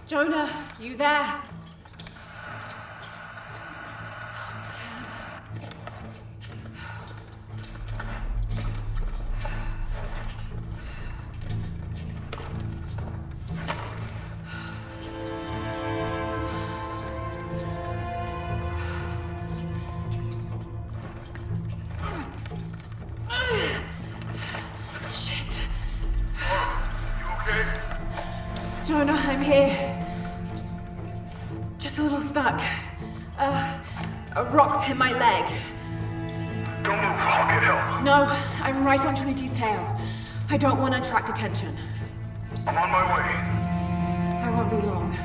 Jonah, you there? Shit. You okay? Jonah, I'm here. Just a little stuck. A rock hit my leg. Don't move, I'll get help. No, I'm right on Trinity's tail. I don't want to attract attention. I'm on my way. I won't be long.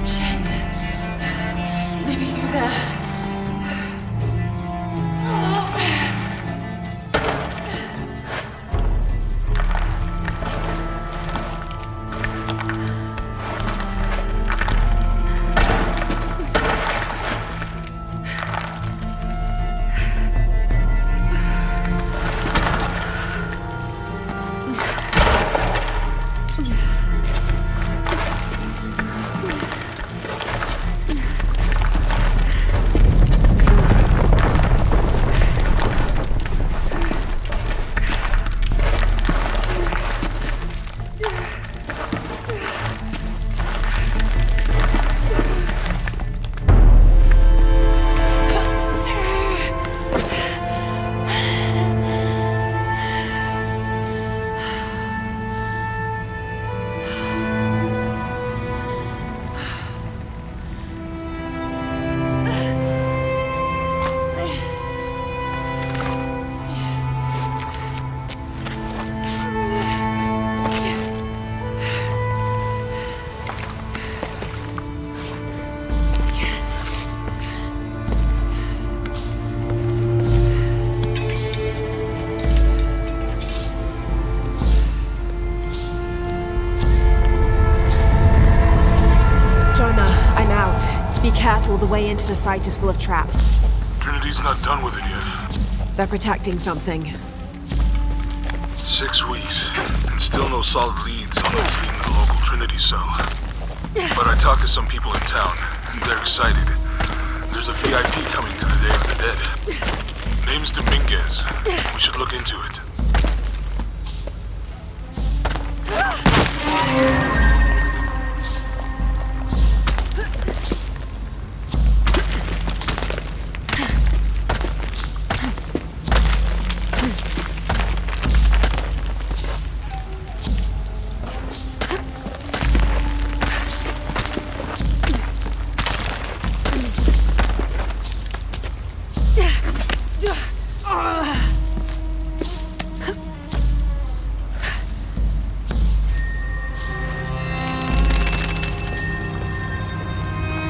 Shit. Maybe through there. Jonah, I'm out. Be careful, the way into the site is full of traps. Trinity's not done with it yet. They're protecting something. 6 weeks, and still no solid leads on who's leading the local Trinity cell. But I talked to some people in town, and they're excited. There's a VIP coming to the Day of the Dead. Name's Dominguez. We should look into it.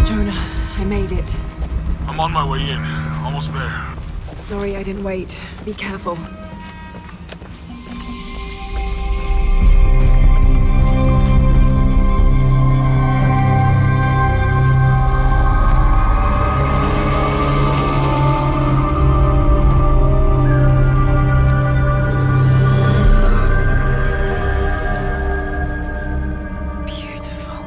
Jonah, I made it. I'm on my way in. Almost there. Sorry I didn't wait. Be careful. Beautiful.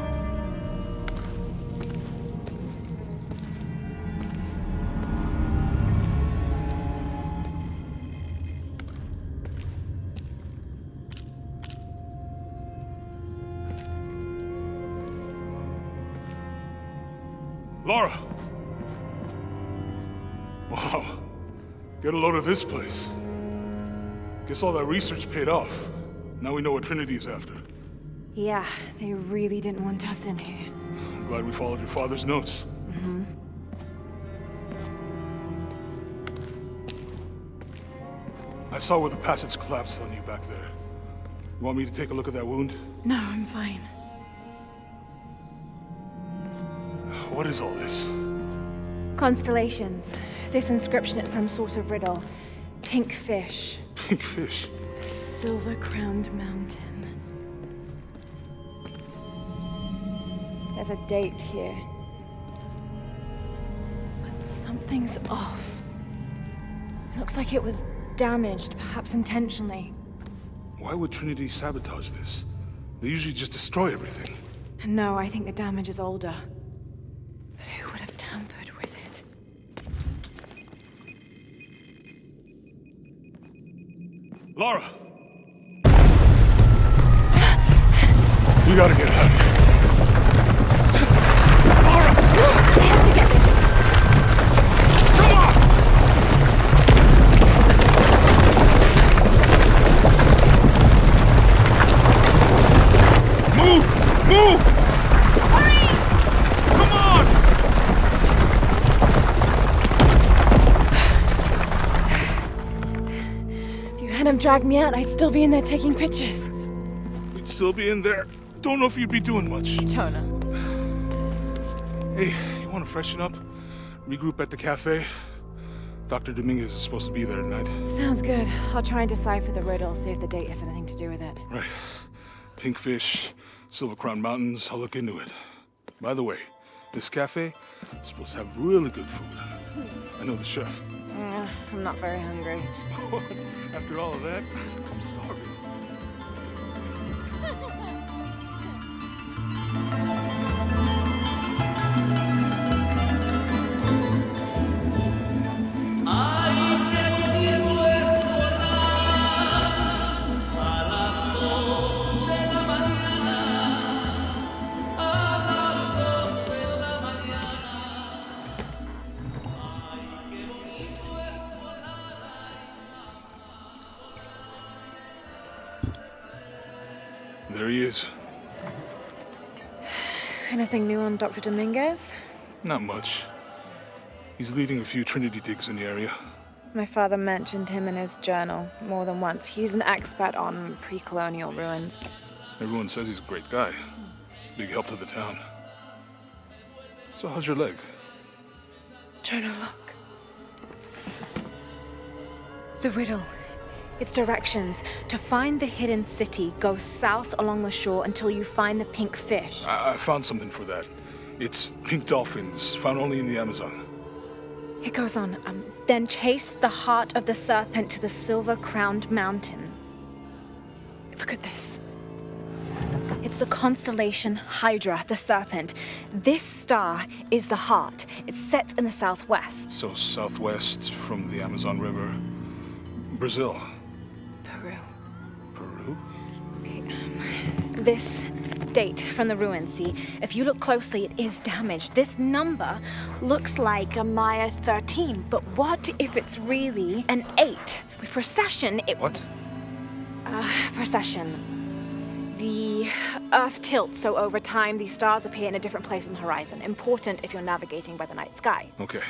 Laura! Wow. Get a load of this place. Guess all that research paid off. Now we know what Trinity's after. Yeah, they really didn't want us in here. I'm glad we followed your father's notes. I saw where the passage collapsed on you back there. You want me to take a look at that wound? No, I'm fine. What is all this? Constellations. This inscription is some sort of riddle. Pink fish. Pink fish. Silver-crowned mountain. There's a date here. But something's off. It looks like it was damaged, perhaps intentionally. Why would Trinity sabotage this? They usually just destroy everything. No, I think the damage is older. But who would have tampered with it? Lara! You gotta get out. Lara! I have to get this. Come on! Move! Move! Hurry! Come on! If you hadn't dragged me out, I'd still be in there taking pictures. We'd still be in there. Don't know if you'd be doing much. Jonah. Hey, you want to freshen up? Regroup at the cafe? Dr. Dominguez is supposed to be there tonight. Sounds good. I'll try and decipher the riddle, see if the date has anything to do with it. Right. Pink fish, Silver Crown Mountains, I'll look into it. By the way, this cafe is supposed to have really good food. I know the chef. I'm not very hungry. After all of that, I'm starving. There he is. Anything new on Dr. Dominguez? Not much. He's leading a few Trinity digs in the area. My father mentioned him in his journal more than once. He's an expert on pre-colonial ruins. Everyone says he's a great guy. Big help to the town. So how's your leg? Jonah, look. The riddle. Its directions. To find the hidden city, go south along the shore until you find the pink fish. I found something for that. It's pink dolphins, found only in the Amazon. It goes on. Then chase the heart of the serpent to the silver-crowned mountain. Look at this. It's the constellation Hydra, the serpent. This star is the heart. It's set in the southwest. So southwest from the Amazon River. Brazil. Peru. Peru? Okay, this date from the ruins, see? If you look closely, it is damaged. This number looks like a Maya 13, but what if it's really an 8? With precession, it... What? Precession. The Earth tilts, so over time, these stars appear in a different place on the horizon. Important if you're navigating by the night sky. Okay.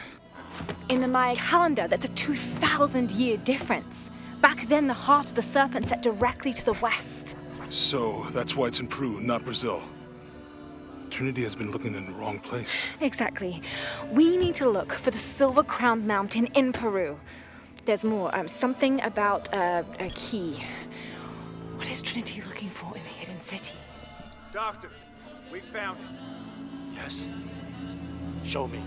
In the Maya calendar, that's a 2,000-year difference. Back then, the heart of the serpent set directly to the west. So that's why it's in Peru, not Brazil. Trinity has been looking in the wrong place. Exactly. We need to look for the silver-crowned mountain in Peru. There's more. Something about a key. What is Trinity looking for in the hidden city? Doctor, we found it. Yes. Show me.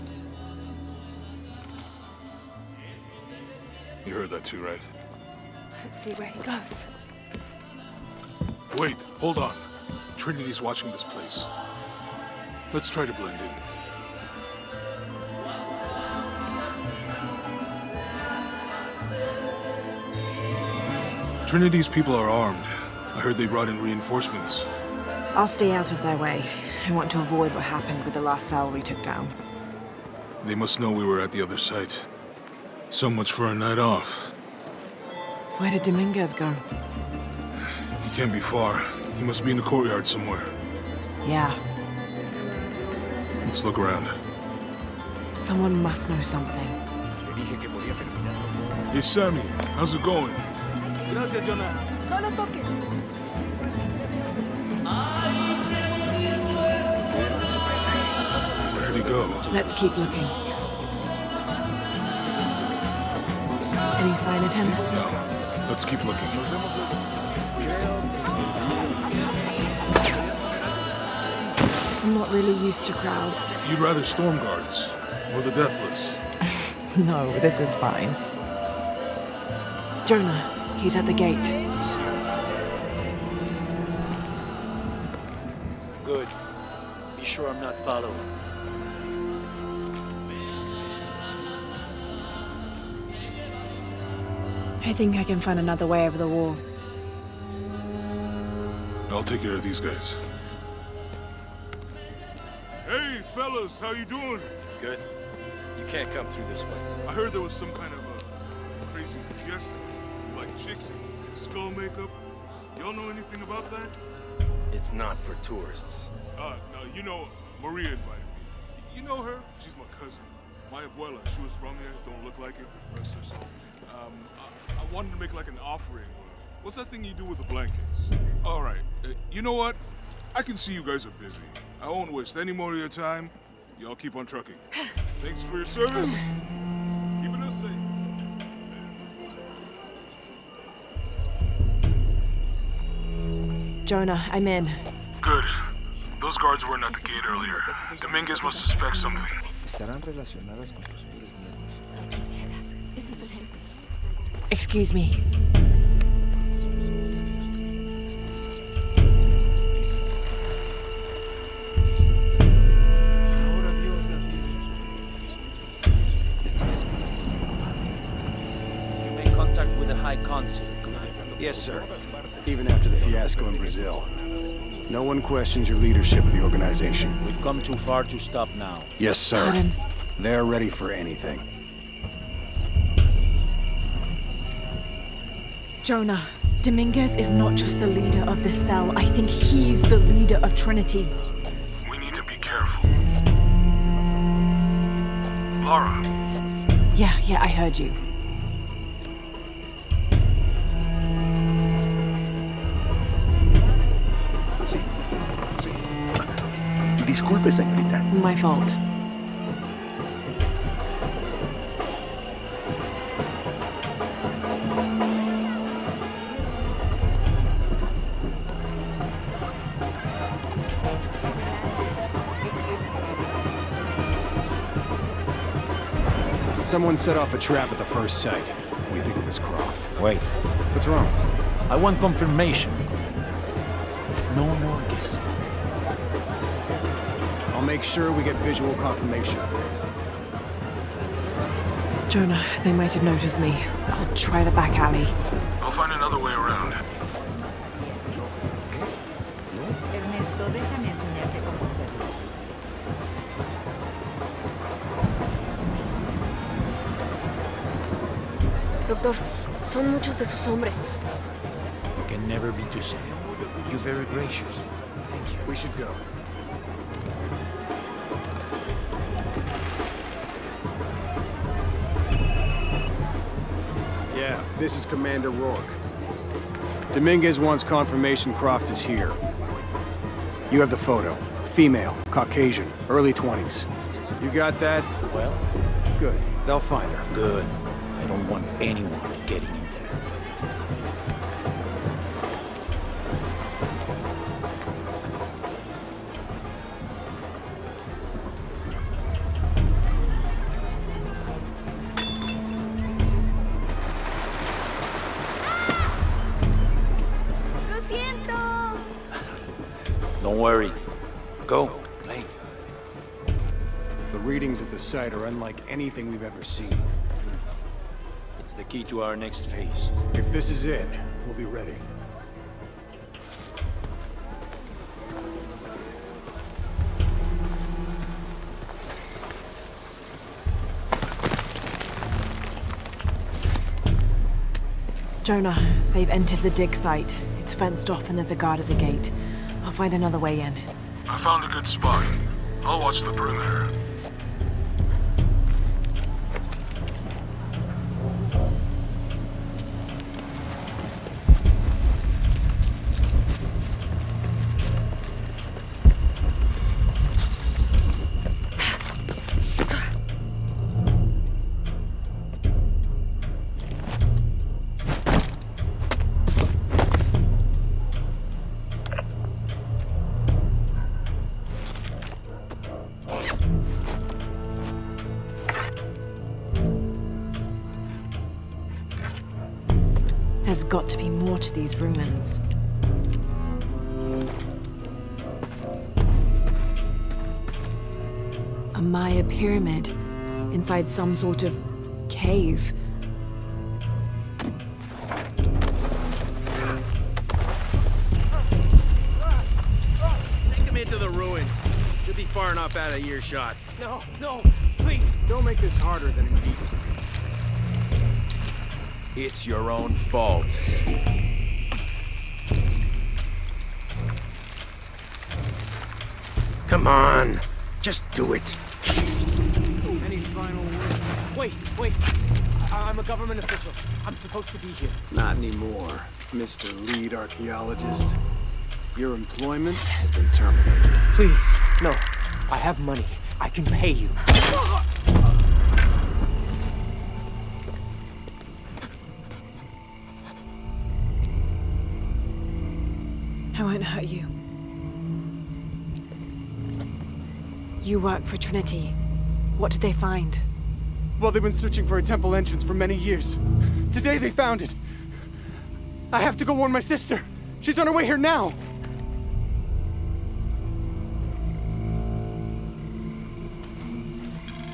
You heard that too, right? Let's see where he goes. Wait, hold on. Trinity's watching this place. Let's try to blend in. Trinity's people are armed. I heard they brought in reinforcements. I'll stay out of their way. I want to avoid what happened with the last cell we took down. They must know we were at the other site. So much for a night off. Where did Dominguez go? He can't be far. He must be in the courtyard somewhere. Yeah, Let's look around. someone must know something. Hey, Sammy, how's it going? Gracias, Jonah. No lo toques. Where did he go? Let's keep looking. Any sign of him? No. Let's keep looking. I'm not really used to crowds. You'd rather storm guards or the deathless? No, this is fine. Jonah, he's at the gate. I see. Good. Be sure I'm not following. I think I can find another way over the wall. I'll take care of these guys. Hey, fellas, how you doing? Good. You can't come through this way. I heard there was some kind of a crazy fiesta, like chicks and skull makeup. Y'all know anything about that? It's not for tourists. No, you know, Maria invited me. You know her? She's my cousin. My abuela, she was from here, don't look like it, rest her soul. I wanted to make like an offering. What's that thing you do with the blankets? All right, you know what? I can see you guys are busy. I won't waste any more of your time. Y'all keep on trucking. Thanks for your service. Keeping us safe. Jonah, I'm in. Good. Those guards weren't at the gate earlier. Dominguez must suspect something. Estarán relacionadas con los puros nervios. Excuse me. Ahora Dios la tiene en su You made contact with the High Consul. Yes, sir. Even after the fiasco in Brazil. No one questions your leadership of the organization. We've come too far to stop now. Yes, sir. Pardon? They're ready for anything. Jonah, Dominguez is not just the leader of this cell. I think he's the leader of Trinity. We need to be careful. Laura, Yeah, I heard you. Disculpe, señorita. My fault. Someone set off a trap at the first site. We think it was Croft. Wait, What's wrong? I want confirmation, Commander. No more guessing. I'll make sure we get visual confirmation. Jonah, they might have noticed me. I'll try the back alley. I'll find another way around. Ernesto, déjame enseñarte cómo hacerlo. Doctor, son muchos de sus hombres. We can never be too safe. You're very gracious. Thank you. We should go. Yeah, this is Commander Rourke. Dominguez wants confirmation Croft is here. You have the photo. Female, Caucasian, early 20s. You got that? Well, Good. They'll find her. good. I don't want anyone getting in there. ¡Lo siento! Don't worry. Go, play. The readings at the site are unlike anything we've ever seen. It's the key to our next phase. If this is it, we'll be ready. Jonah, they've entered the dig site. It's fenced off and there's a guard at the gate. I'll find another way in. I found a good spot. I'll watch the perimeter. There's got to be more to these ruins. A Maya pyramid inside some sort of cave. Take him into the ruins. You'll be far enough out of earshot. No, please, don't make this harder than it needs to be. It's your own fault. Come on. Just do it. Any final words? Wait. I'm a government official. I'm supposed to be here. Not anymore, Mr. Lead Archaeologist. Your employment has been terminated. Please, no. I have money. I can pay you. I won't hurt you. You work for Trinity. What did they find? Well, they've been searching for a temple entrance for many years. Today they found it. I have to go warn my sister. She's on her way here now.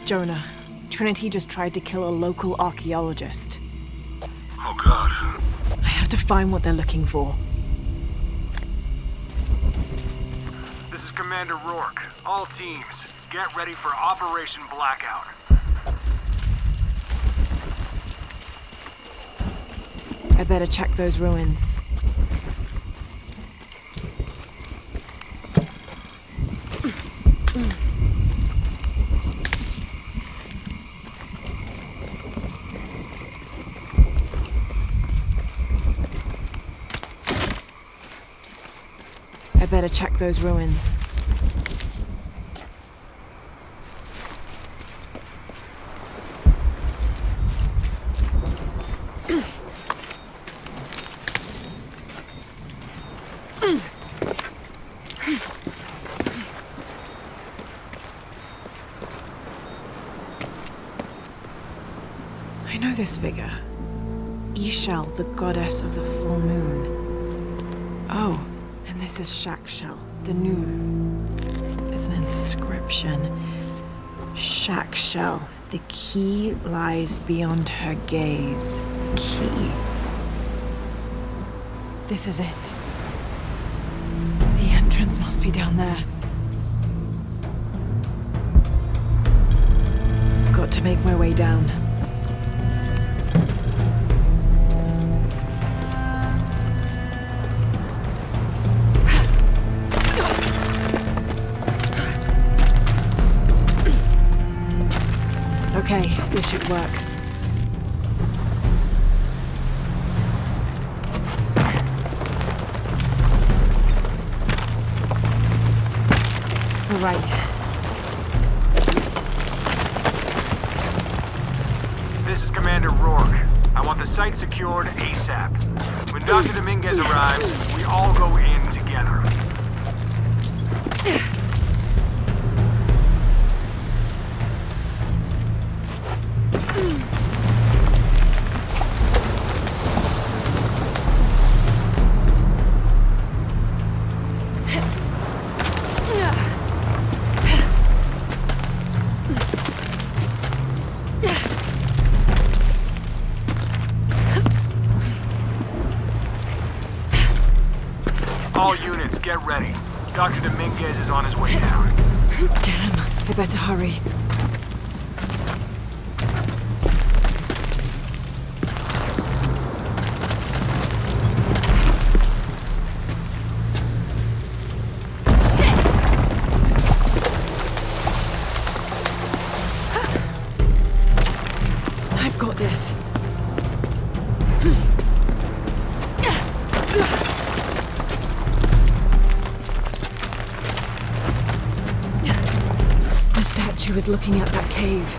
Jonah, Trinity just tried to kill a local archaeologist. Oh God. I have to find what they're looking for. This is Commander Rourke. All teams, get ready for Operation Blackout. I better check those ruins. I better check those ruins. I know this figure. Ixchel, the goddess of the full moon. Oh, and this is Shakshel, the new moon. There's an inscription. Shakshel, the key lies beyond her gaze. The key. This is it. The entrance must be down there. Got to make my way down. Okay, this should work. All right. This is Commander Rourke. I want the site secured ASAP. When Dr. Dominguez arrives, we all go in together. All units, get ready. Dr. Dominguez is on his way down. Damn, I better hurry. I've got this. The statue is looking at that cave.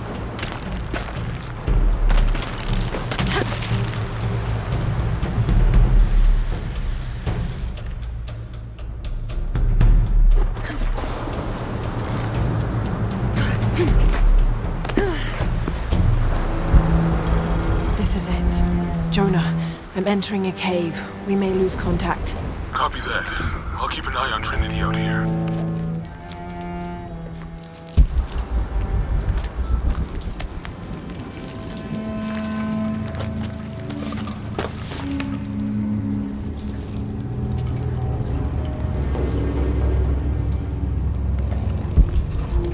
This is it. Jonah, I'm entering a cave. We may lose contact. Copy that. I'll keep an eye on Trinity out here.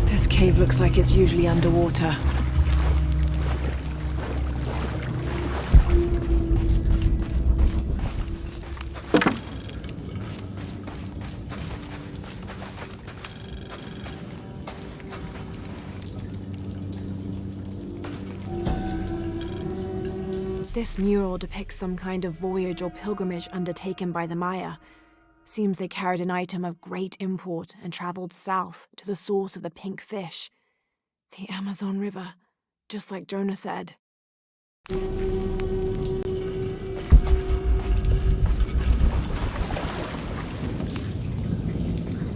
This cave looks like it's usually underwater. This mural depicts some kind of voyage or pilgrimage undertaken by the Maya. Seems they carried an item of great import and traveled south to the source of the pink fish. The Amazon River, just like Jonah said.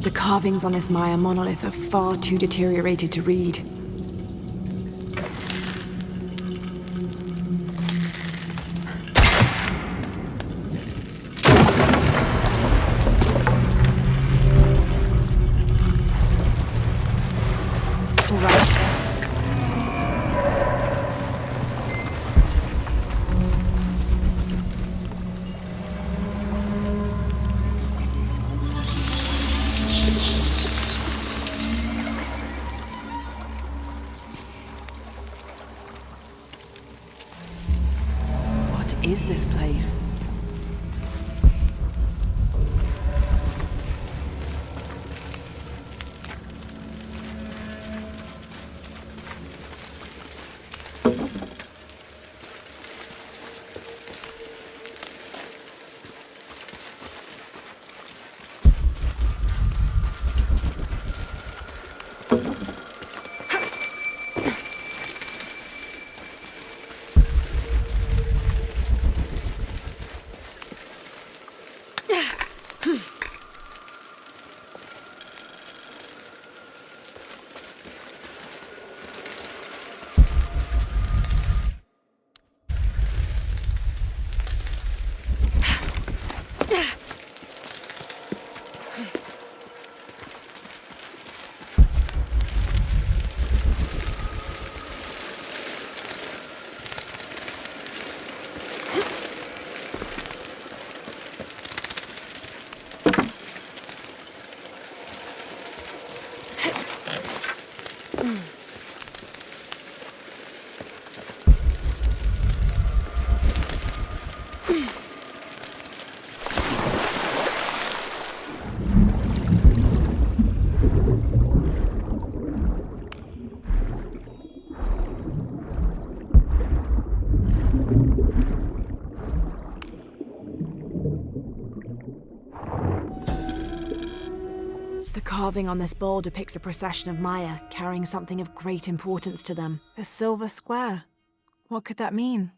The carvings on this Maya monolith are far too deteriorated to read. What is this place? The carving on this bowl depicts a procession of Maya carrying something of great importance to them. A silver square. What could that mean?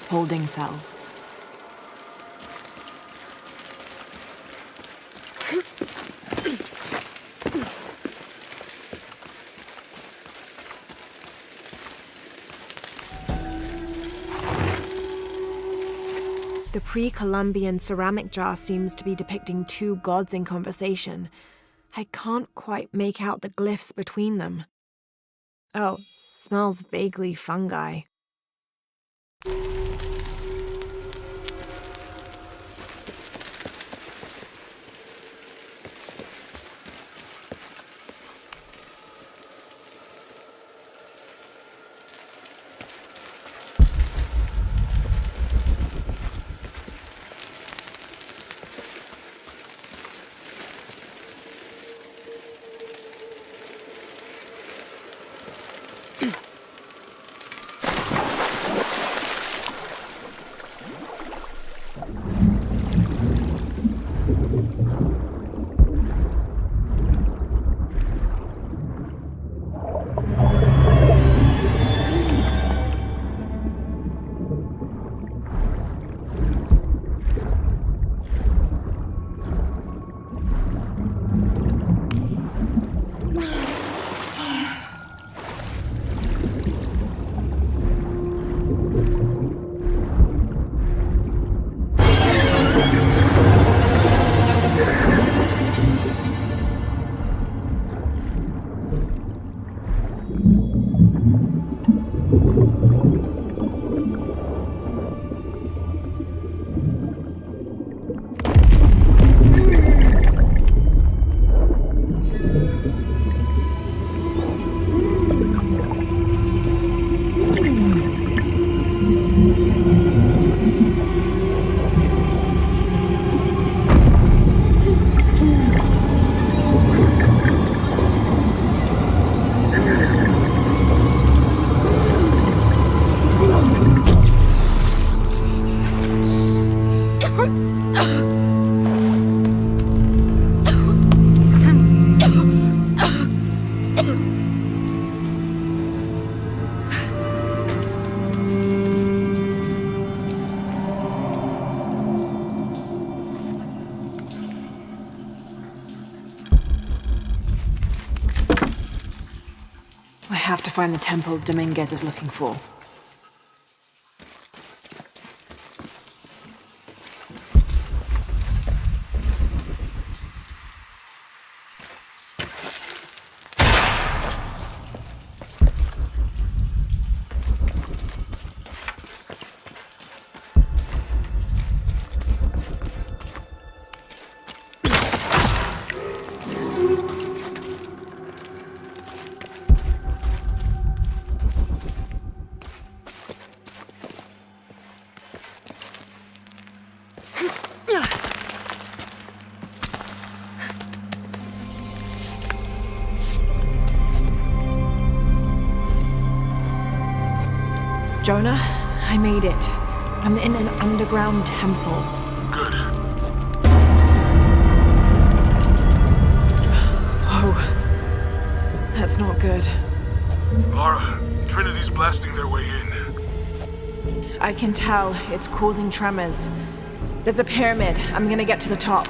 Holding cells. The pre-Columbian ceramic jar seems to be depicting two gods in conversation. I can't quite make out the glyphs between them. Oh, smells vaguely fungi. I have to find the temple Dominguez is looking for. Jonah, I made it. I'm in an underground temple. Good. Whoa. That's not good. Lara, Trinity's blasting their way in. I can tell. It's causing tremors. There's a pyramid. I'm gonna get to the top.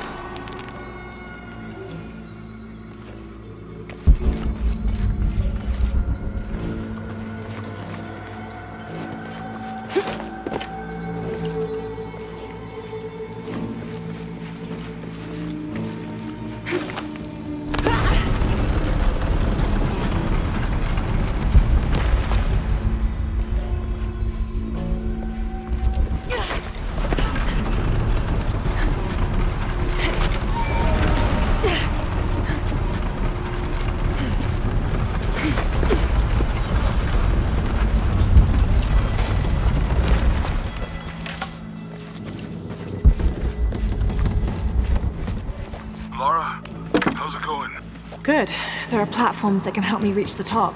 Good. There are platforms that can help me reach the top.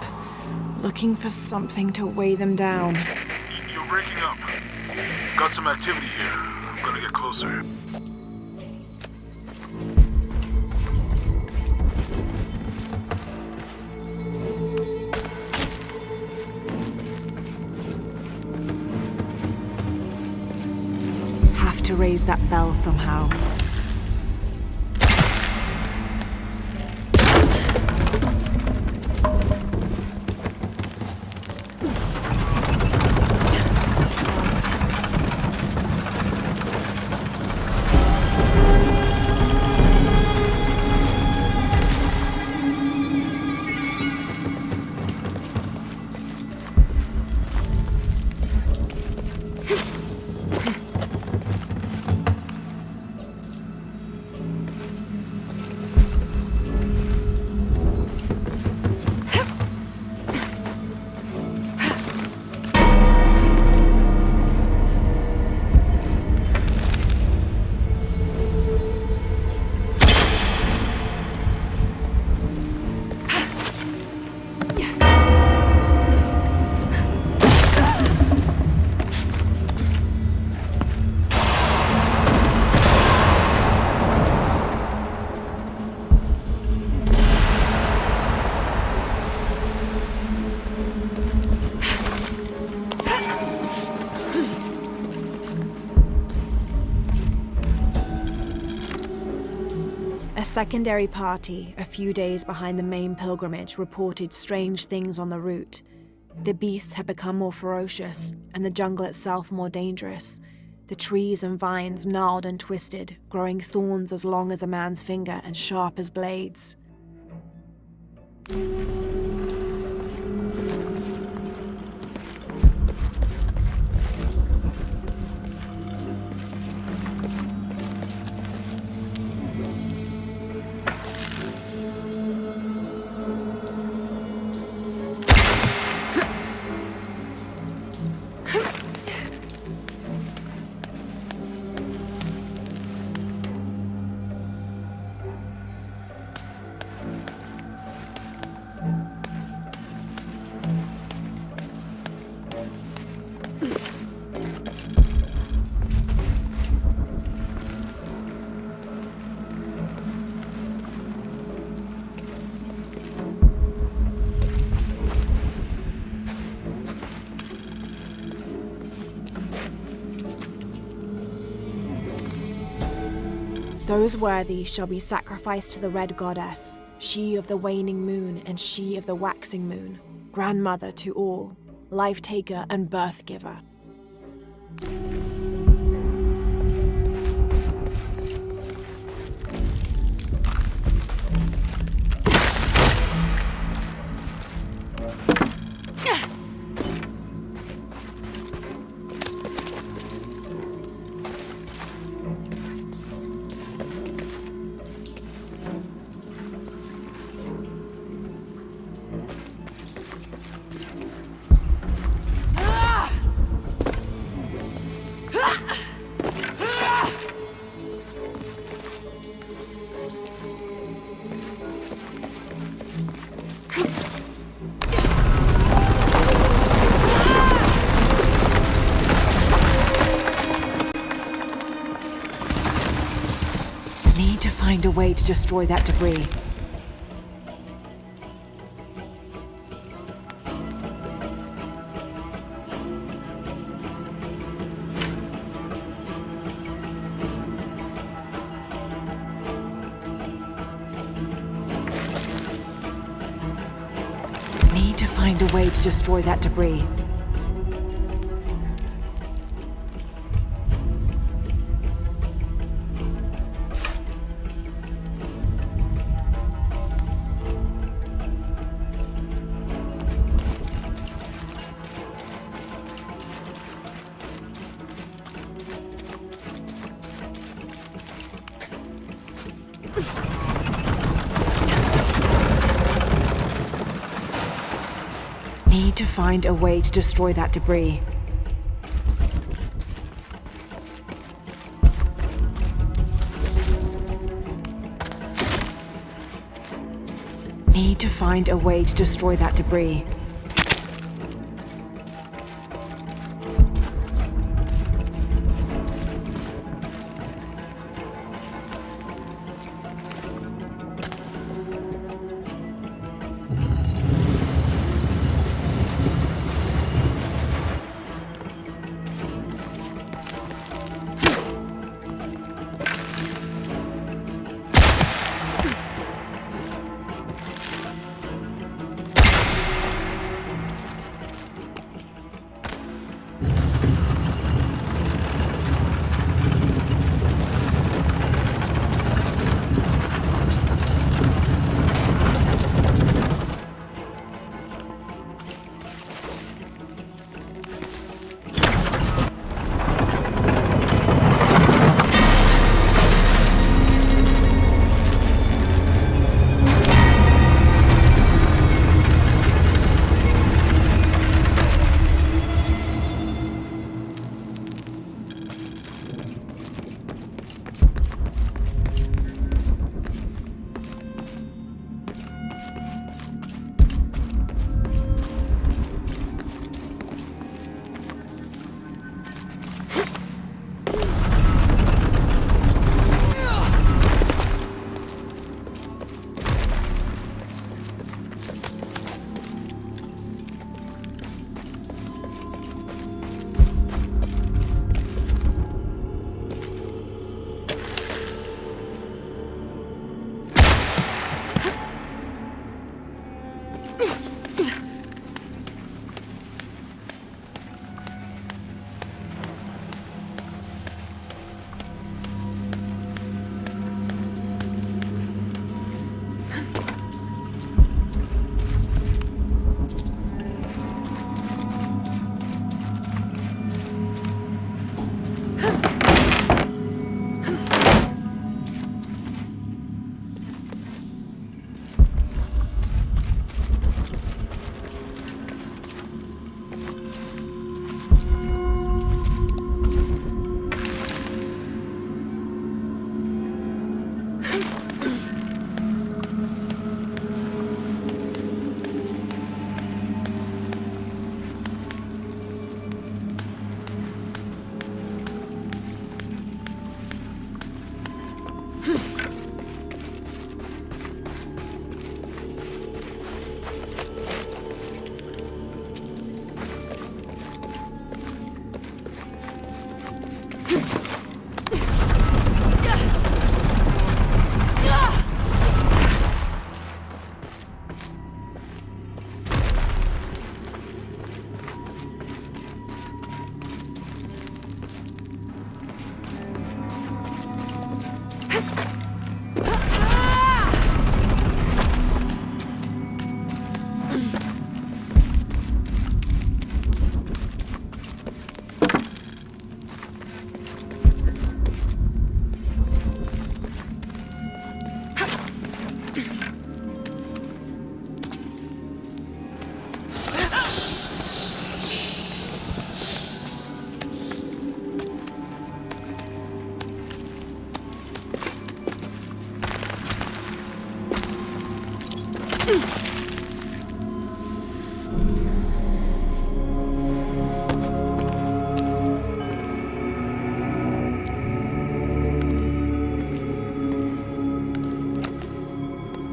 Looking for something to weigh them down. You're breaking up. Got some activity here. I'm gonna get closer. Have to raise that bell somehow. A secondary party, a few days behind the main pilgrimage, reported strange things on the route. The beasts had become more ferocious, and the jungle itself more dangerous. The trees and vines gnarled and twisted, growing thorns as long as a man's finger and sharp as blades. Those worthy shall be sacrificed to the Red Goddess, she of the waning moon and she of the waxing moon, grandmother to all, life-taker and birth-giver. Need to find a way to destroy that debris. Need to find a way to destroy that debris. Need to find a way to destroy that debris. need to find a way to destroy that debris.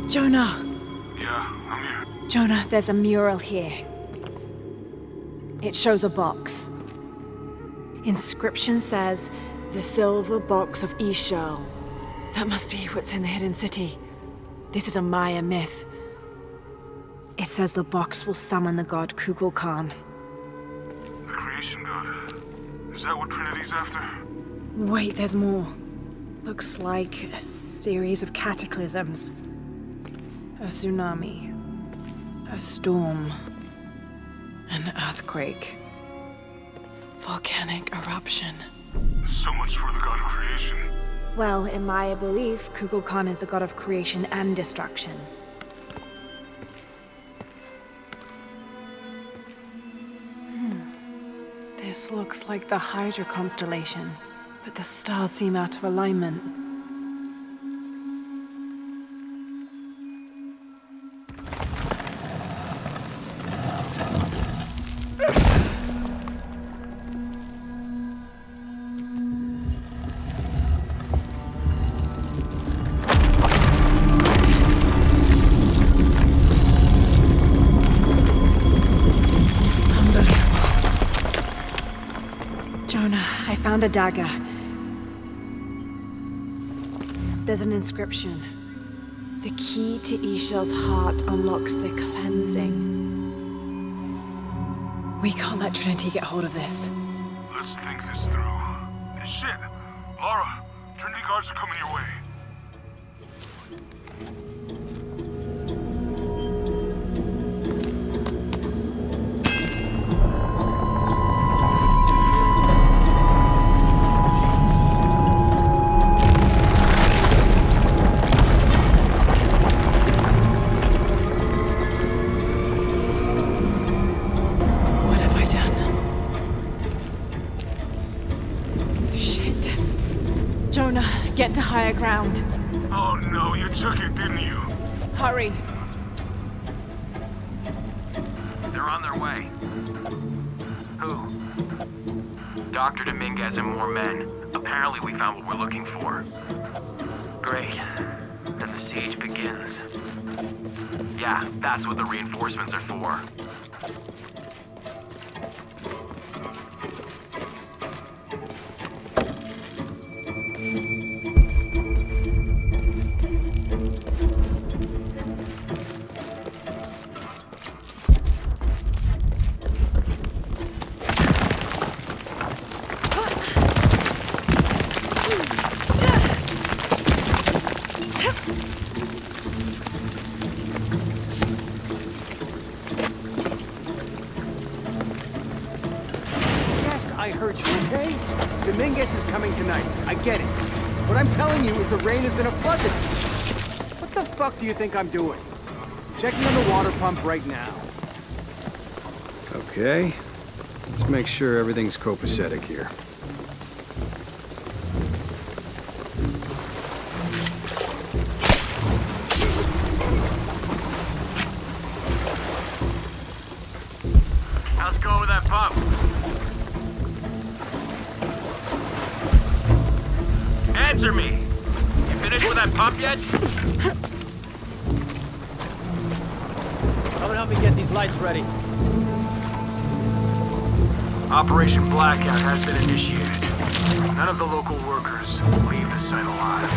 Jonah! Yeah, I'm here. Jonah, there's a mural here. It shows a box. Inscription says, "The Silver Box of Ix Chel." That must be what's in the Hidden City. This is a Maya myth. It says the box will summon the god Kukulkan. The creation god. Is that what Trinity's after? Wait, there's more. Looks like a series of cataclysms. A tsunami. A storm. An earthquake. Volcanic eruption. So much for the god of creation. Well, in Maya belief, Kukulkan is the god of creation and destruction. This looks like the Hydra constellation, but the stars seem out of alignment. found a dagger. There's an inscription. The key to Ishel's heart unlocks the cleansing. We can't let Trinity get hold of this. Let's think this through. Hey, shit! Lara, Trinity guards are coming your way. Get to higher ground. Oh no, you took it, didn't you? Hurry. They're on their way. Who? Dr. Dominguez and more men. Apparently we found what we're looking for. Great. Then the siege begins. Yeah, that's what the reinforcements are for. I heard you, okay? Dominguez is coming tonight. I get it. What I'm telling you is the rain is gonna flood the beach. What the fuck do you think I'm doing? Checking on the water pump right now. Okay. Let's make sure everything's copacetic here. How's it going with that pump? Answer me! You finished with that pump yet? Come and help me get these lights ready. Operation Blackout has been initiated. None of the local workers leave the site alive.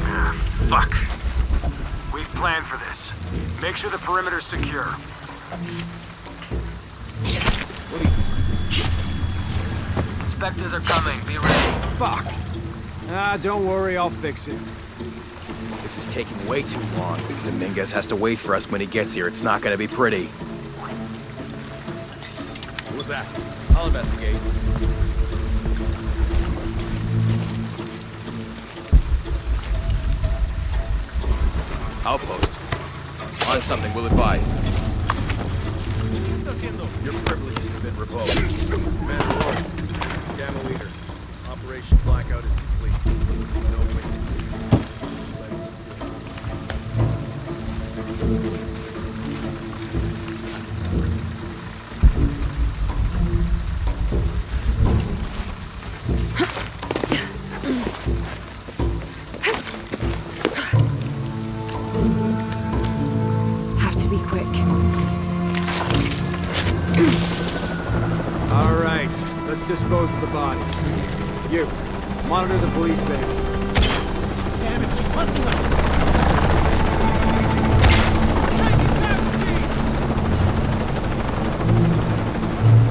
Ah, fuck. We've planned for this. Make sure the perimeter's secure. Inspectors are coming. Be ready. Fuck. Ah, don't worry, I'll fix it. This is taking way too long. If Dominguez has to wait for us when he gets here, it's not gonna be pretty. What was that? I'll investigate. Outpost. On something, we'll advise. Your privileges have been revoked. Commander Rourke, Gamma Leader. Operation Blackout is complete. No witnesses. Site is secure. Have to be quick. All right, let's dispose of the bodies. You, monitor the police bay. Damn it, she's hunting us!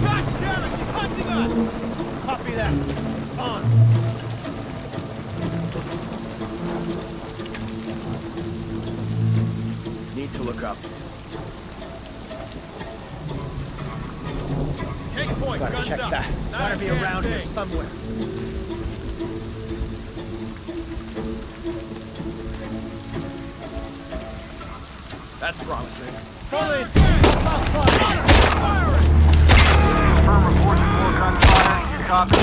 God damn it, she's hunting us! Copy that. It's on. Need to look up. Take point, Gotta guns check up. that. Gotta be around here somewhere. That's promising. Fully. Confirm reports of more gunfire. Copy.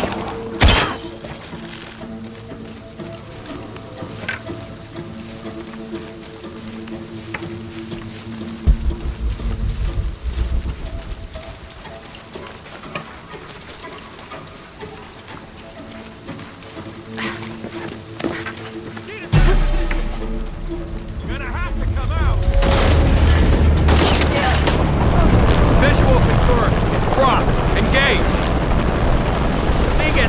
Gonna have to come out. Visual confirmed. It's Brock. Engage. Dominguez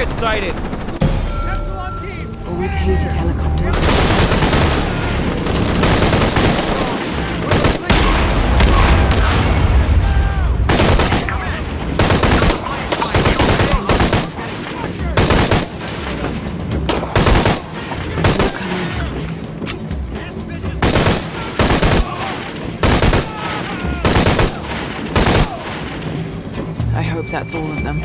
Target sighted! Always hated helicopters. I hope that's all of them.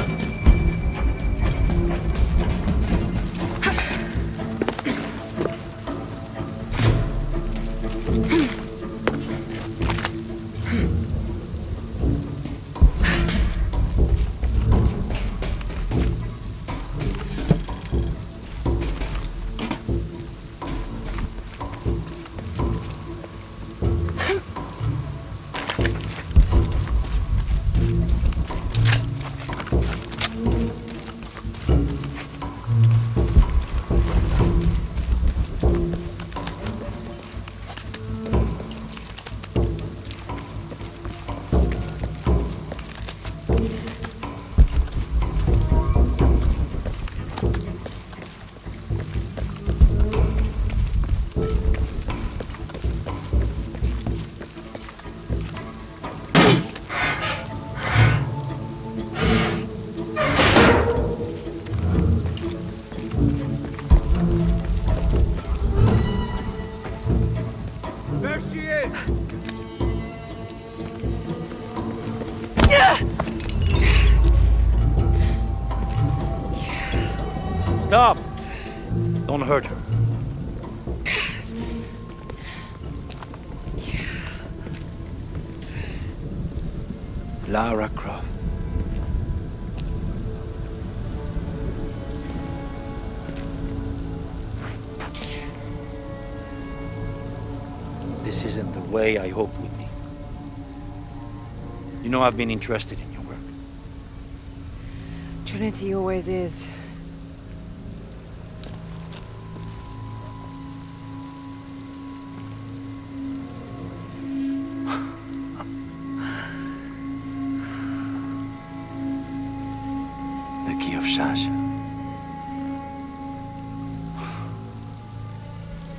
Stop! Don't hurt her. Lara Croft. This isn't the way I hoped would be. You know I've been interested in your work. Trinity always is. The key of Shasha.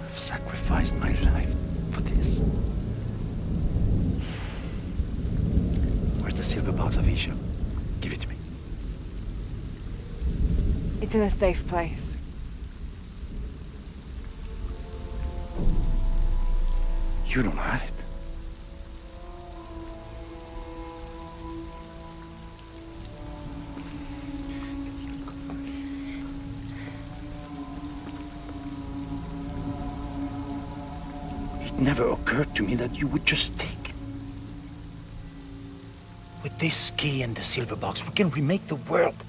I've sacrificed my life for this. Where's the silver box of Isha? Give it to me. It's in a safe place. You don't have it. It never occurred to me that you would just take it. With this key and the silver box, we can remake the world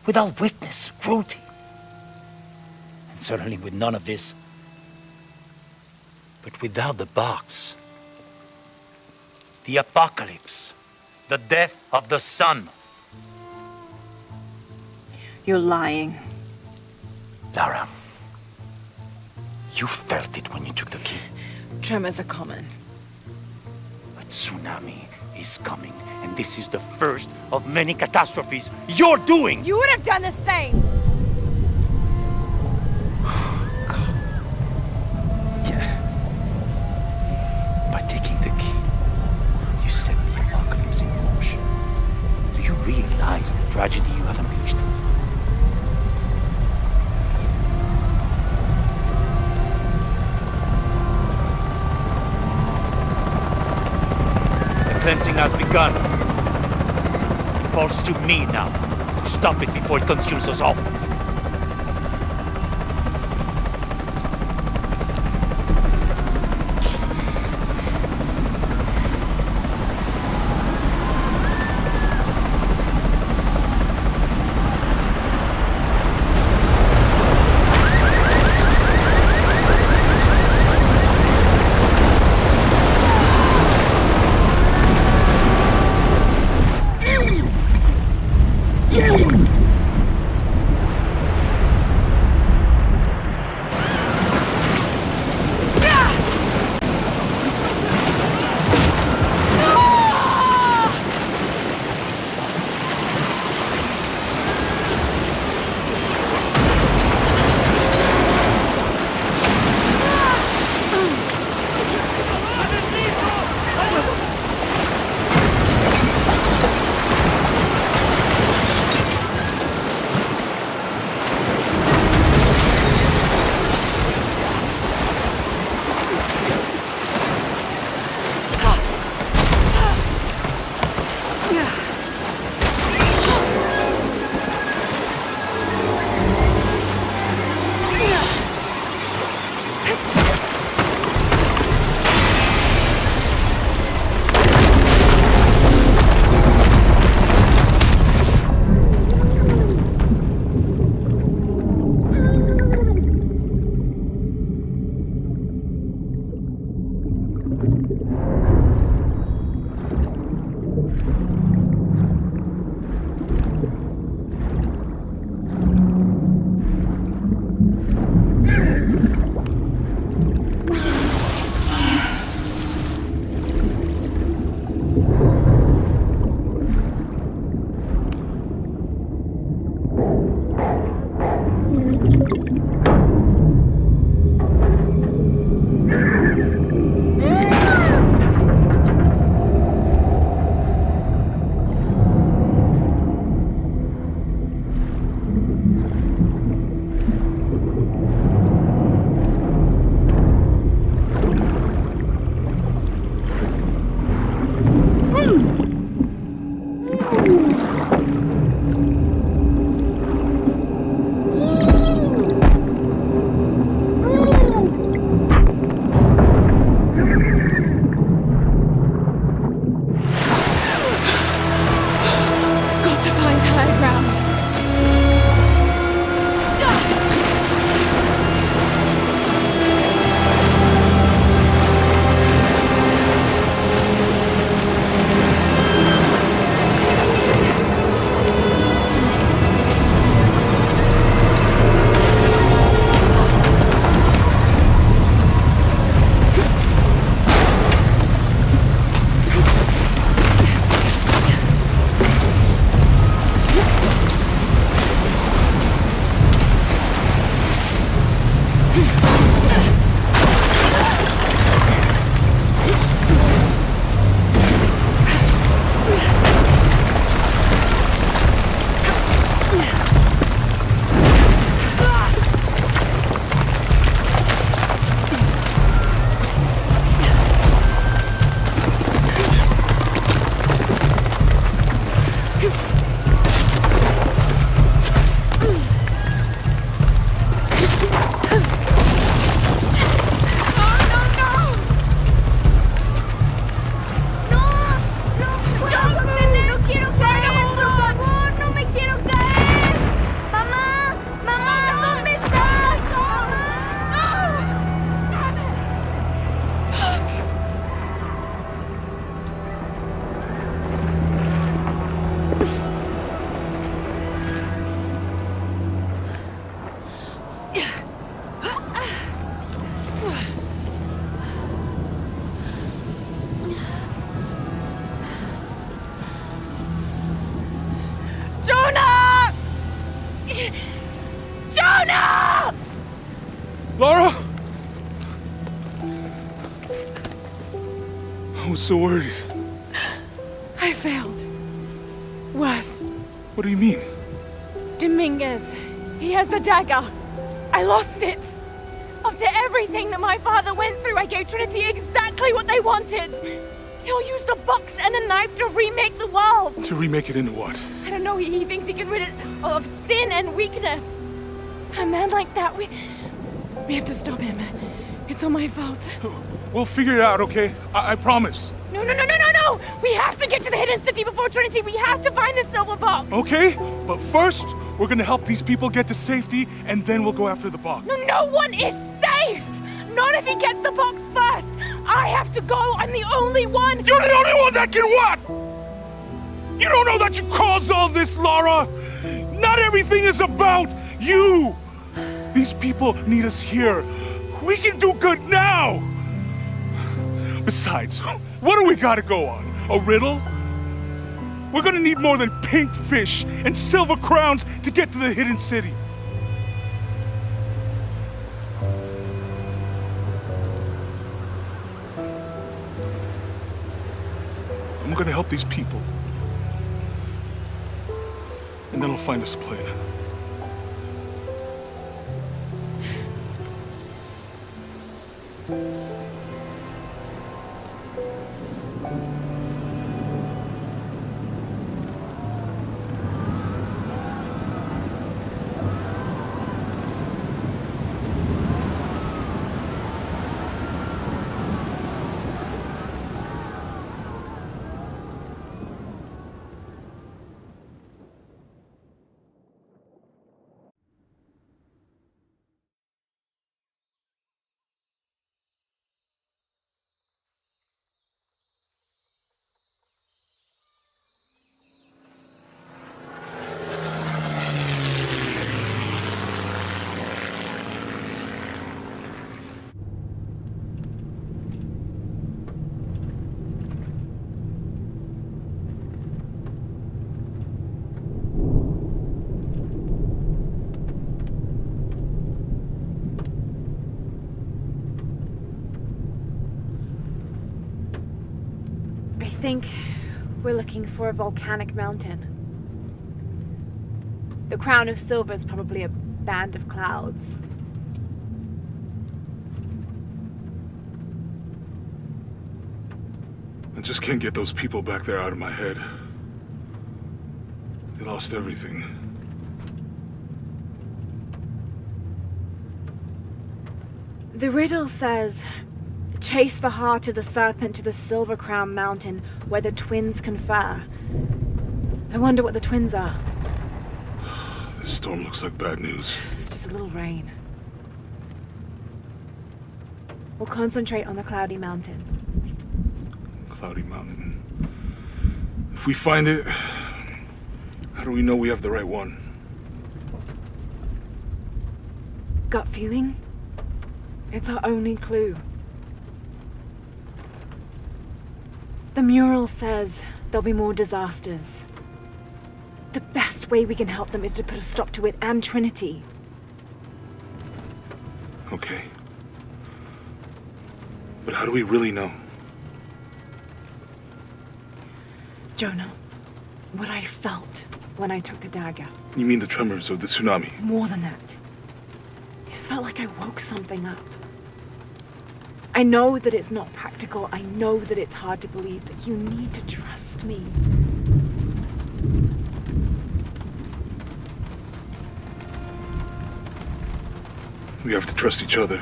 without weakness, cruelty. And certainly with none of this. But without the box, the apocalypse, the death of the sun. You're lying. Lara, you felt it when you took the key. Tremors are common. A tsunami is coming, and this is the first of many catastrophes you're doing! You would have done the same! Yeah. By taking the key, you set the apocalypse in motion. Do you realize the tragedy you have unleashed? The cleansing has begun. It falls to me now to stop it before it consumes us all. Jonah! Lara! I was so worried. I failed. Worse. What do you mean? Dominguez. He has the dagger. I lost it. After everything that my father went through, I gave Trinity exactly what they wanted. He'll use the box and the knife to remake the world. To remake it into what? I don't know, he thinks he can rid it of sin and weakness. A man like that, we have to stop him. It's all my fault. We'll figure it out, okay? I promise. No! We have to get to the hidden city before Trinity. We have to find the silver box. Okay? But first, we're gonna help these people get to safety, and then we'll go after the box. No one is safe! Not if he gets the box first! I have to go! I'm the only one! You're the only one that can what? You don't know that you caused all this, Lara! Not everything is about you! These people need us here. We can do good now! Besides, what do we gotta go on? A riddle? We're gonna need more than pink fish and silver crowns to get to the hidden city. I'm gonna help these people. And then I'll find us a plane. I think we're looking for a volcanic mountain. The crown of silver is probably a band of clouds. I just can't get those people back there out of my head. They lost everything. The riddle says, chase the heart of the serpent to the Silver Crown Mountain where the twins confer. I wonder what the twins are. This storm looks like bad news. It's just a little rain. We'll concentrate on the Cloudy Mountain. Cloudy Mountain. If we find it, how do we know we have the right one? Gut feeling? It's our only clue. The mural says there'll be more disasters. The best way we can help them is to put a stop to it and Trinity. Okay. But how do we really know? Jonah, what I felt when I took the dagger. You mean the tremors or the tsunami? More than that. It felt like I woke something up. I know that it's not practical. I know that it's hard to believe, but you need to trust me. We have to trust each other.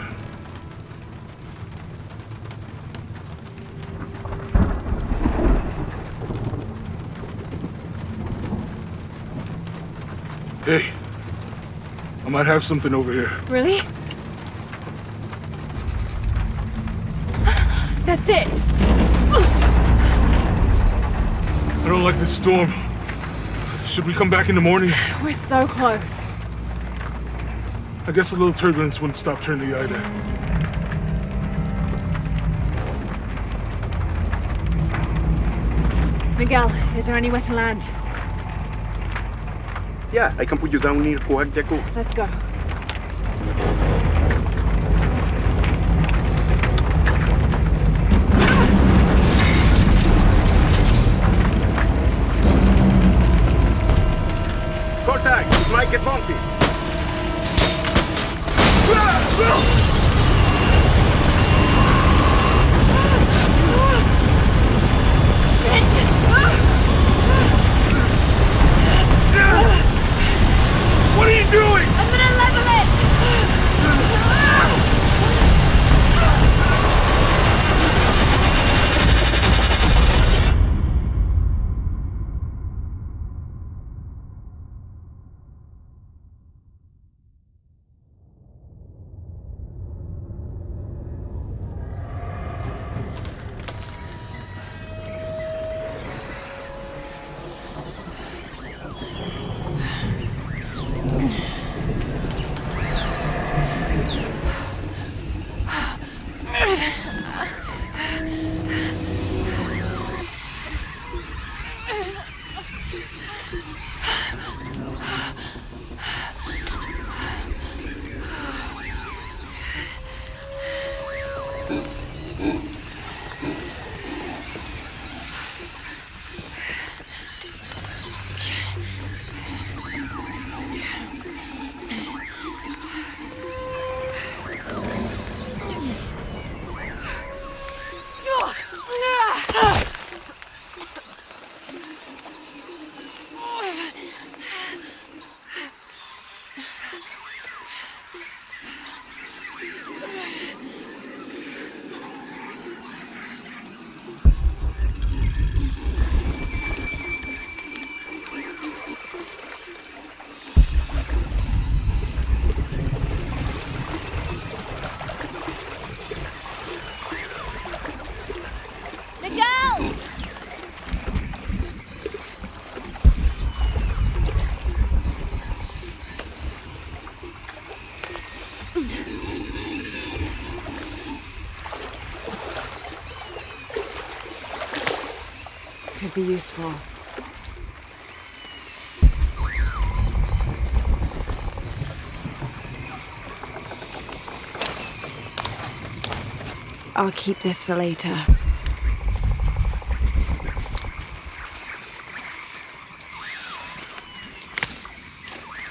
Hey, I might have something over here. Really? That's it! I don't like this storm. Should we come back in the morning? We're so close. I guess a little turbulence wouldn't stop Trinity either. Miguel, is there anywhere to land? Yeah, I can put you down near Coac Jaco. Let's go. This might get bumpy. What are you doing? I'm gonna level it! Could be useful. I'll keep this for later.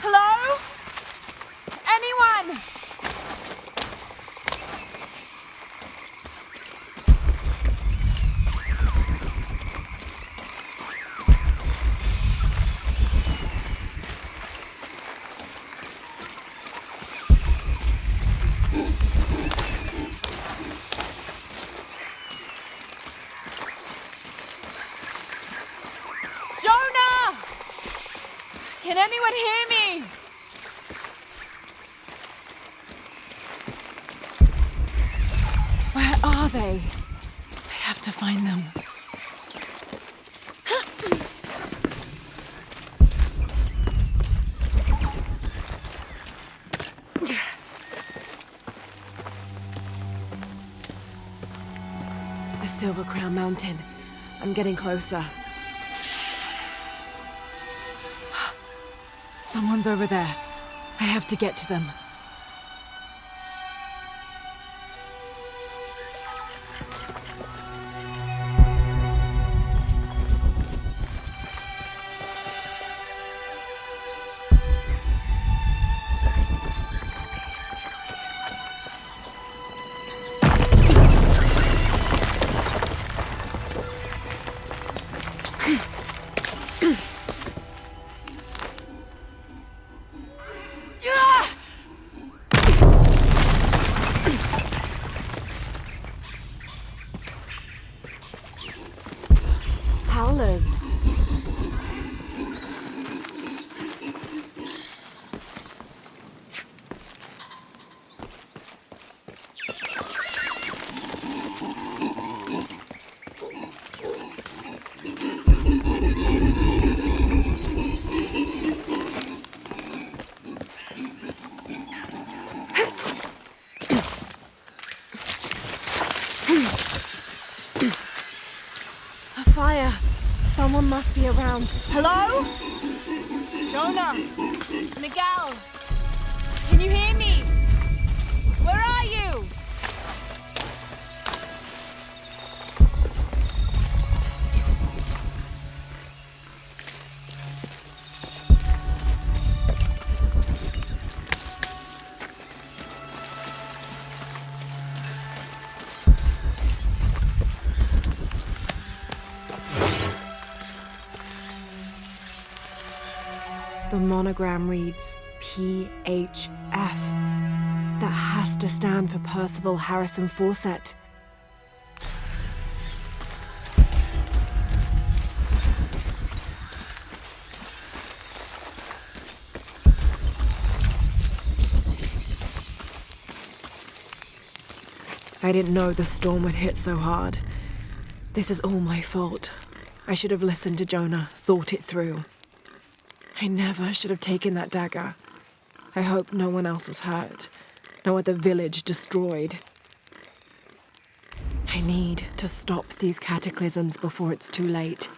Hello? Anyone? Can anyone hear me? Where are they? I have to find them. The Silver Crown Mountain. I'm getting closer. Someone's over there. I have to get to them. Howlers. A fire. Someone must be around. Hello? Jonah? Miguel? Can you hear me? Where are you? monogram reads PHF. That has to stand for Percival Harrison Fawcett. I didn't know the storm would hit so hard. This is all my fault. I should have listened to Jonah, thought it through. I never should have taken that dagger. I hope no one else was hurt. No other village destroyed. I need to stop these cataclysms before it's too late.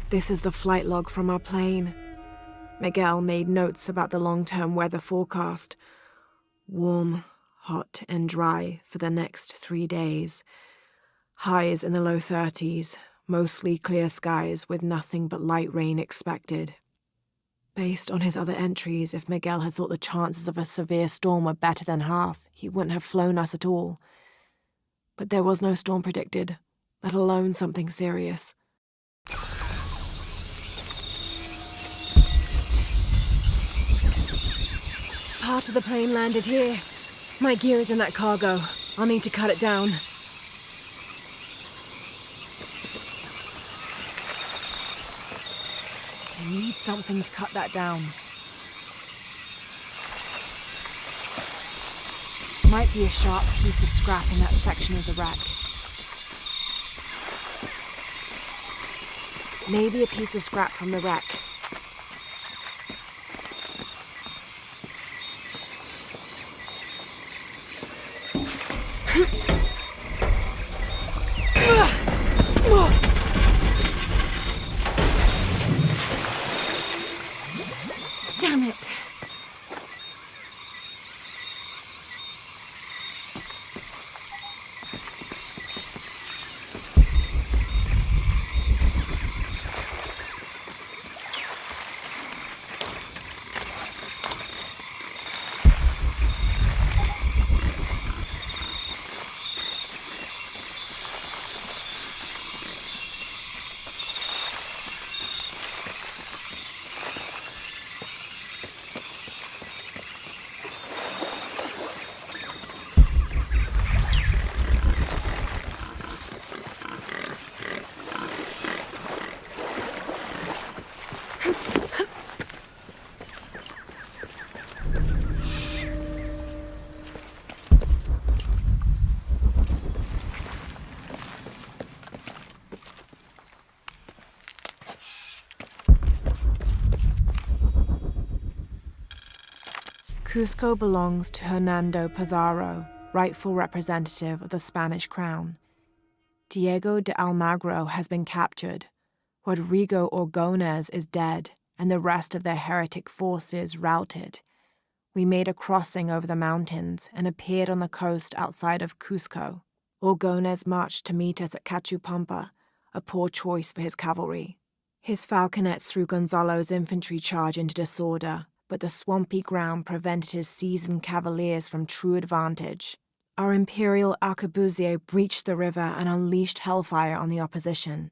This is the flight log from our plane. Miguel made notes about the long-term weather forecast. Warm, hot, and dry for the next 3 days. Highs in the low 30s, mostly clear skies with nothing but light rain expected. Based on his other entries, if Miguel had thought the chances of a severe storm were better than half, he wouldn't have flown us at all. But there was no storm predicted, let alone something serious. Part of the plane landed here. My gear is in that cargo. I'll need to cut it down. I need something to cut that down. Might be a sharp piece of scrap in that section of the wreck. Maybe a piece of scrap from the wreck. Damn it. Cusco belongs to Hernando Pizarro, rightful representative of the Spanish crown. Diego de Almagro has been captured. Rodrigo Orgones is dead, and the rest of their heretic forces routed. We made a crossing over the mountains and appeared on the coast outside of Cusco. Orgones marched to meet us at Cachupampa, a poor choice for his cavalry. His falconets threw Gonzalo's infantry charge into disorder, but the swampy ground prevented his seasoned cavaliers from true advantage. Our imperial arquebusier breached the river and unleashed hellfire on the opposition.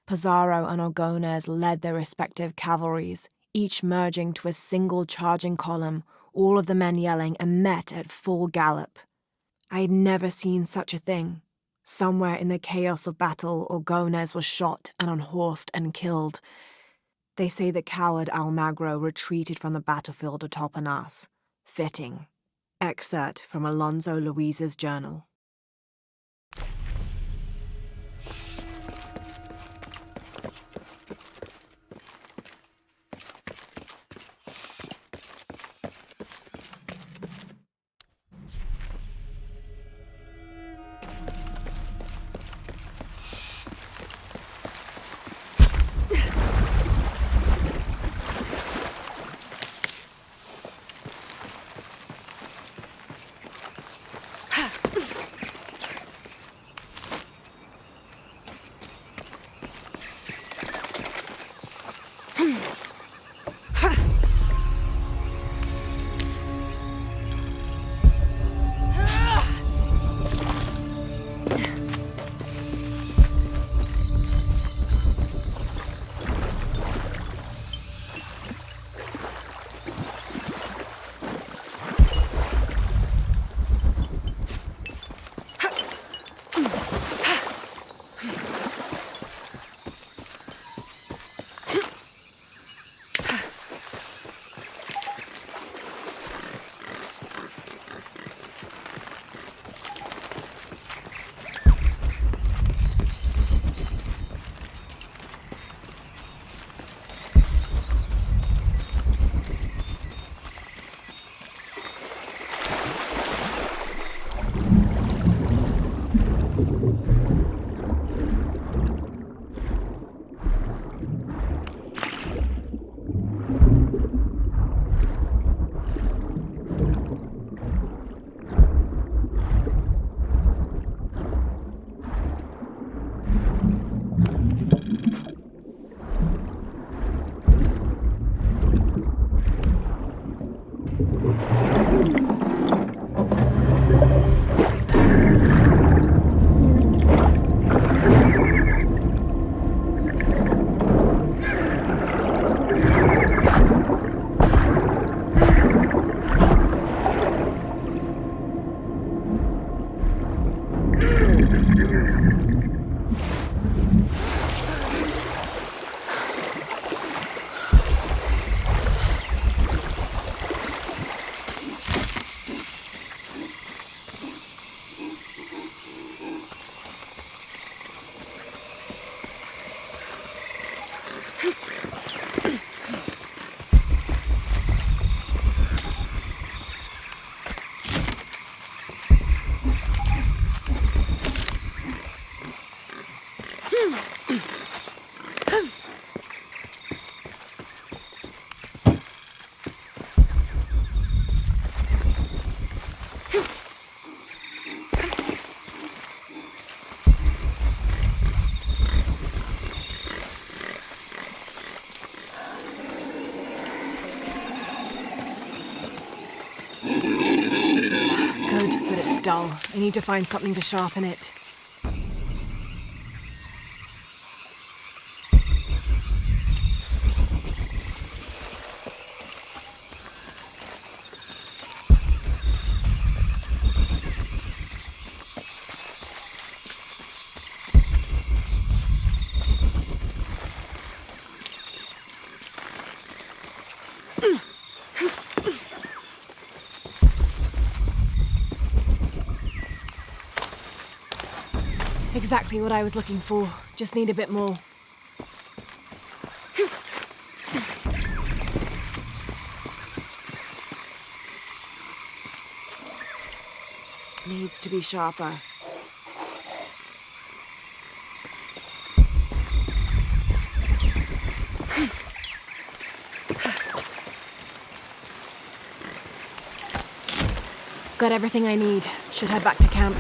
Pizarro and Orgones led their respective cavalries, each merging to a single charging column, all of the men yelling, and met at full gallop. I had never seen such a thing. Somewhere in the chaos of battle, Orgones was shot and unhorsed and killed. They say the coward Almagro retreated from the battlefield atop an ass. Fitting. Excerpt from Alonso Luiz's journal. Dull. I need to find something to sharpen it. Exactly what I was looking for. Just need a bit more. needs to be sharper. Got everything I need. Should head back to camp.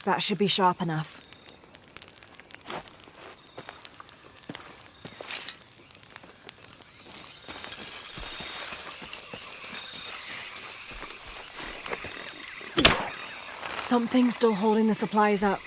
That should be sharp enough. Something's still holding the supplies up.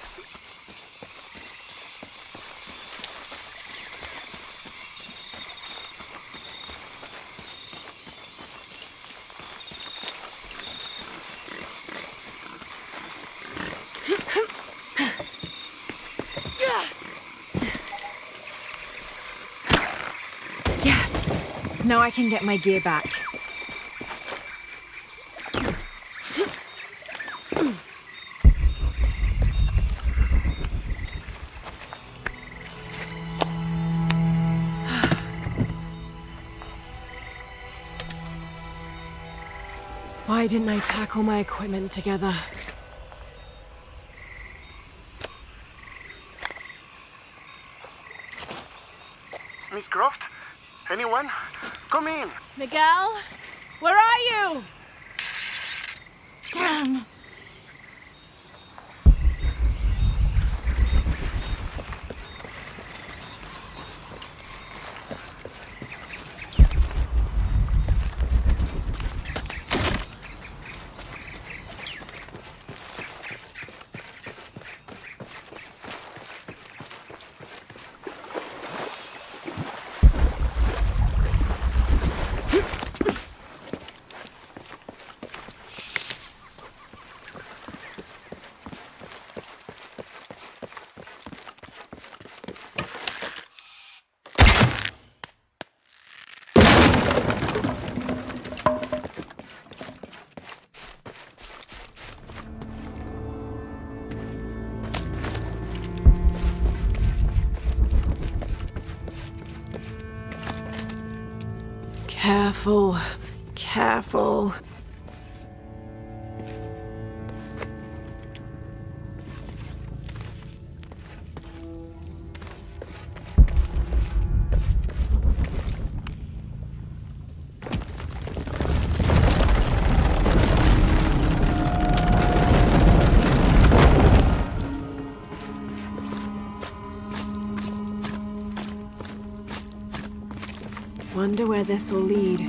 Yes! Now I can get my gear back. Why didn't I pack all my equipment together? Miss Croft? Anyone? Come in. Miguel? Where are you? Damn! Careful, careful. Wonder where this will lead.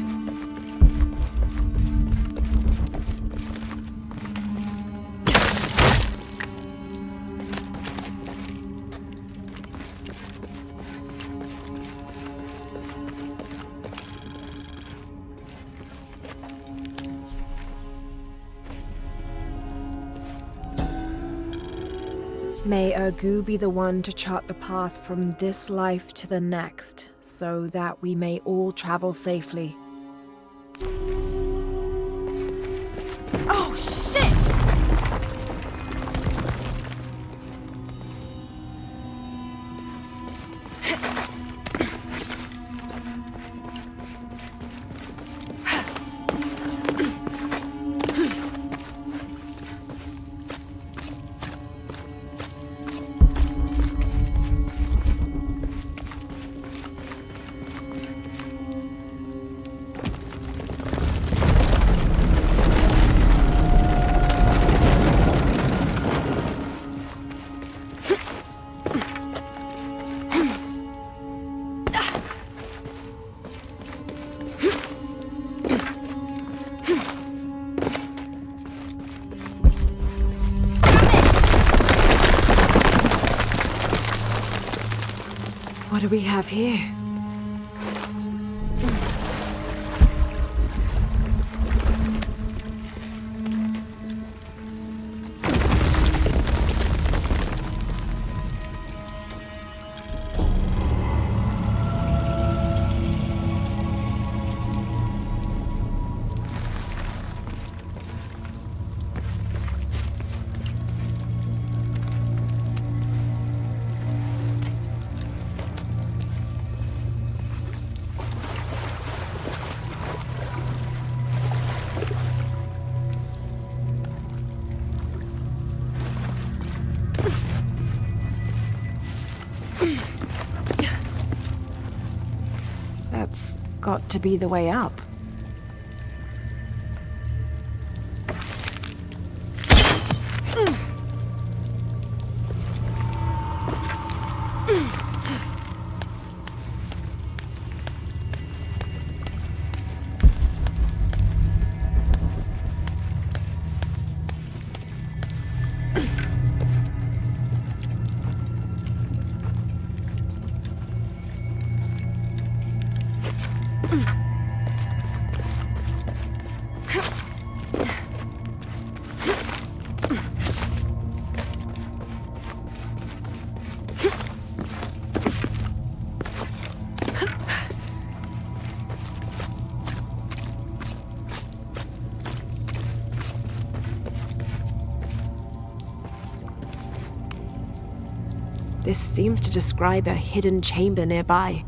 May Ergu be the one to chart the path from this life to the next, so that we may all travel safely. Oh, shit! do we have here? That's got to be the way up. This seems to describe a hidden chamber nearby.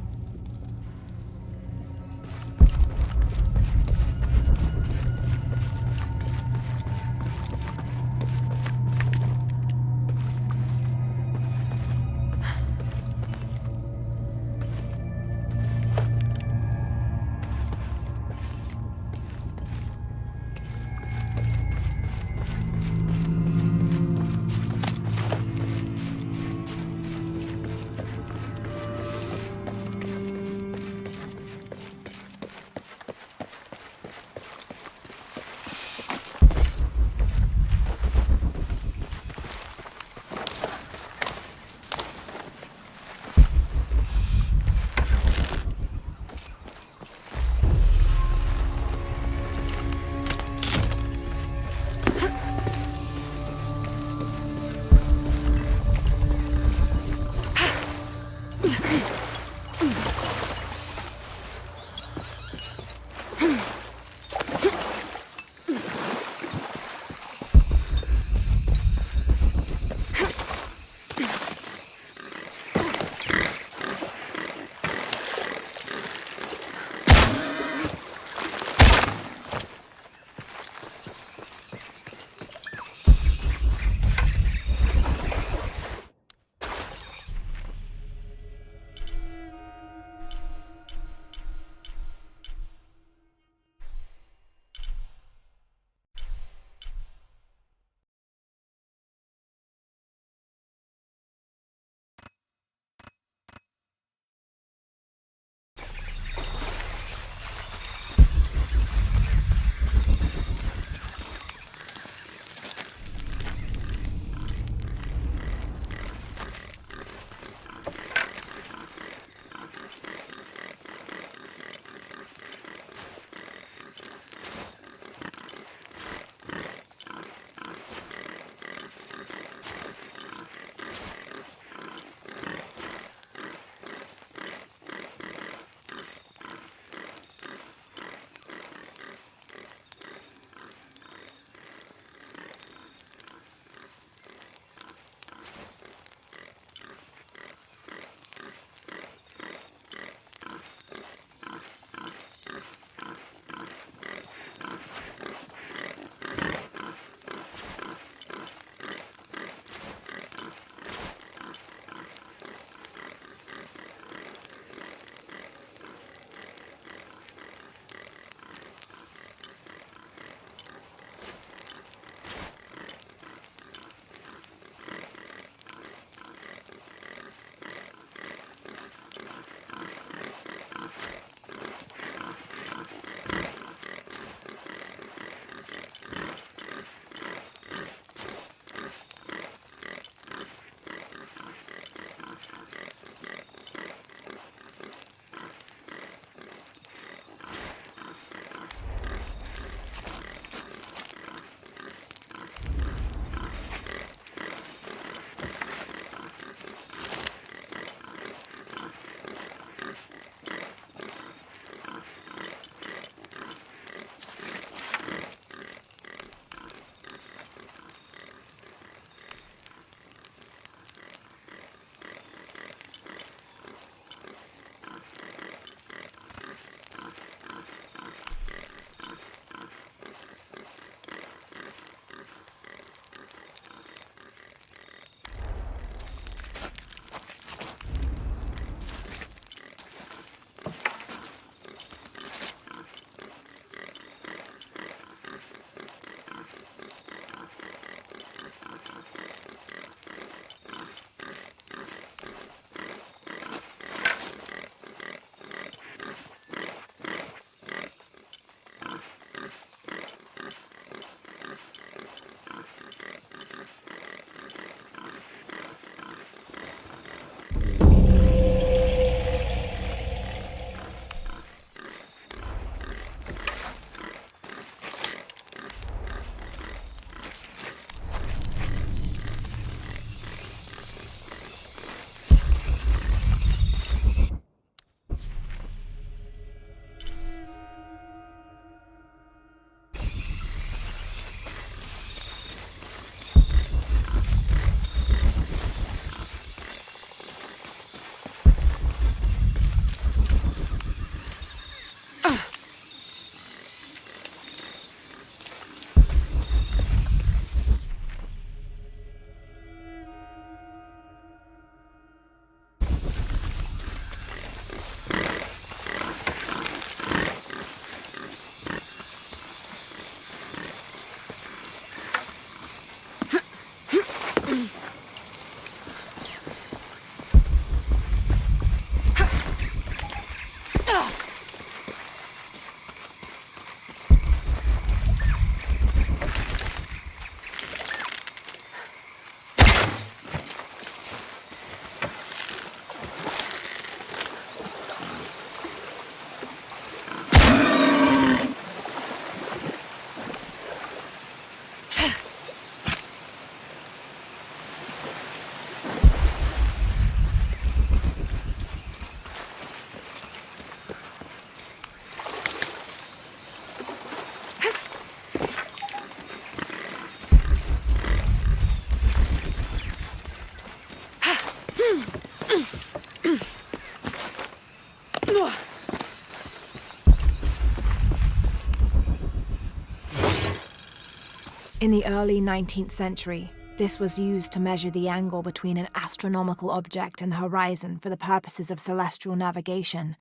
In the early 19th century, this was used to measure the angle between an astronomical object and the horizon for the purposes of celestial navigation.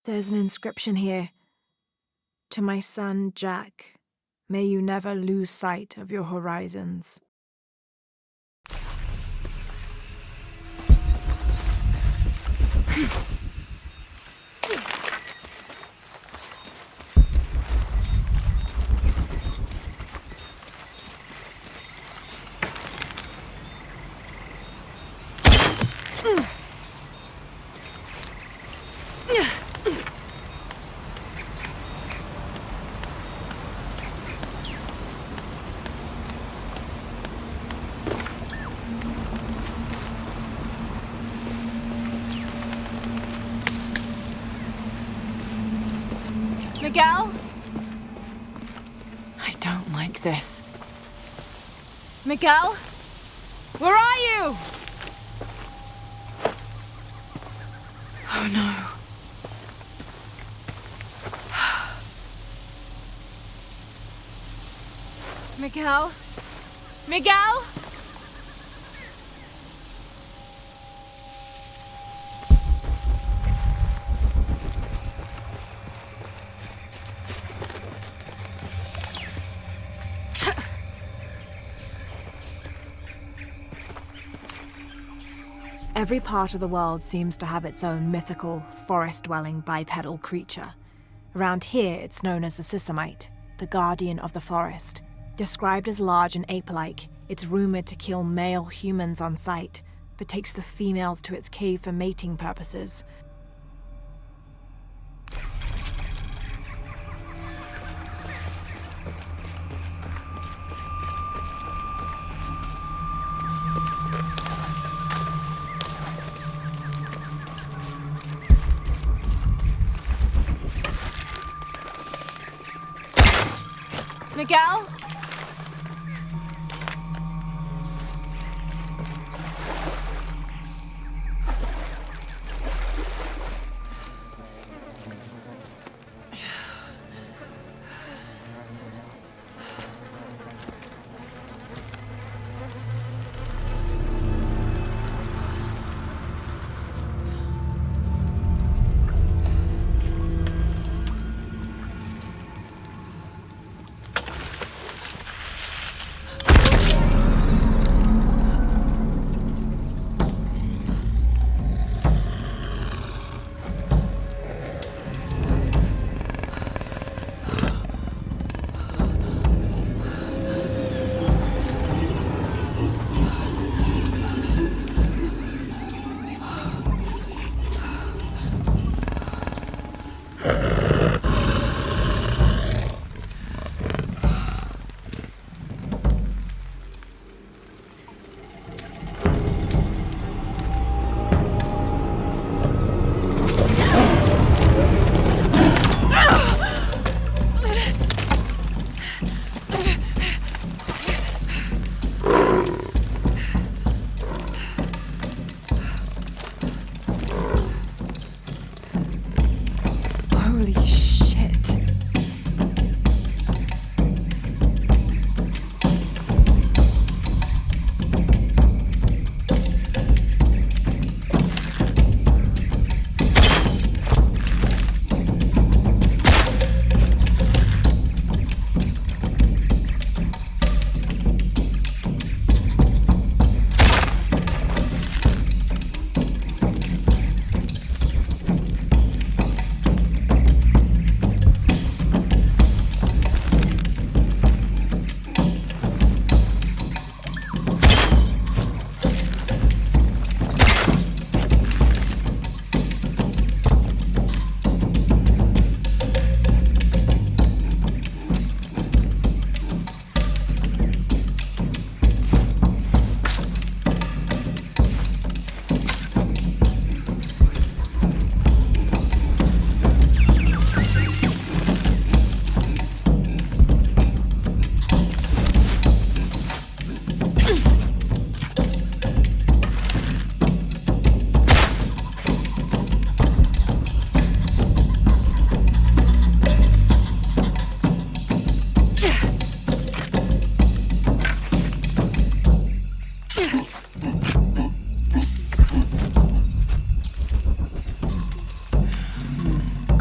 There's an inscription here. To my son, Jack, may you never lose sight of your horizons. Miguel? I don't like this. Miguel? Where are you? Oh no. Miguel? Miguel? Every part of the world seems to have its own mythical, forest-dwelling bipedal creature. Around here, it's known as the Sisamite, the guardian of the forest. Described as large and ape-like, it's rumored to kill male humans on sight, but takes the females to its cave for mating purposes. Miguel? Holy shit.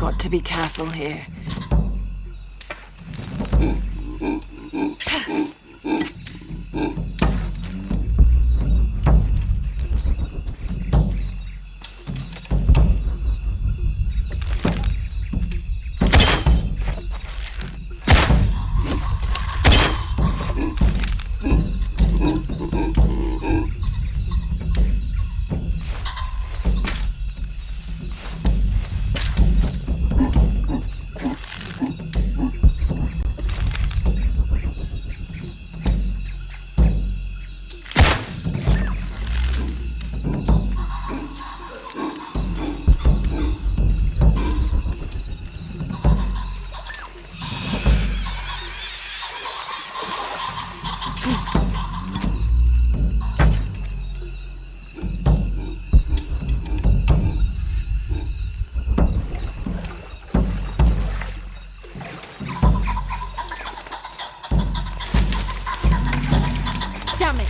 got to be careful here. Damn it!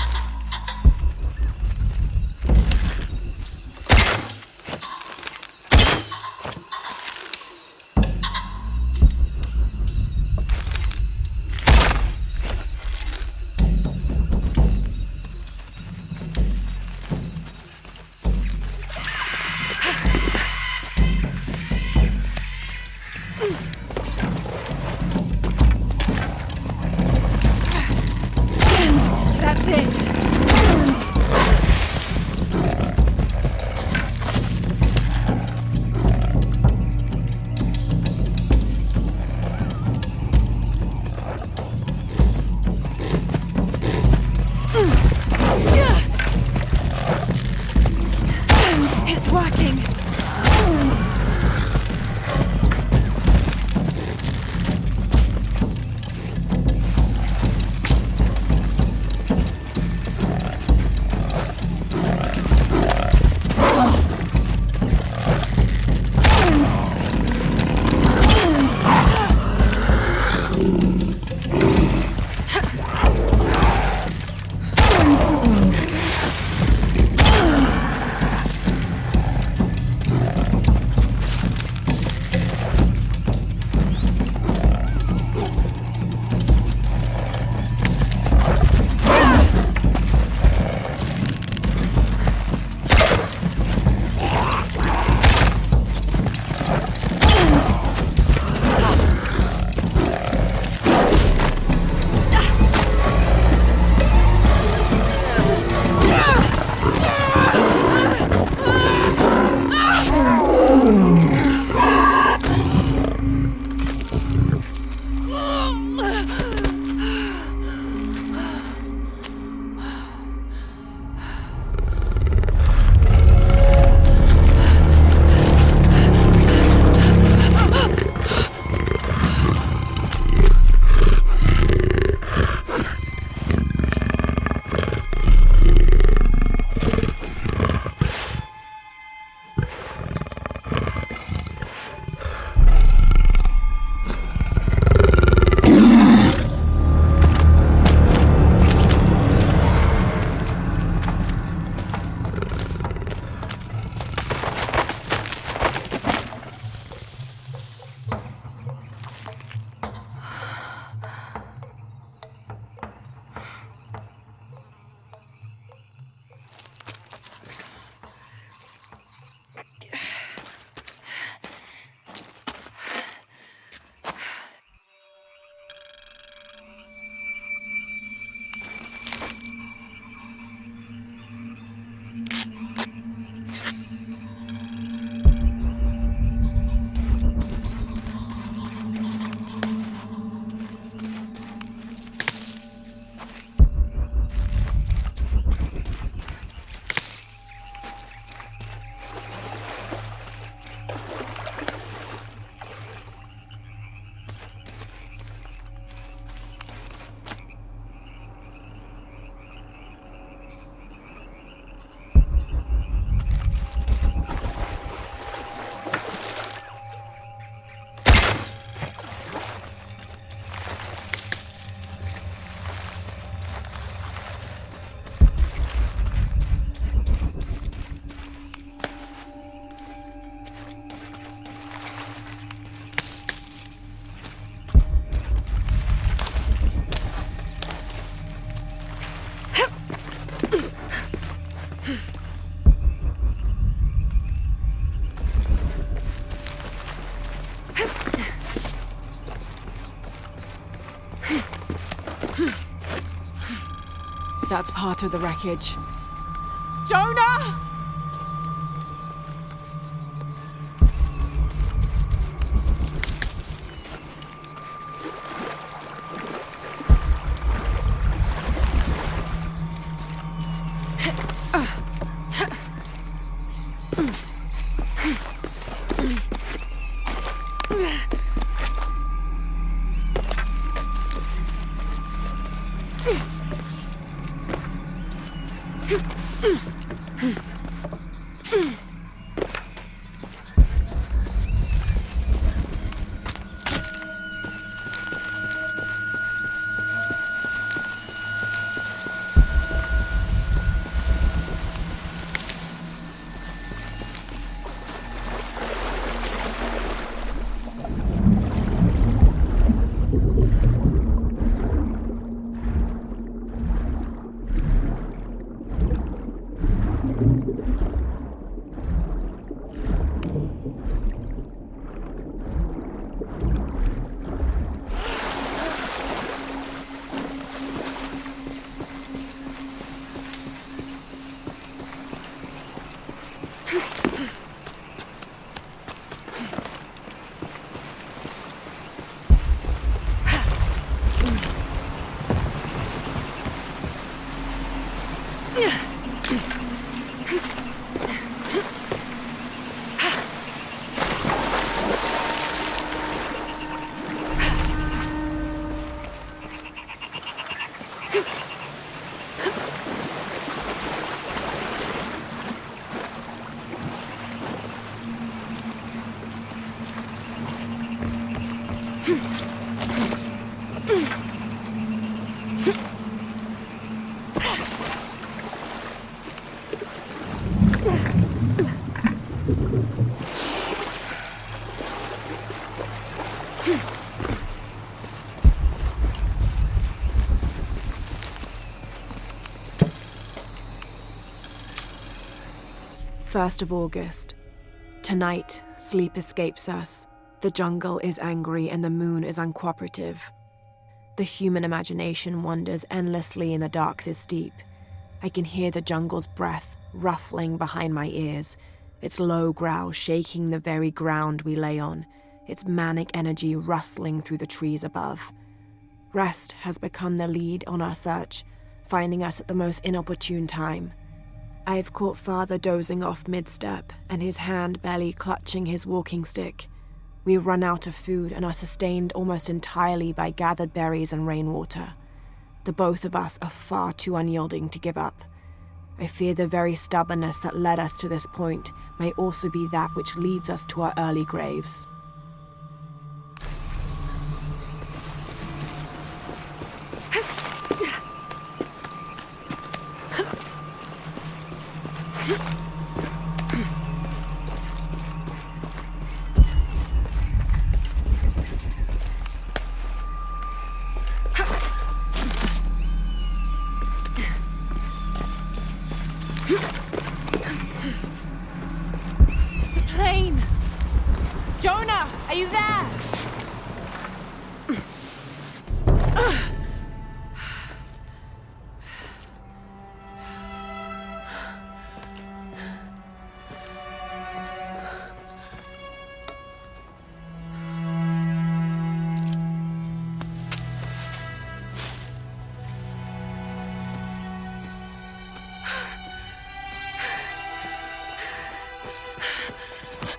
That's it! It's working! that's part of the wreckage. Jonah! First of August. Tonight, sleep escapes us. The jungle is angry and the moon is uncooperative. The human imagination wanders endlessly in the dark this deep. I can hear the jungle's breath ruffling behind my ears, its low growl shaking the very ground we lay on, its manic energy rustling through the trees above. Rest has become the lead on our search, finding us at the most inopportune time. I have caught Father dozing off mid-step and his hand barely clutching his walking stick. We run out of food and are sustained almost entirely by gathered berries and rainwater. The both of us are far too unyielding to give up. I fear the very stubbornness that led us to this point may also be that which leads us to our early graves. Jonah, are you there?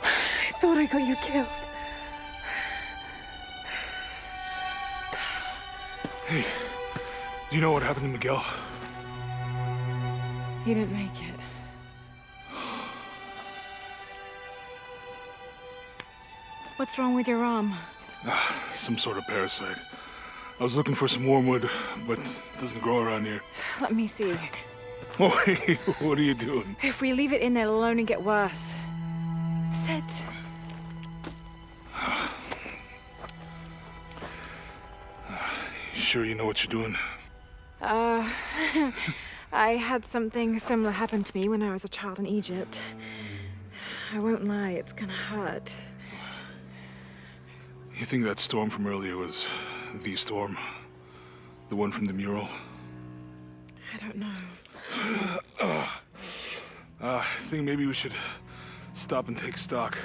I thought I got you killed. Hey, do you know what happened to Miguel? He didn't make it. What's wrong with your arm? Some sort of parasite. I was looking for some wormwood, but it doesn't grow around here. Let me see. Oh, hey, what are you doing? If we leave it in there, it'll only get worse. Sit. Sure you know what you're doing? I had something similar happen to me when I was a child in Egypt. I won't lie, it's gonna hurt. You think that storm from earlier was the storm? The one from the mural? I don't know. I think maybe we should stop and take stock.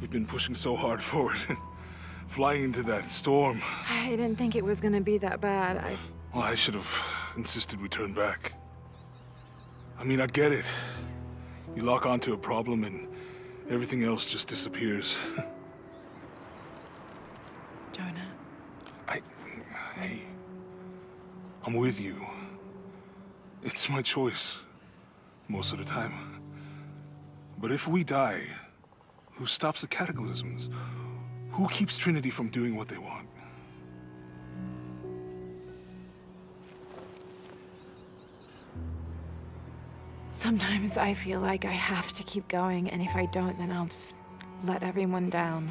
We've been pushing so hard forward. Flying into that storm. I didn't think it was gonna be that bad. Well, I should have insisted we turn back. I mean, I get it. You lock onto a problem and everything else just disappears. Jonah. Hey, I'm with you. It's my choice, most of the time. But if we die, who stops the cataclysms? Who keeps Trinity from doing what they want? Sometimes I feel like I have to keep going, and if I don't, then I'll just let everyone down.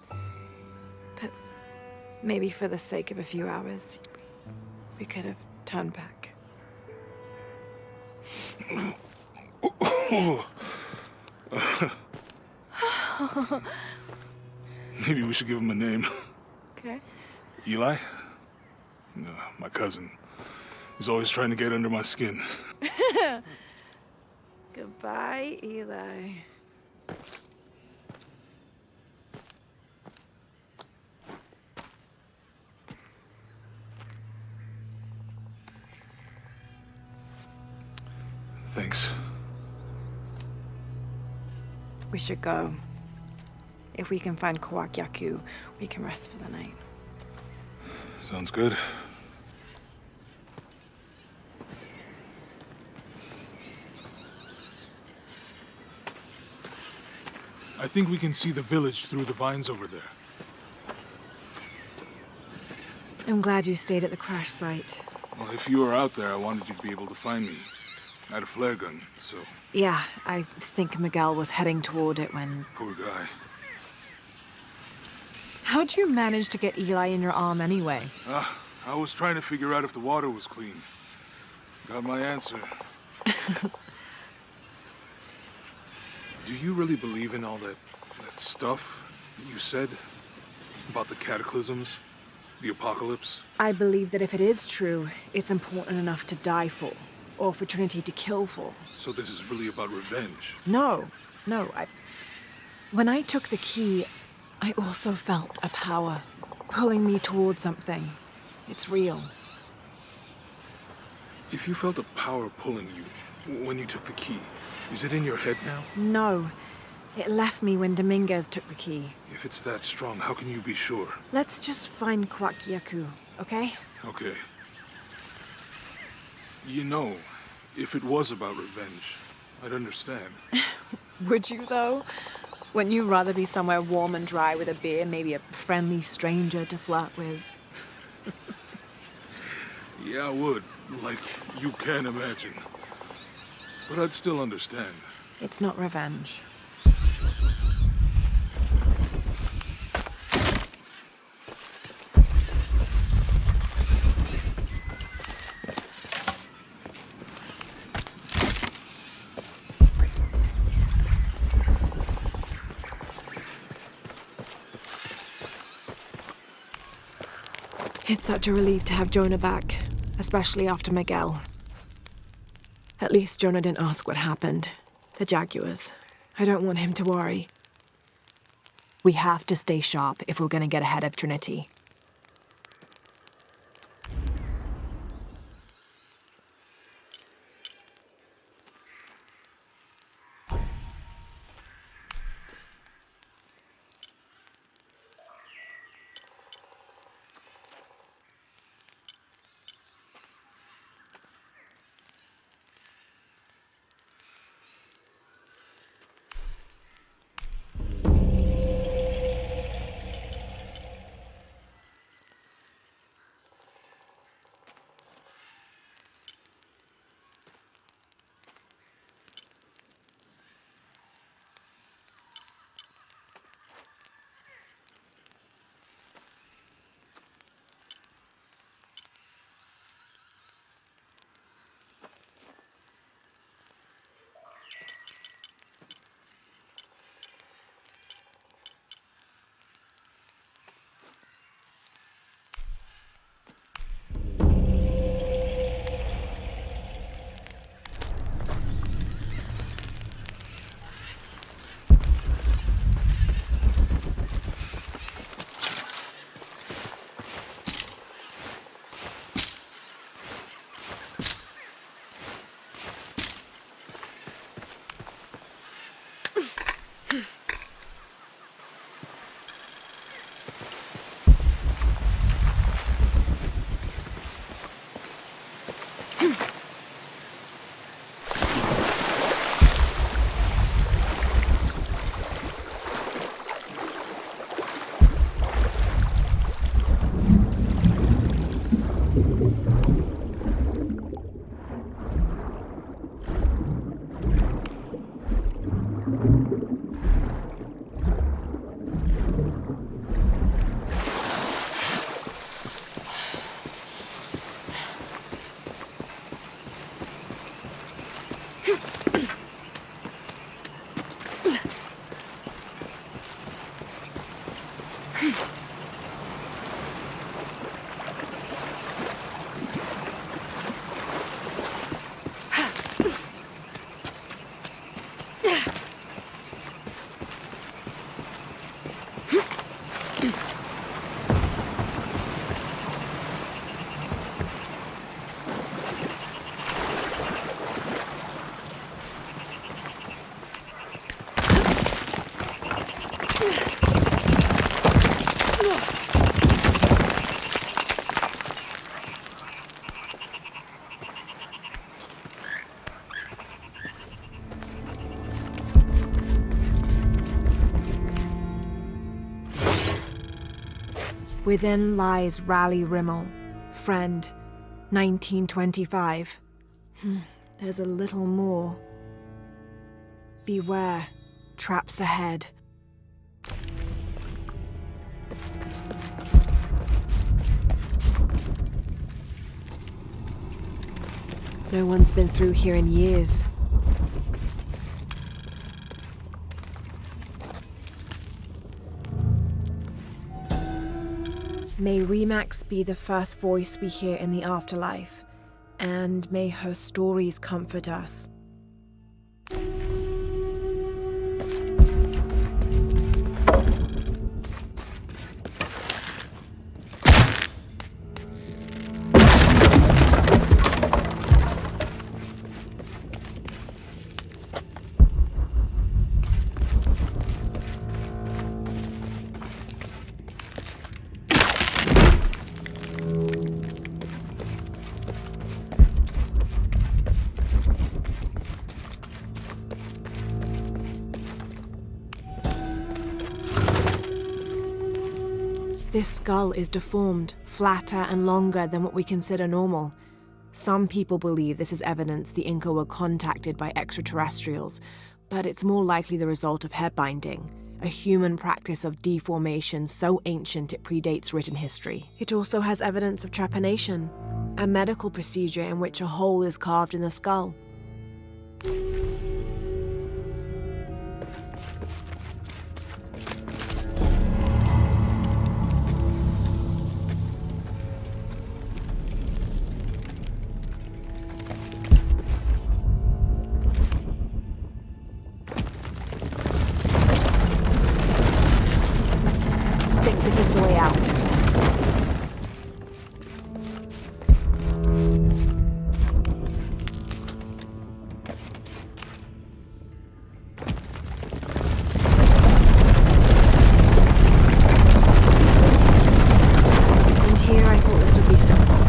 But maybe for the sake of a few hours, we could have turned back. Maybe we should give him a name. Okay. Eli? My cousin. He's always trying to get under my skin. Goodbye, Eli. Thanks. We should go. If we can find Kawak Yaku, we can rest for the night. Sounds good. I think we can see the village through the vines over there. I'm glad you stayed at the crash site. Well, if you were out there, I wanted you to be able to find me. I had a flare gun, so... Yeah, I think Miguel was heading toward it when... Poor guy. How'd you manage to get Eli in your arm anyway? I was trying to figure out if the water was clean. Got my answer. Do you really believe in all that stuff that you said? About the cataclysms? The apocalypse? I believe that if it is true, it's important enough to die for. Or for Trinity to kill for. So this is really about revenge? No. When I took the key, I also felt a power pulling me towards something. It's real. If you felt a power pulling you when you took the key, is it in your head now? No. It left me when Dominguez took the key. If it's that strong, how can you be sure? Let's just find Kawak Yaku, okay? Okay. You know, if it was about revenge, I'd understand. Would you, though? Wouldn't you rather be somewhere warm and dry with a beer, maybe a friendly stranger to flirt with? Yeah, I would. Like, you can't imagine. But I'd still understand. It's not revenge. It's such a relief to have Jonah back, especially after Miguel. At least Jonah didn't ask what happened. The Jaguars. I don't want him to worry. We have to stay sharp if we're gonna get ahead of Trinity. Within lies Raleigh Rimmel, friend, 1925. There's a little more. Beware, traps ahead. No one's been through here in years. May Remax be the first voice we hear in the afterlife, and may her stories comfort us. This skull is deformed, flatter and longer than what we consider normal. Some people believe this is evidence the Inca were contacted by extraterrestrials, but it's more likely the result of head binding, a human practice of deformation so ancient it predates written history. It also has evidence of trepanation, a medical procedure in which a hole is carved in the skull. This is the way out. And here I thought this would be simple.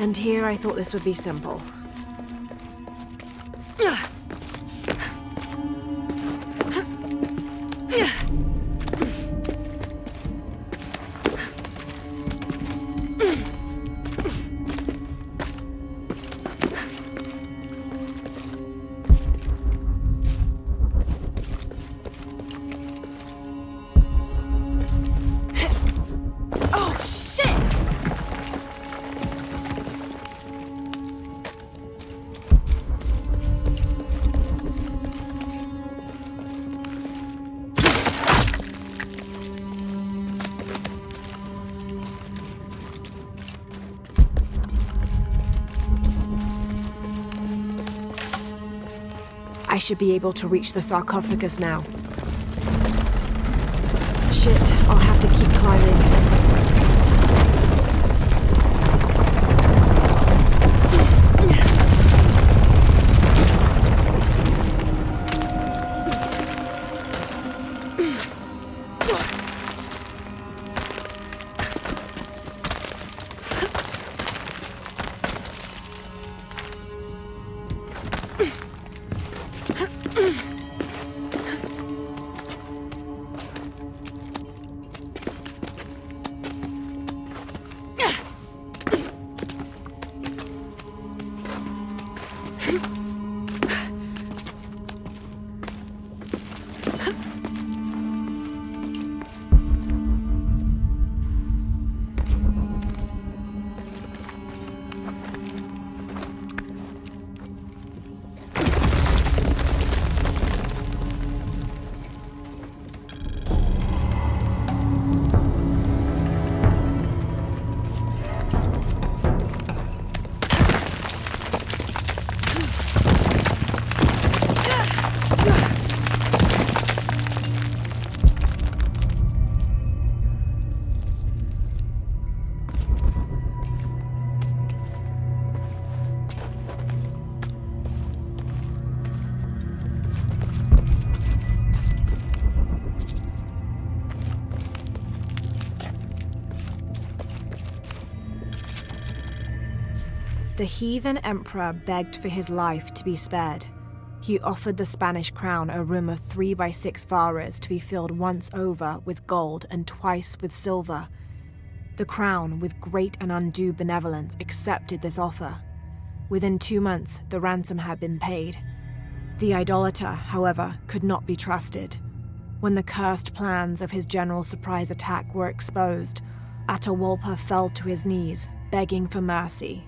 And here I thought this would be simple. Oh, shit! I should be able to reach the sarcophagus now. Shit, I'll have to keep climbing. The heathen emperor begged for his life to be spared. He offered the Spanish crown a room of 3 by 6 varas to be filled once over with gold and twice with silver. The crown, with great and undue benevolence, accepted this offer. Within 2 months, the ransom had been paid. The idolater, however, could not be trusted. When the cursed plans of his general surprise attack were exposed, Atahualpa fell to his knees, begging for mercy.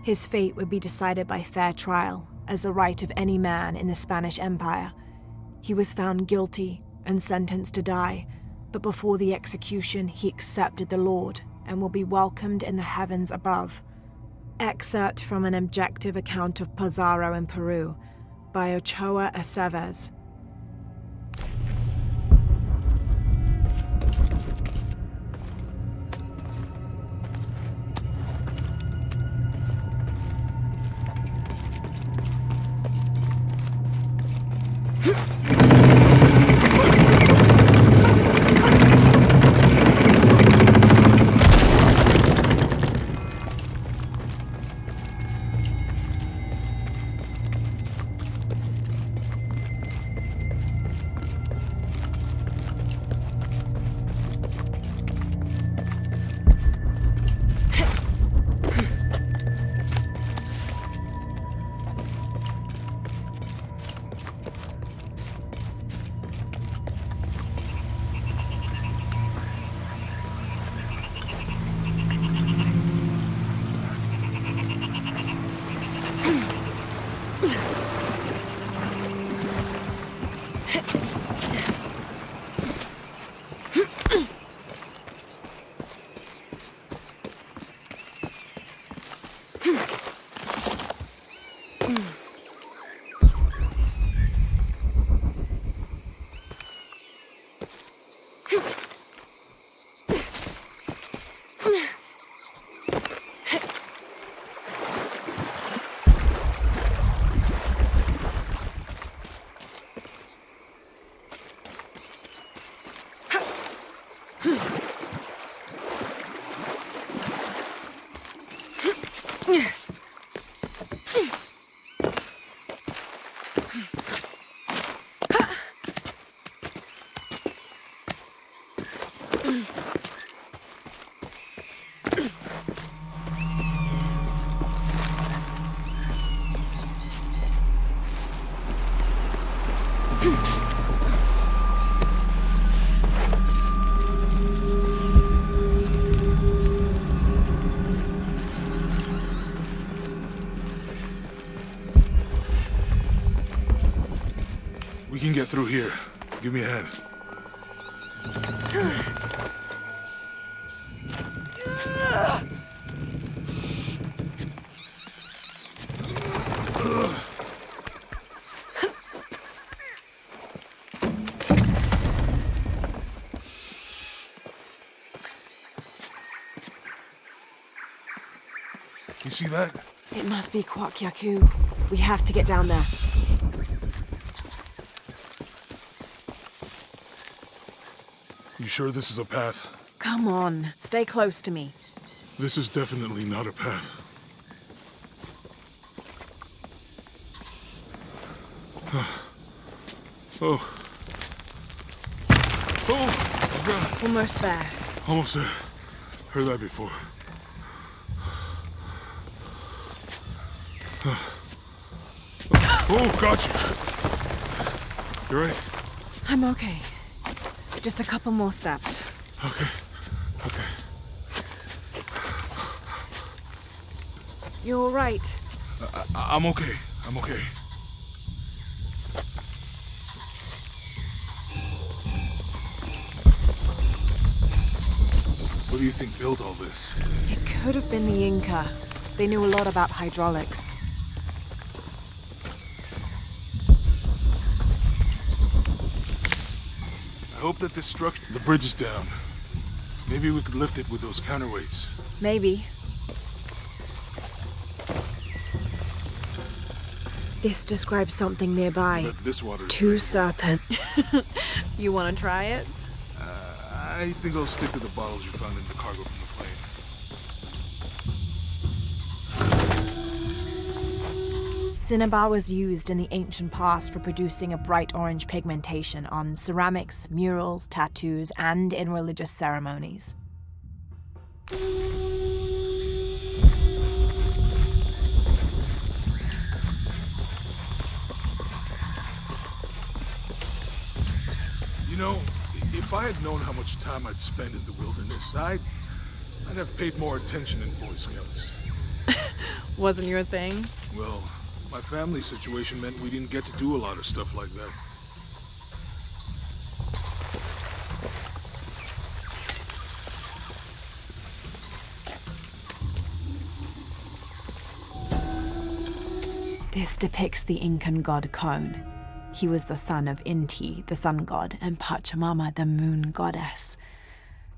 His fate would be decided by fair trial, as the right of any man in the Spanish Empire. He was found guilty and sentenced to die, but before the execution he accepted the Lord and will be welcomed in the heavens above. Excerpt from an objective account of Pizarro in Peru by Ochoa Aceves. We can get through here. Give me a hand. You see that? It must be Kwak Yaku. We have to get down there. You sure this is a path? Come on, stay close to me. This is definitely not a path. Oh. Oh, my God. Almost there. Almost there. Heard that before. Oh, got you. You right? I'm okay. Just a couple more steps. Okay. Okay. You're all right. I'm okay. I'm okay. What do you think built all this? It could have been the Inca. They knew a lot about hydraulics. I hope that this structure... The bridge is down. Maybe we could lift it with those counterweights. Maybe. This describes something nearby. But this water... Two serpent. You want to try it? I think I'll stick to the bottles you found in the cargo from the plane. Cinnabar was used in the ancient past for producing a bright orange pigmentation on ceramics, murals, tattoos, and in religious ceremonies. You know, if I had known how much time I'd spend in the wilderness, I'd have paid more attention in Boy Scouts. Wasn't your thing? Well, my family situation meant we didn't get to do a lot of stuff like that. This depicts the Incan god Kon. He was the son of Inti, the sun god, and Pachamama, the moon goddess.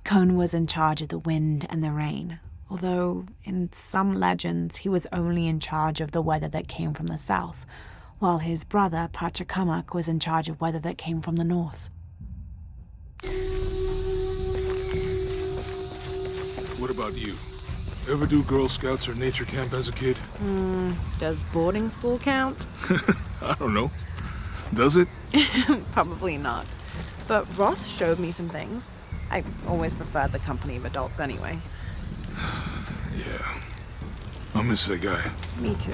Kon was in charge of the wind and the rain, although in some legends he was only in charge of the weather that came from the south, while his brother Pachacamac was in charge of weather that came from the north. What about you? Ever do Girl Scouts or nature camp as a kid? Does boarding school count? I don't know. Does it? Probably not. But Roth showed me some things. I always preferred the company of adults anyway. Yeah. I'll miss that guy. Me too.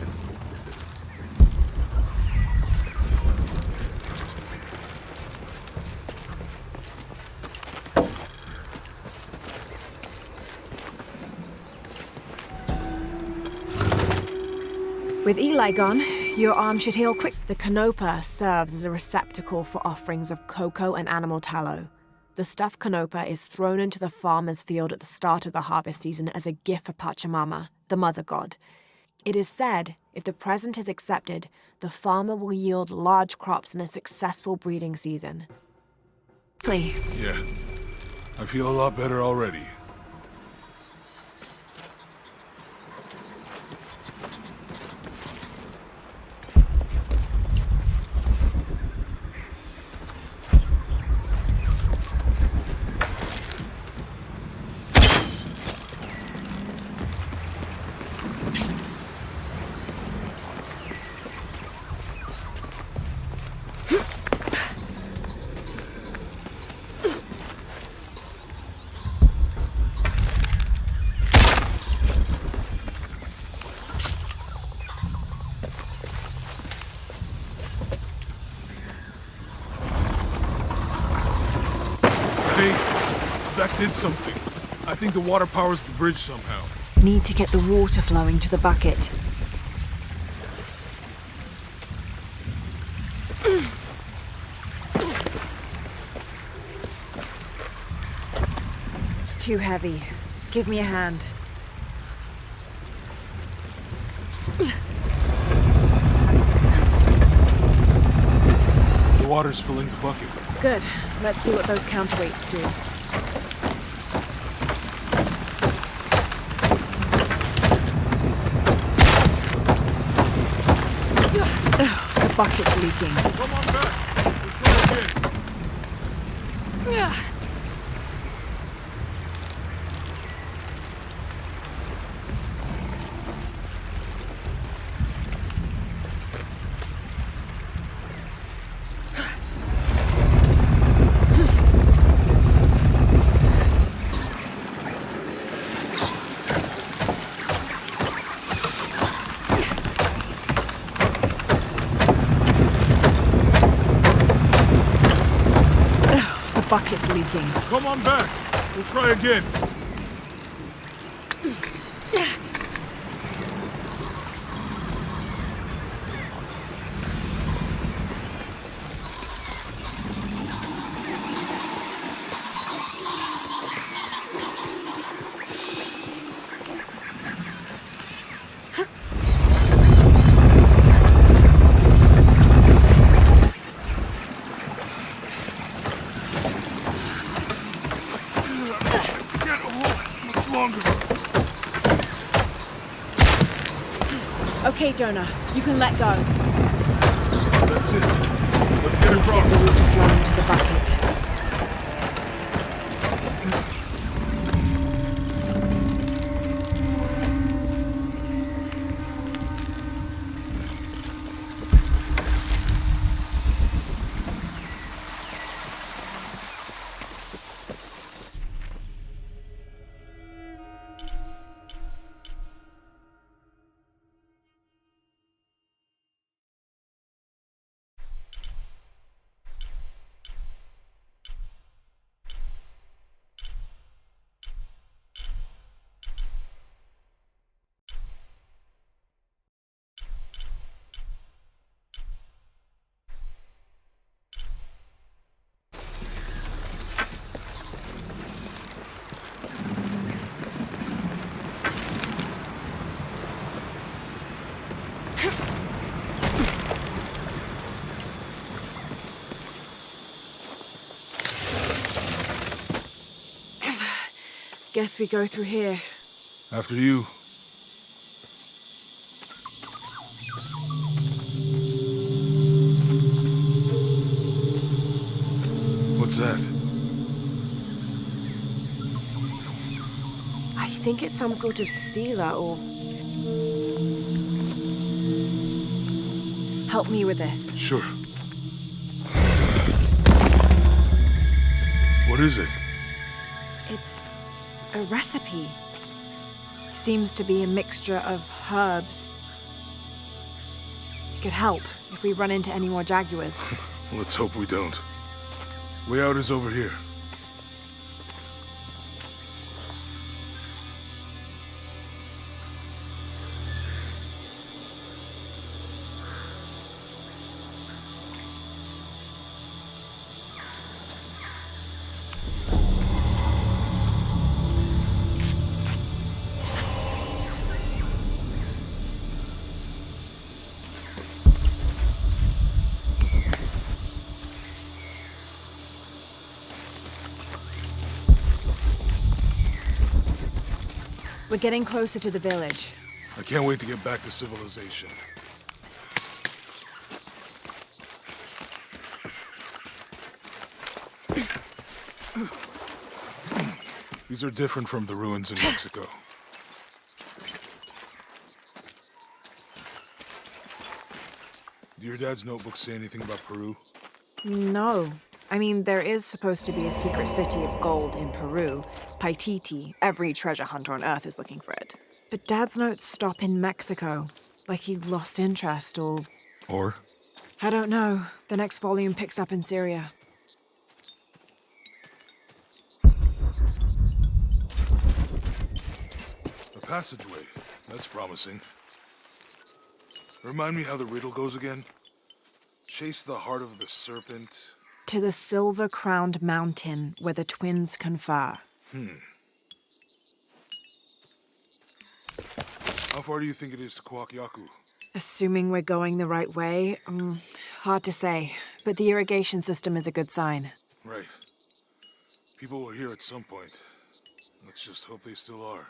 With Eli gone, your arm should heal quick. The Canopa serves as a receptacle for offerings of cocoa and animal tallow. The stuffed Canopa is thrown into the farmer's field at the start of the harvest season as a gift for Pachamama, the mother god. It is said, if the present is accepted, the farmer will yield large crops in a successful breeding season. Please. Yeah. I feel a lot better already. That did something. I think the water powers the bridge somehow. Need to get the water flowing to the bucket. It's too heavy. Give me a hand. The water's filling the bucket. Good. Let's see what those counterweights do. bucket's leaking. Come on back. We'll try again. The bucket's leaking. Come on back. We'll try again. Can't hold it much longer. Okay, Jonah, you can let go. That's it. Let's get Need to get across. the water flowing into the bucket. Guess we go through here. After you. What's that? I think it's some sort of Steeler or... Help me with this. Sure. What is it? It's a recipe. Seems to be a mixture of herbs. It could help if we run into any more jaguars. Let's hope we don't. Way out is over here. We're getting closer to the village. I can't wait to get back to civilization. These are different from the ruins in Mexico. Do your dad's notebooks say anything about Peru? No. I mean, there is supposed to be a secret city of gold in Peru, Paititi. Every treasure hunter on Earth is looking for it. But Dad's notes stop in Mexico, like he lost interest or... Or? I don't know. The next volume picks up in Syria. A passageway. That's promising. Remind me how the riddle goes again? Chase the heart of the serpent... To the silver-crowned mountain where the twins confer. How far do you think it is to Kwakyaku? Assuming we're going the right way, hard to say. But the irrigation system is a good sign. Right. People were here at some point. Let's just hope they still are.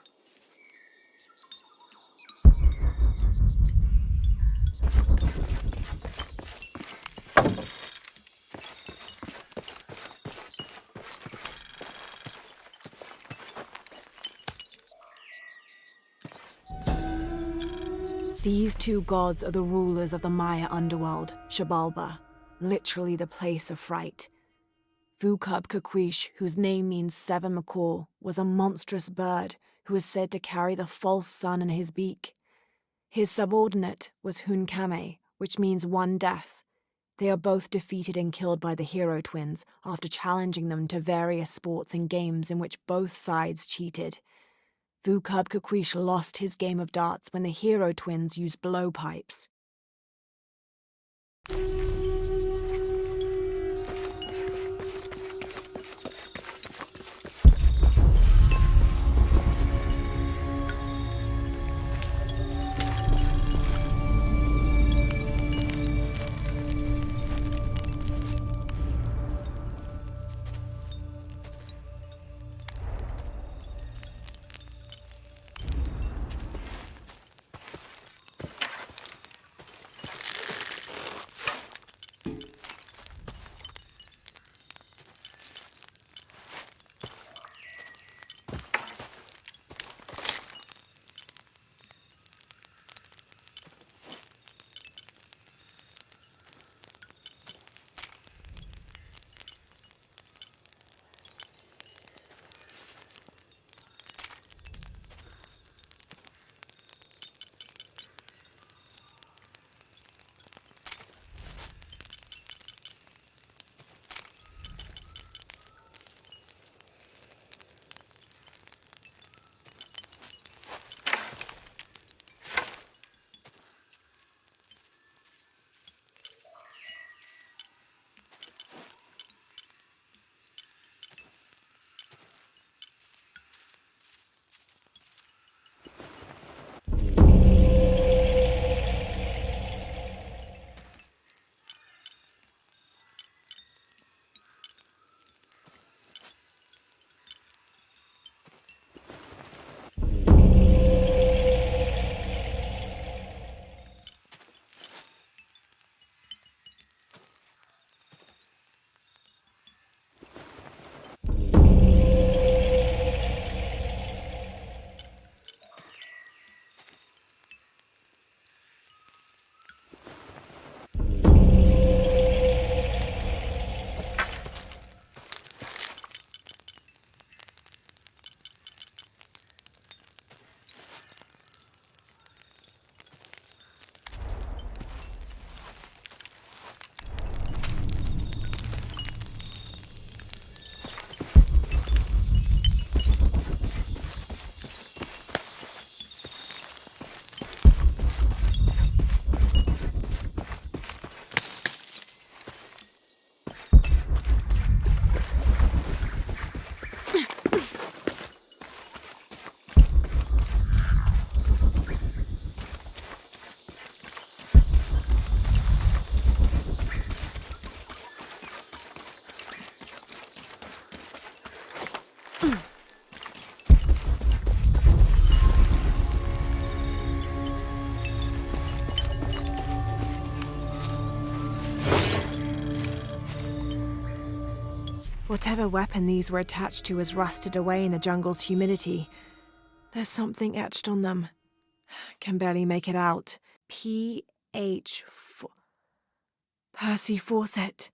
These two gods are the rulers of the Maya underworld, Xibalba, literally the place of fright. Vucub-Caquiche, whose name means seven macaw, was a monstrous bird who is said to carry the false sun in his beak. His subordinate was Hunkame, which means one death. They are both defeated and killed by the hero twins after challenging them to various sports and games in which both sides cheated. Vucub-Caquiche lost his game of darts when the hero twins used blowpipes. Whatever weapon these were attached to has rusted away in the jungle's humidity. There's something etched on them. Can barely make it out. P.H. Percy Fawcett.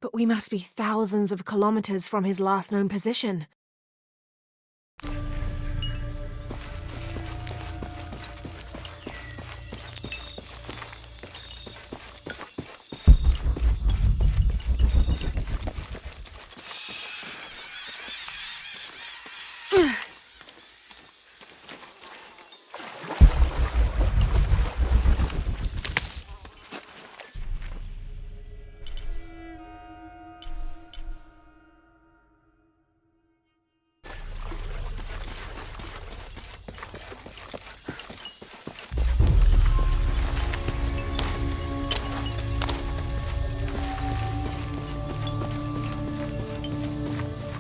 But we must be thousands of kilometers from his last known position.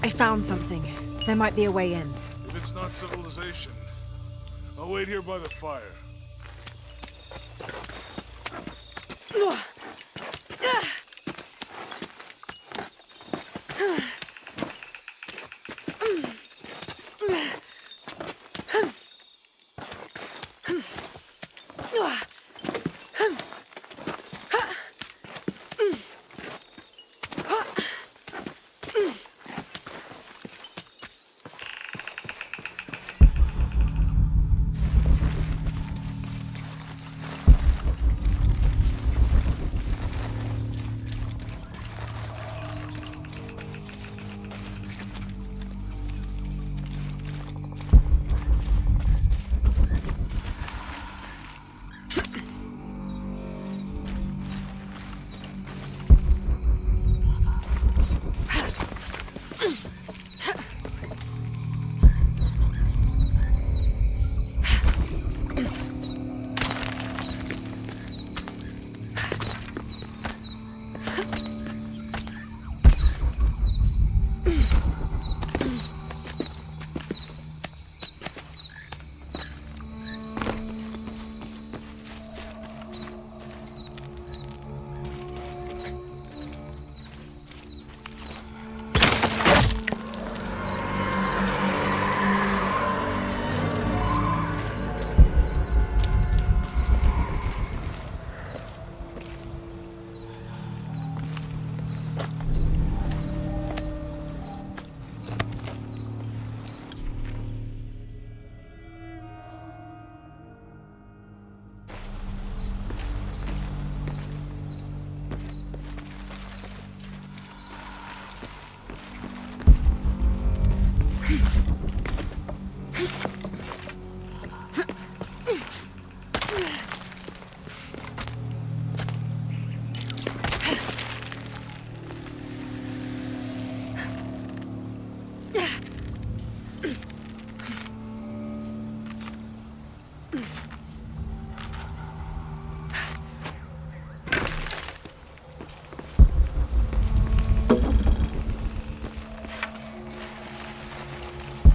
I found something. There might be a way in. If it's not civilization, I'll wait here by the fire.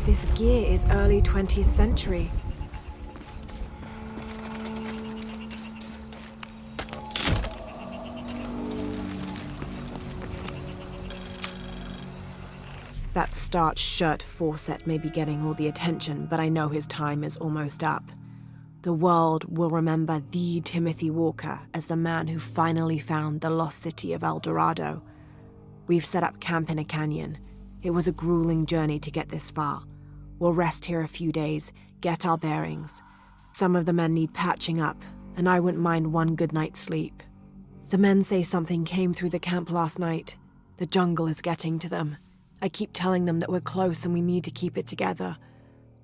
This gear is early 20th century. That starched shirt Fawcett may be getting all the attention, but I know his time is almost up. The world will remember the Timothy Walker as the man who finally found the lost city of El Dorado. We've set up camp in a canyon. It was a grueling journey to get this far. We'll rest here a few days, get our bearings. Some of the men need patching up, and I wouldn't mind one good night's sleep. The men say something came through the camp last night. The jungle is getting to them. I keep telling them that we're close and we need to keep it together.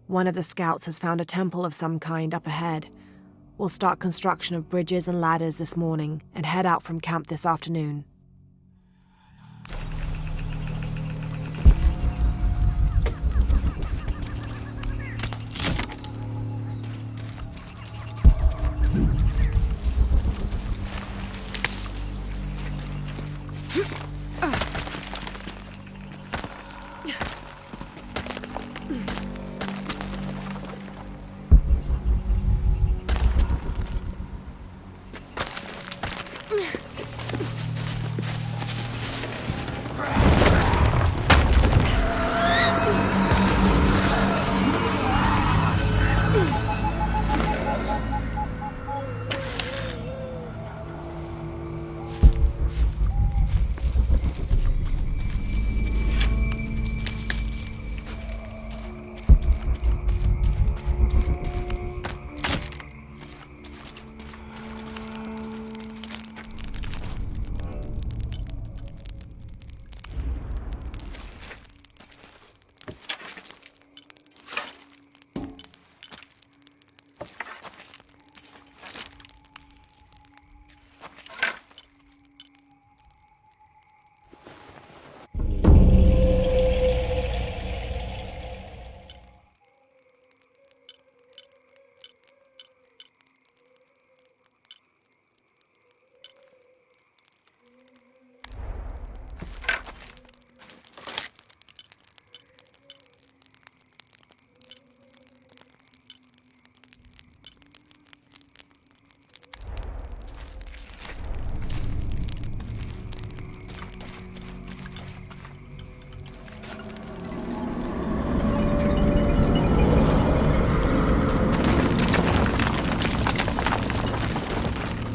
One of the scouts has found a temple of some kind up ahead. We'll start construction of bridges and ladders this morning and head out from camp this afternoon.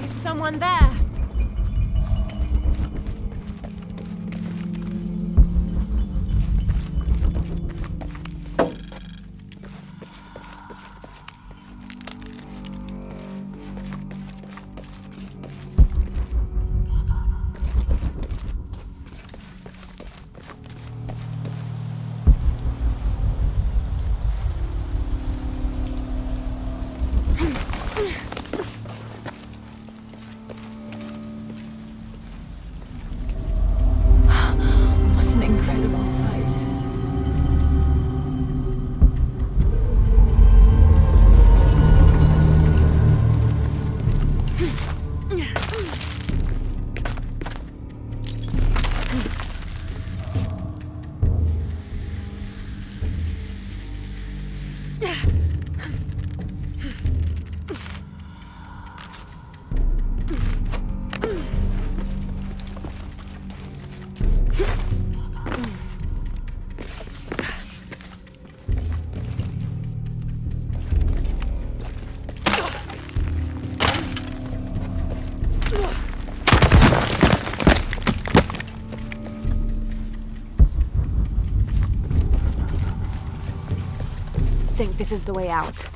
Someone there. I think this is the way out.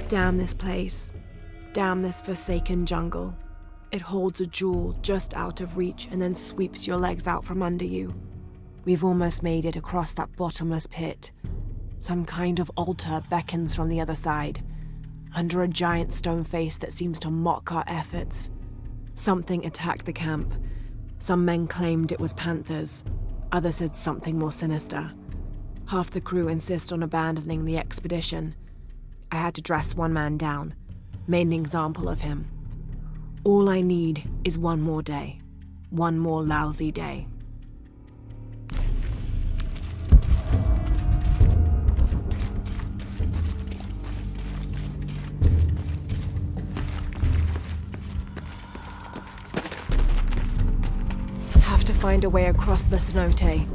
Damn this place. Damn this forsaken jungle. It holds a jewel just out of reach and then sweeps your legs out from under you. We've almost made it across that bottomless pit. Some kind of altar beckons from the other side, under a giant stone face that seems to mock our efforts. Something attacked the camp. Some men claimed it was panthers. Others said something more sinister. Half the crew insist on abandoning the expedition. I had to dress one man down, made an example of him. All I need is one more day. One more lousy day. So I have to find a way across the cenote.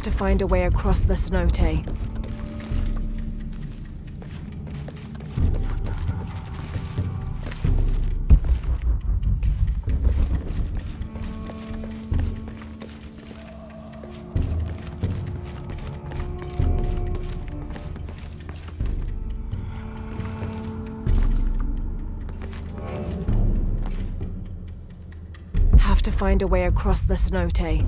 To find a way across the cenote. Have to find a way across the cenote.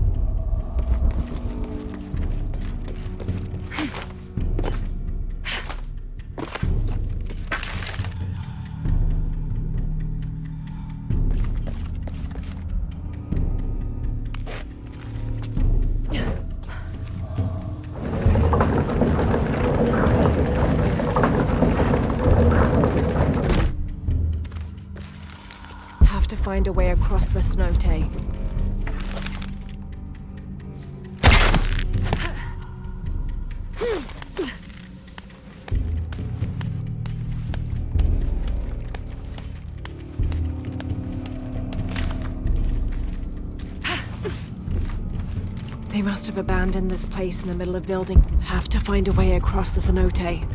Find a way across the cenote. They must have abandoned this place in the middle of building. Have to find a way across the cenote.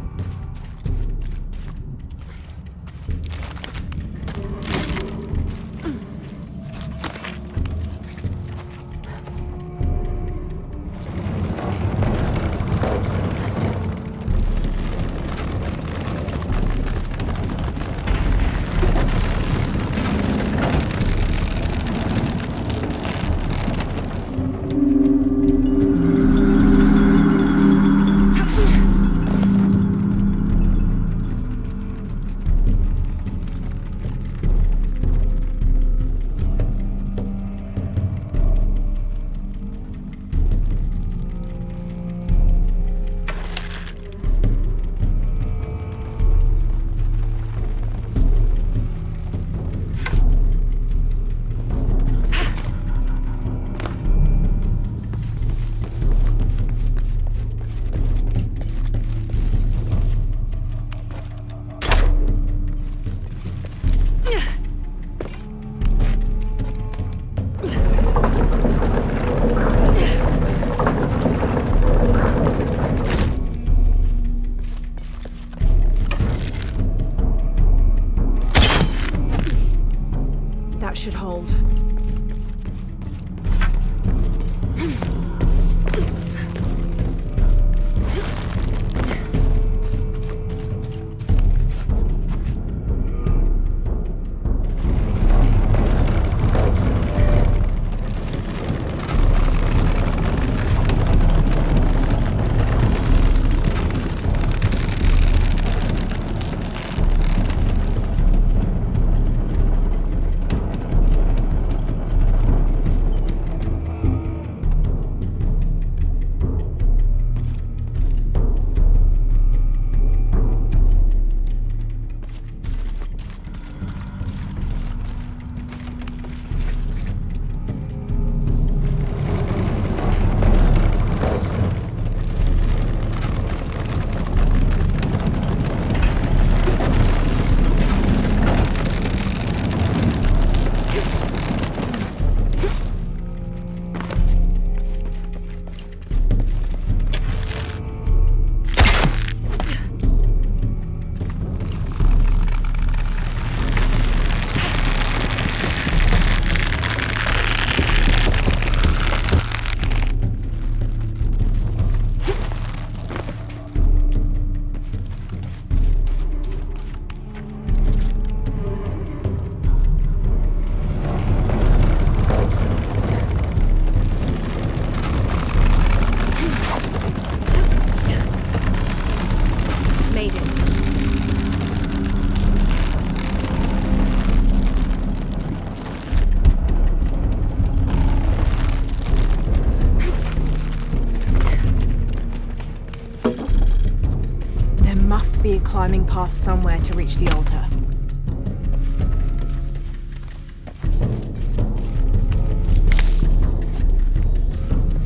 climbing path somewhere to reach the altar.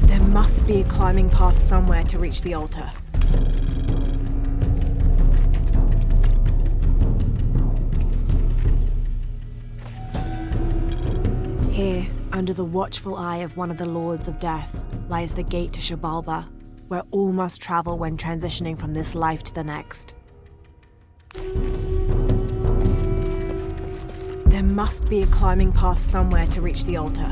There must be a climbing path somewhere to reach the altar. Here, under the watchful eye of one of the Lords of Death, lies the gate to Xibalba, where all must travel when transitioning from this life to the next. There must be a climbing path somewhere to reach the altar.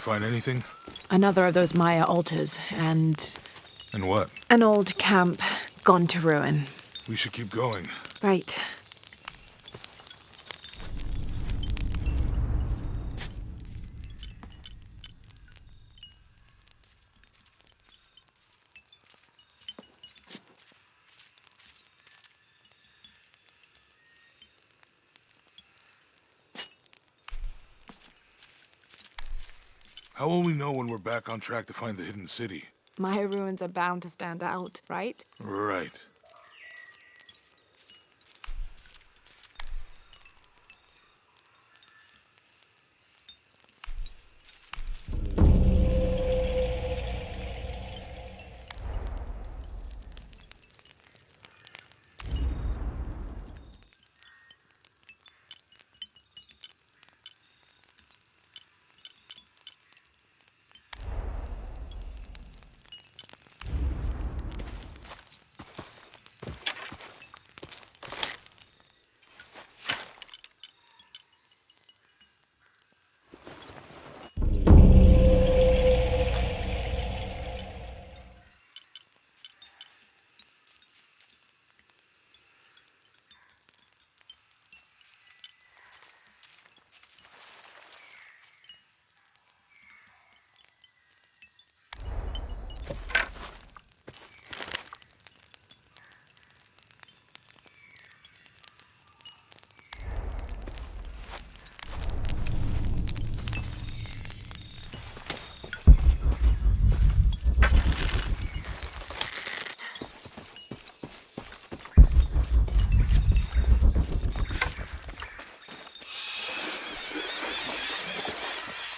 You find anything? Another of those Maya altars, and... And what? An old camp gone to ruin. We should keep going. Right. How will we know when we're back on track to find the hidden city? Maya ruins are bound to stand out, right? Right.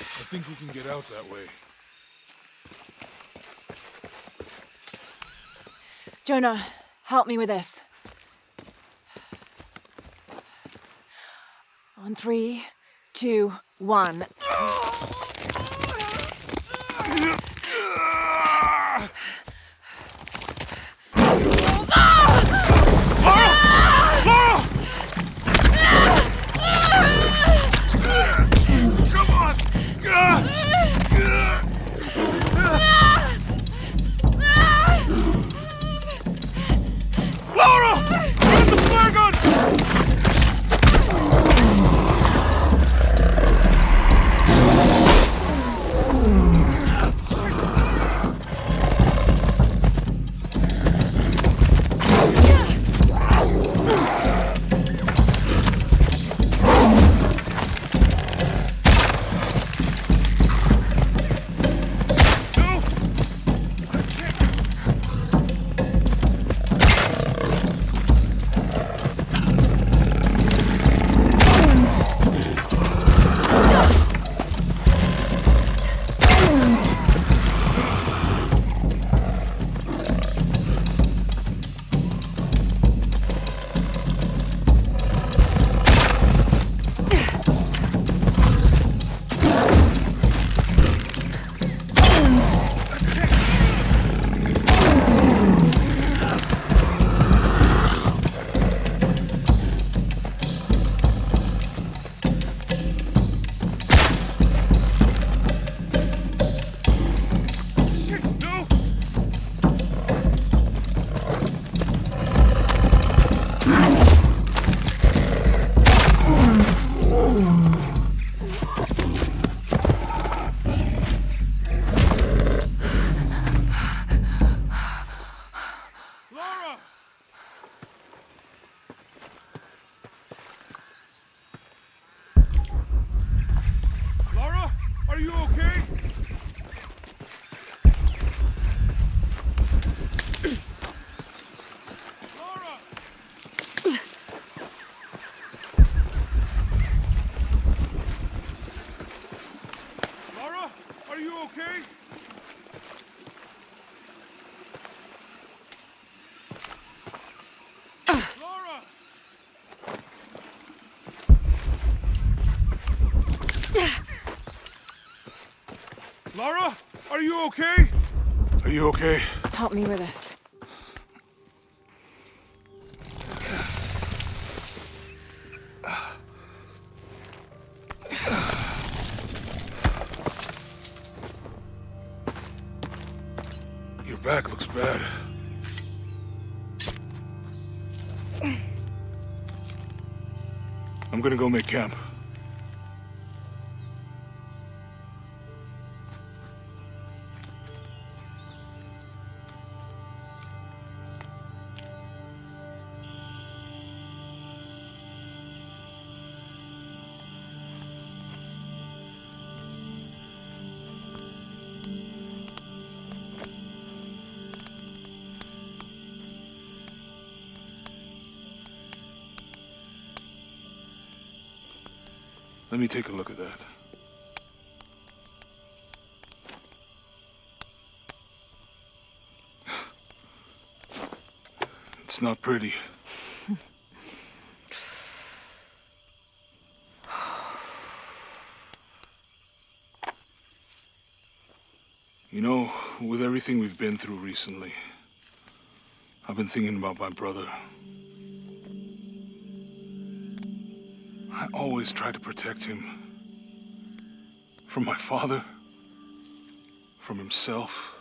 I think we can get out that way. Jonah, help me with this. On 3, 2, 1. Lara, are you okay? Are you okay? Help me with this. Your back looks bad. I'm gonna go make camp. Let me take a look at that. It's not pretty. You know, with everything we've been through recently, I've been thinking about my brother. I always tried to protect him. From my father. From himself.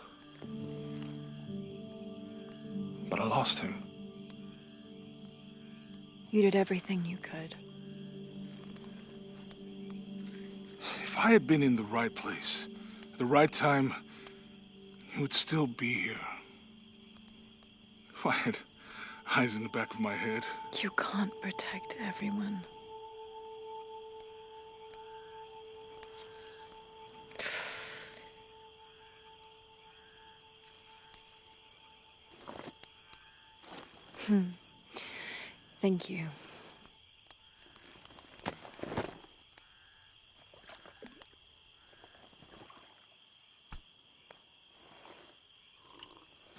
But I lost him. You did everything you could. If I had been in the right place, at the right time, he would still be here. If I had eyes in the back of my head. You can't protect everyone. Thank you.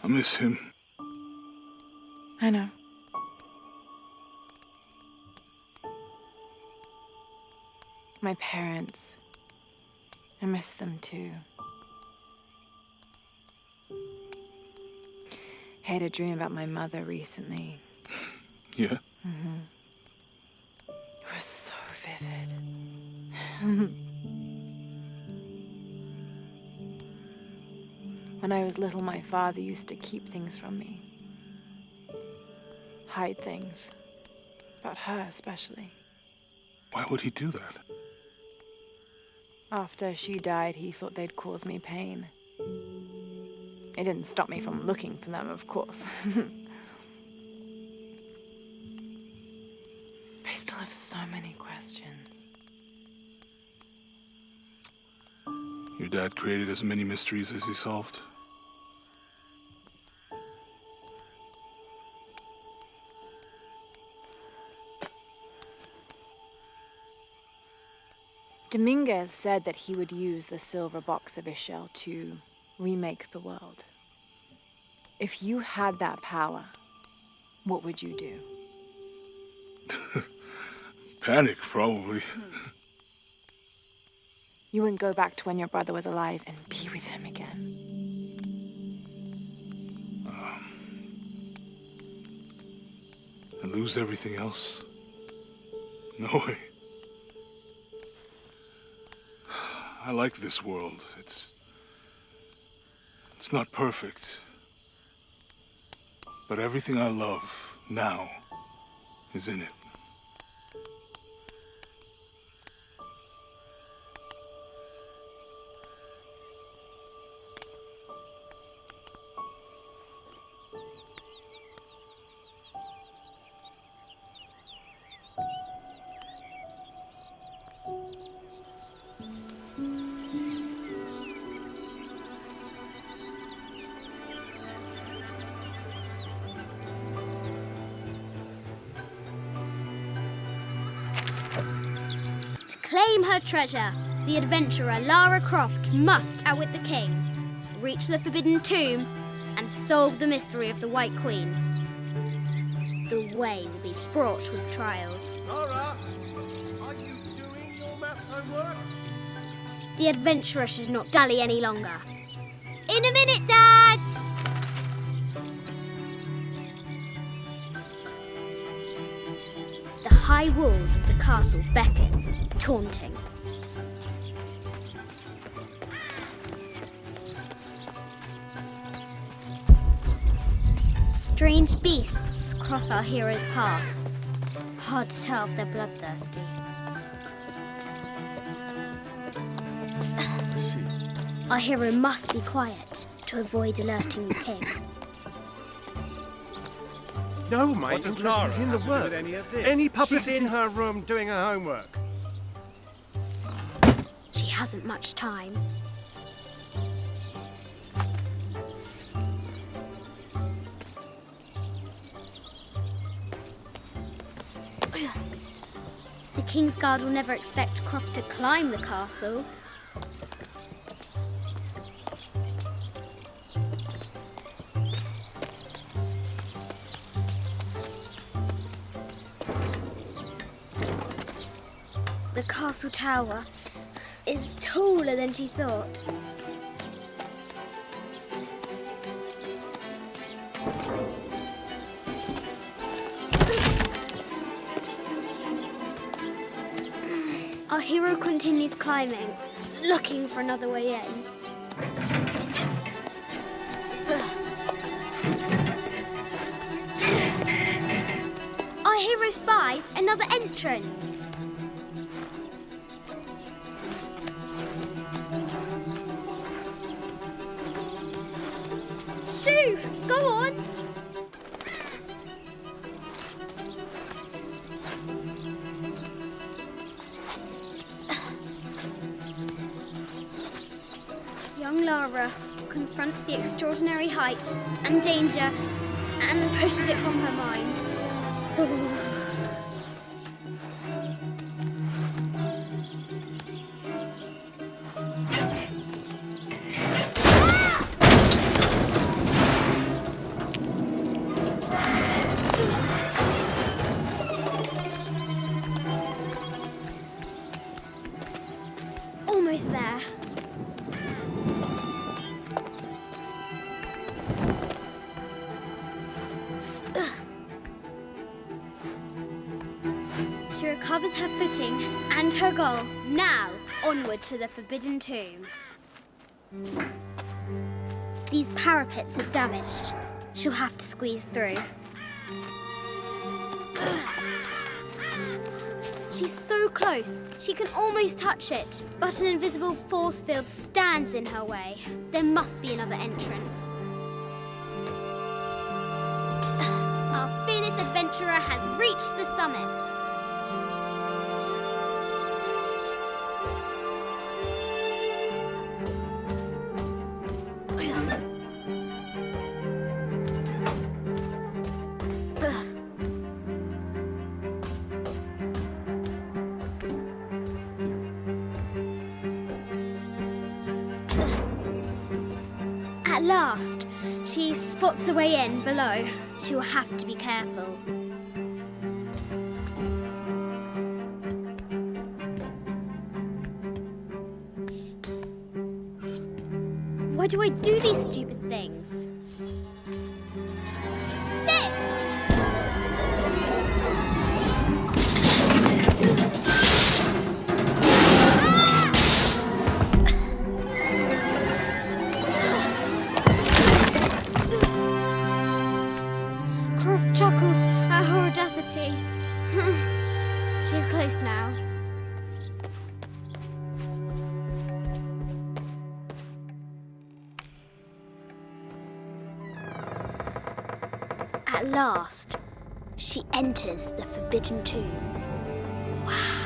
I miss him. I know. My parents. I miss them too. I had a dream about my mother recently. Yeah? It was so vivid. When I was little, my father used to keep things from me. Hide things. About her, especially. Why would he do that? After she died, he thought they'd cause me pain. It didn't stop me from looking for them, of course. I still have so many questions. Your dad created as many mysteries as he solved. Dominguez said that he would use the silver box of Ishel to remake the world. If you had that power, what would you do? Panic, probably. You wouldn't go back to when your brother was alive and be with him again. And lose everything else? No way. I like this world. It's not perfect. But everything I love now is in it. Claim her treasure. The adventurer Lara Croft must outwit the king, reach the Forbidden Tomb, and solve the mystery of the White Queen. The way will be fraught with trials. Lara, are you doing your maths homework? The adventurer should not dally any longer. In a minute, Dad! The high walls of the castle beckon, taunting. Strange beasts cross our hero's path. Hard to tell if they're bloodthirsty. Our hero must be quiet to avoid alerting the king. No, my interest is in the work. Any publicity in her room doing her homework. She hasn't much time. The King's Guard will never expect Croft to climb the castle. The castle tower is taller than she thought. Our hero continues climbing, looking for another way in. Our hero spies another entrance. Shoo! Go on! Young Lara confronts the extraordinary height and danger and pushes it from her mind. almost there. She recovers her footing and her goal. Now, onward to the Forbidden Tomb. These parapets are damaged. She'll have to squeeze through. She's so close. She can almost touch it. But an invisible force field stands in her way. There must be another entrance. Our fearless adventurer has reached the summit. At last, she spots a way in below. She will have to be careful. Why do I do these stupid things? Shit! Croft chuckles at her audacity. She's close now. At last, she enters the Forbidden Tomb. Wow.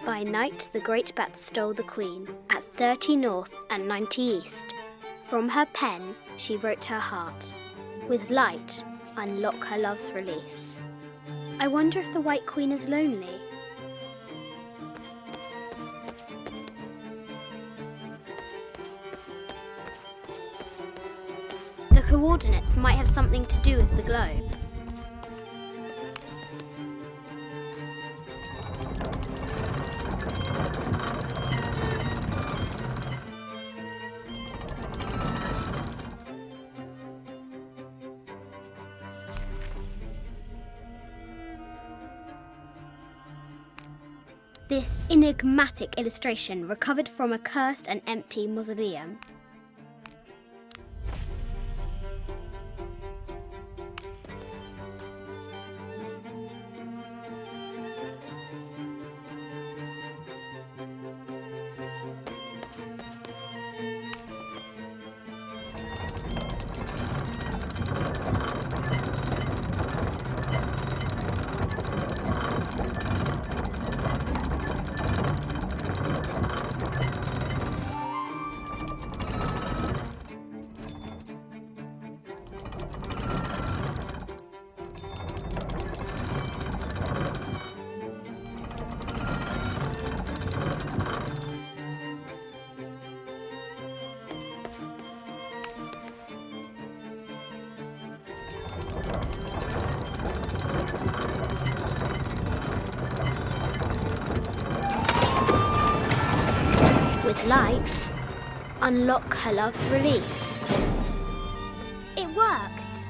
By night, the Great Bat stole the Queen at 30 North and 90 East. From her pen, she wrote her heart. With light, unlock her love's release. I wonder if the White Queen is lonely. The coordinates might have something to do with the globe. This enigmatic illustration recovered from a cursed and empty mausoleum. With light, unlock her love's release. It worked.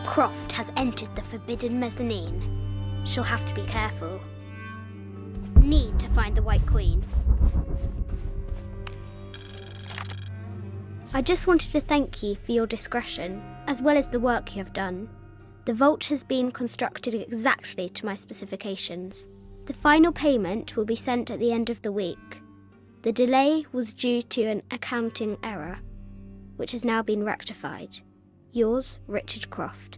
Croft has entered the forbidden mezzanine. She'll have to be careful. Need to find the White Queen. I just wanted to thank you for your discretion, as well as the work you have done. The vault has been constructed exactly to my specifications. The final payment will be sent at the end of the week. The delay was due to an accounting error, which has now been rectified. Yours, Richard Croft.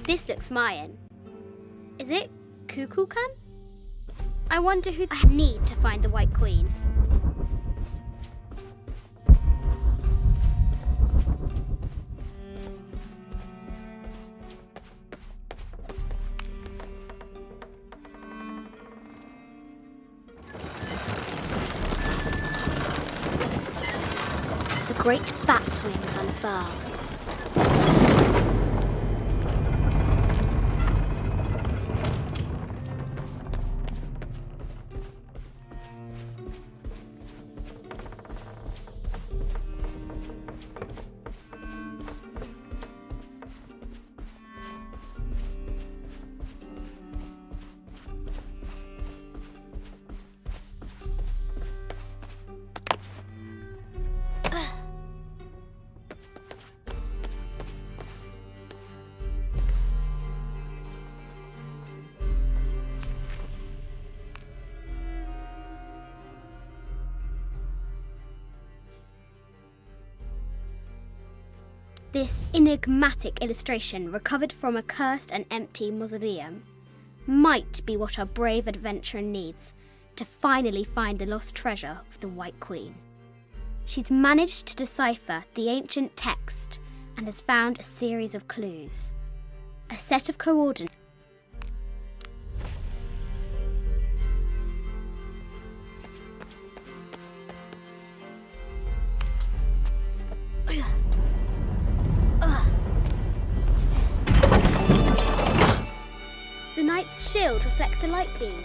This looks Mayan. Is it Kukulkan? I wonder who I need to find the White Queen. The great bat's wings unfurl. This enigmatic illustration, recovered from a cursed and empty mausoleum, might be what our brave adventurer needs to finally find the lost treasure of the White Queen. She's managed to decipher the ancient text and has found a series of clues. A set of coordinates. The knight's shield reflects the light beam.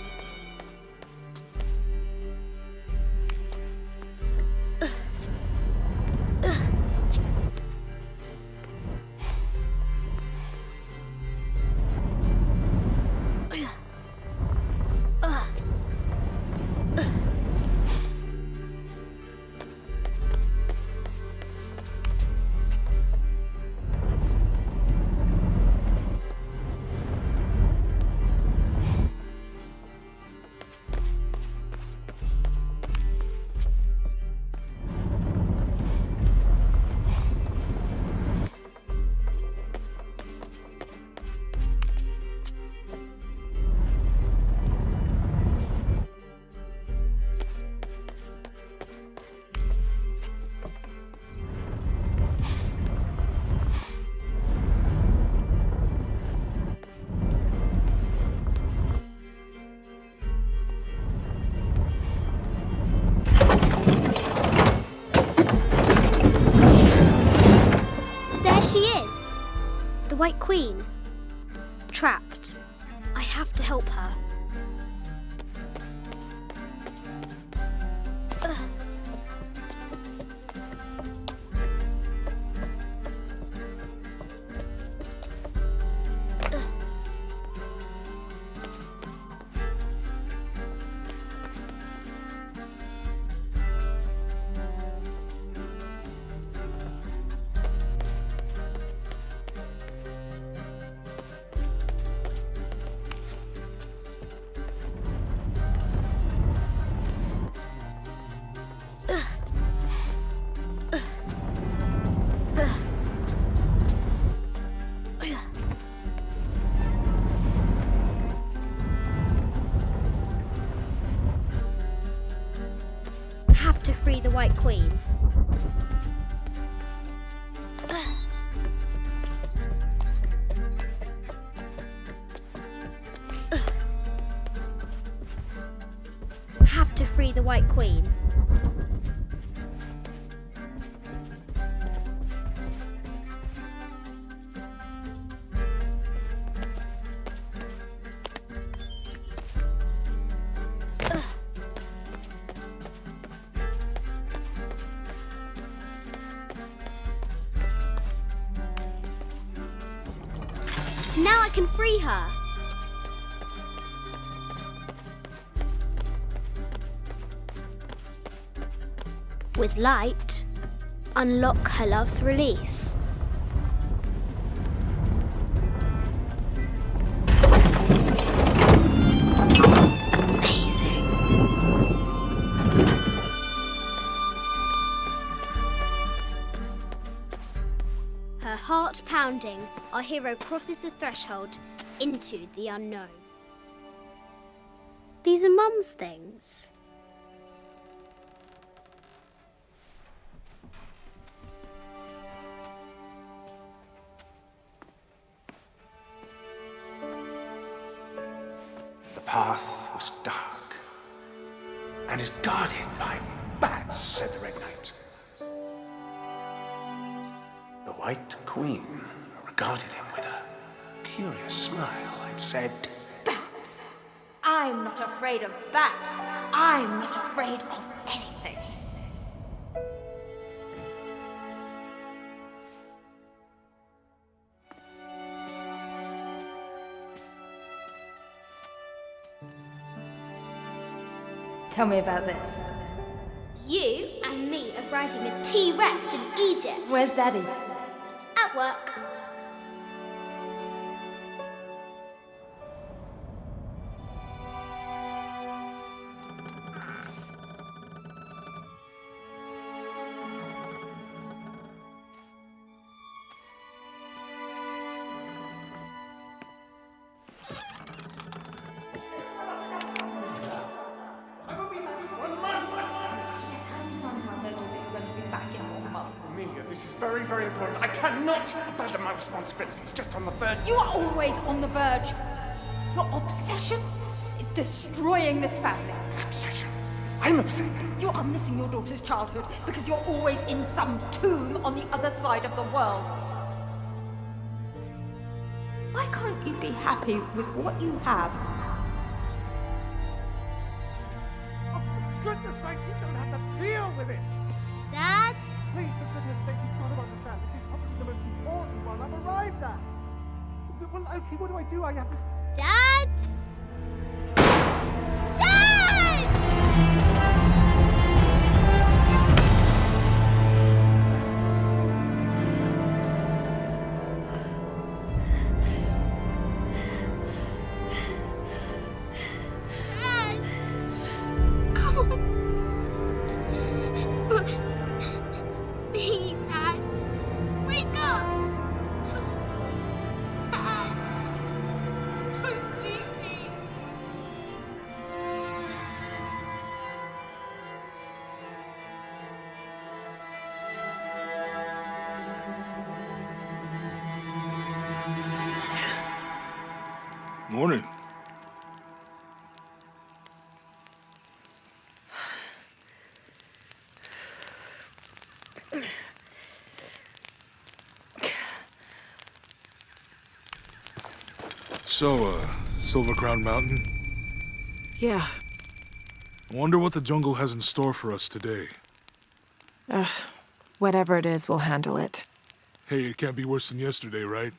She is! The White Queen. Trapped. I have to help her. Have to free the White Queen. Have to free the White Queen. Now I can free her. With light, unlock her love's release. Amazing. Her heart pounding, our hero crosses the threshold into the unknown. These are Mum's things. The path was dark and is guarded by bats, said the Red Knight. The White Queen regarded him with a curious smile and said, Bats! I'm not afraid of bats. I'm not afraid of anything. Tell me about this. You and me are riding a T-Rex in Egypt. Where's Daddy? At work. Amelia, this is very, very important. I cannot abandon my responsibilities just on the verge. You are always on the verge. Your obsession is destroying this family. Obsession? I'm upset. You are missing your daughter's childhood because you're always in some tomb on the other side of the world. Why can't you be happy with what you have? Oh, for goodness sake, you don't have to deal with it. Dad? Please, for goodness sake, you've got to understand. This is probably the most important one I've arrived at. Well, okay, what do I do? I have to... Dad? Dad! Dad! Come on. Please, Dad. Wake up. Dad. Don't leave me. Morning. So, Silver Crown Mountain? Yeah. I wonder what the jungle has in store for us today. Whatever it is, we'll handle it. Hey, it can't be worse than yesterday, right?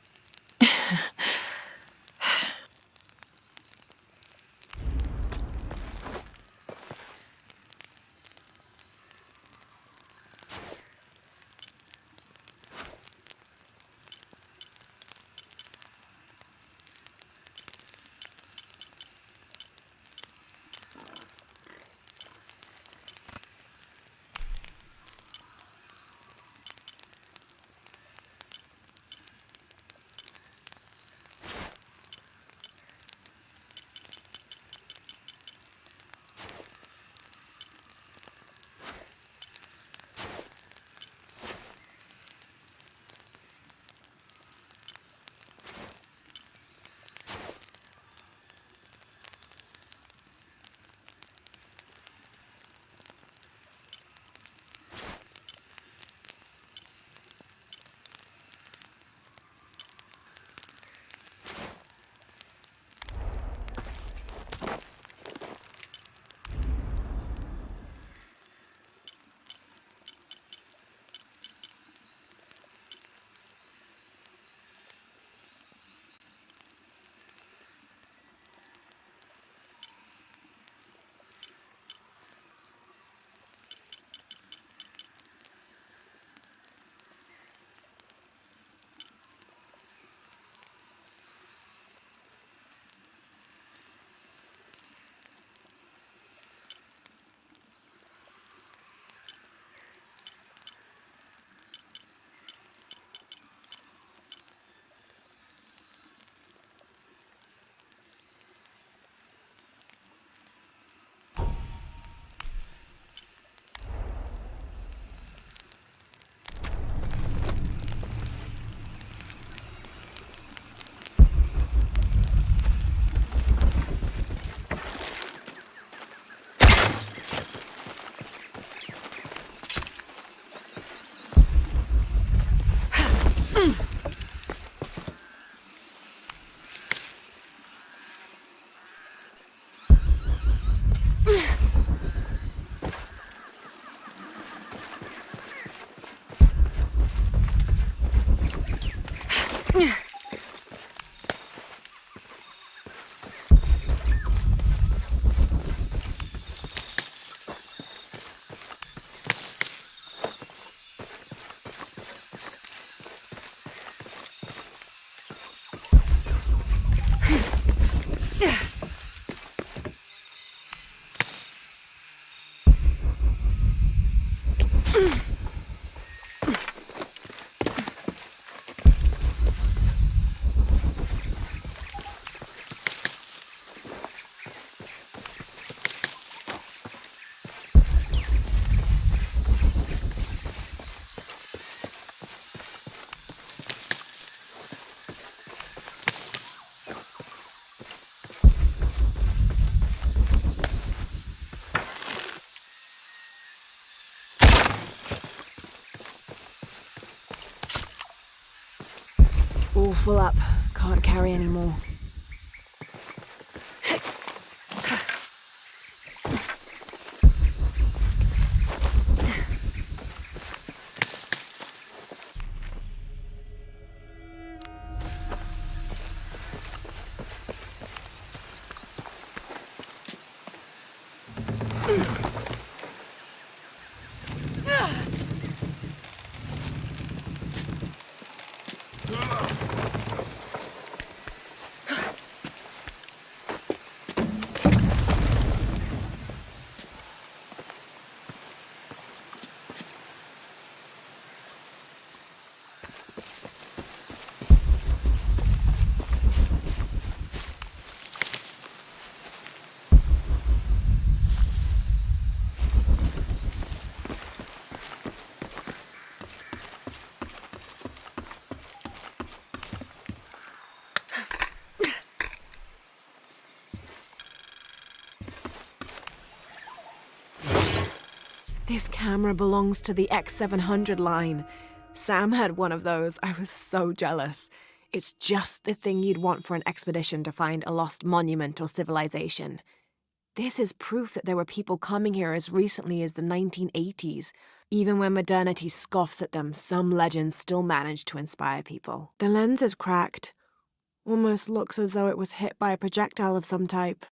full up. Can't carry any more. This camera belongs to the X700 line. Sam had one of those. I was so jealous. It's just the thing you'd want for an expedition to find a lost monument or civilization. This is proof that there were people coming here as recently as the 1980s. Even when modernity scoffs at them, some legends still manage to inspire people. The lens is cracked. Almost looks as though it was hit by a projectile of some type.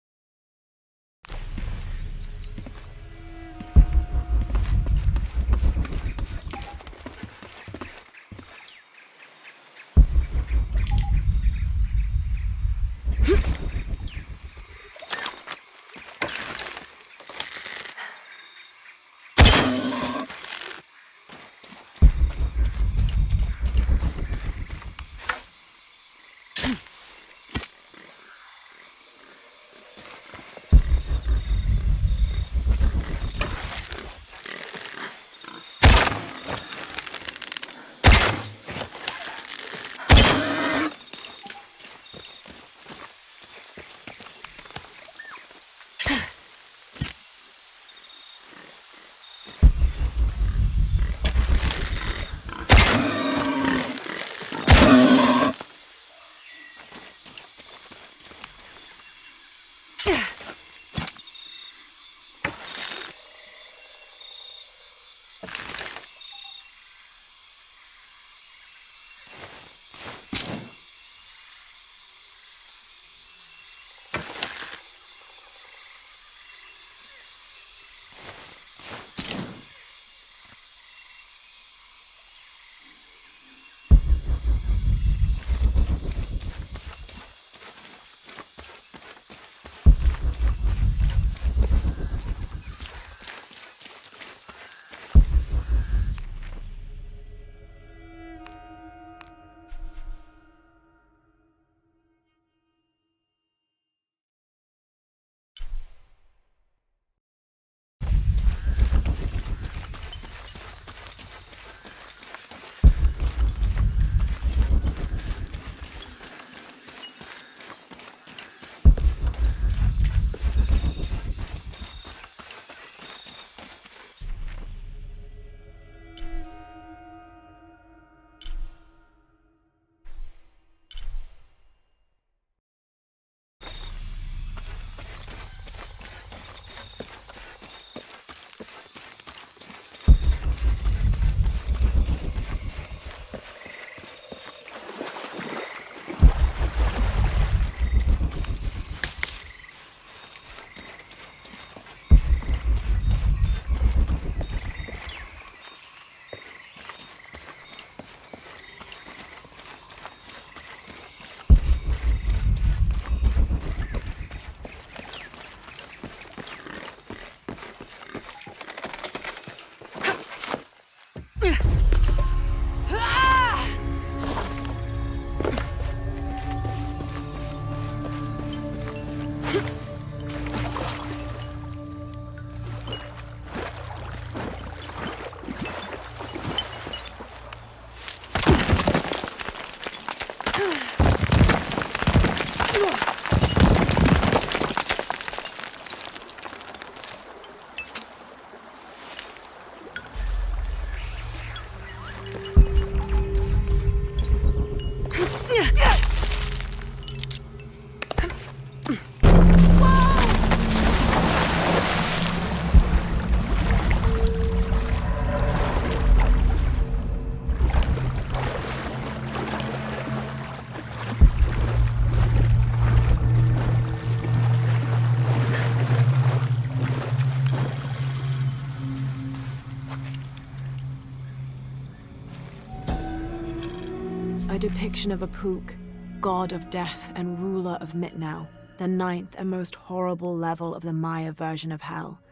A depiction of Apuk, god of death and ruler of Mitnau, the ninth and most horrible level of the Maya version of hell.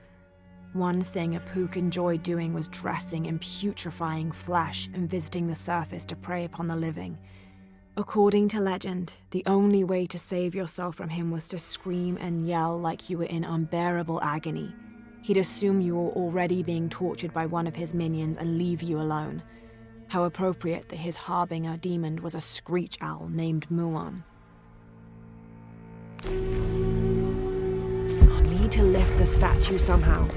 One thing Apuk enjoyed doing was dressing in putrefying flesh and visiting the surface to prey upon the living. According to legend, the only way to save yourself from him was to scream and yell like you were in unbearable agony. He'd assume you were already being tortured by one of his minions and leave you alone. How appropriate that his harbinger demon was a screech owl named Muon. I'll need to lift the statue somehow.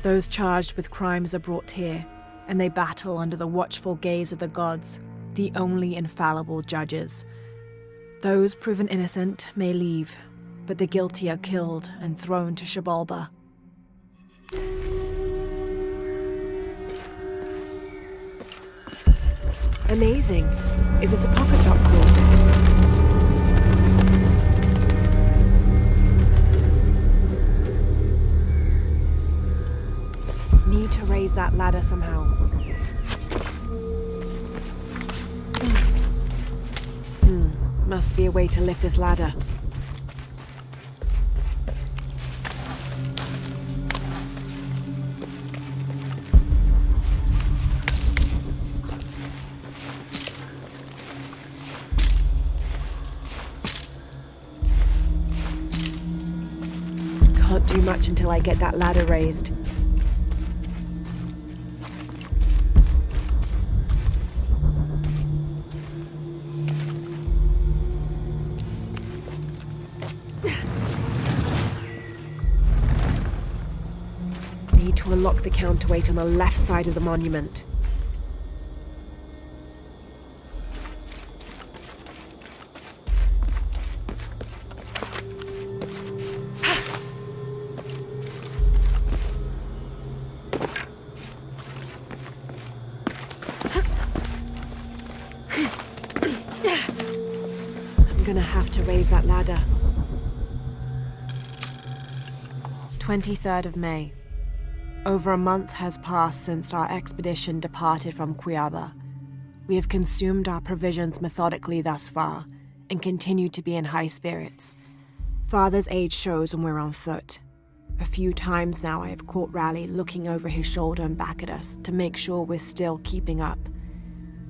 Those charged with crimes are brought here, and they battle under the watchful gaze of the gods, the only infallible judges. Those proven innocent may leave, but the guilty are killed and thrown to Xibalba. Amazing. Is this a Pocketok court? Need to raise that ladder somehow. Must be a way to lift this ladder. Can't do much until I get that ladder raised. Need to unlock the counterweight on the left side of the monument. have to raise that ladder. 23rd of May. Over a month has passed since our expedition departed from Cuiaba. We have consumed our provisions methodically thus far, and continue to be in high spirits. Father's age shows when we're on foot. A few times now I have caught Raleigh looking over his shoulder and back at us to make sure we're still keeping up.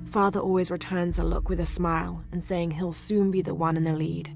Father always returns a look with a smile and saying he'll soon be the one in the lead.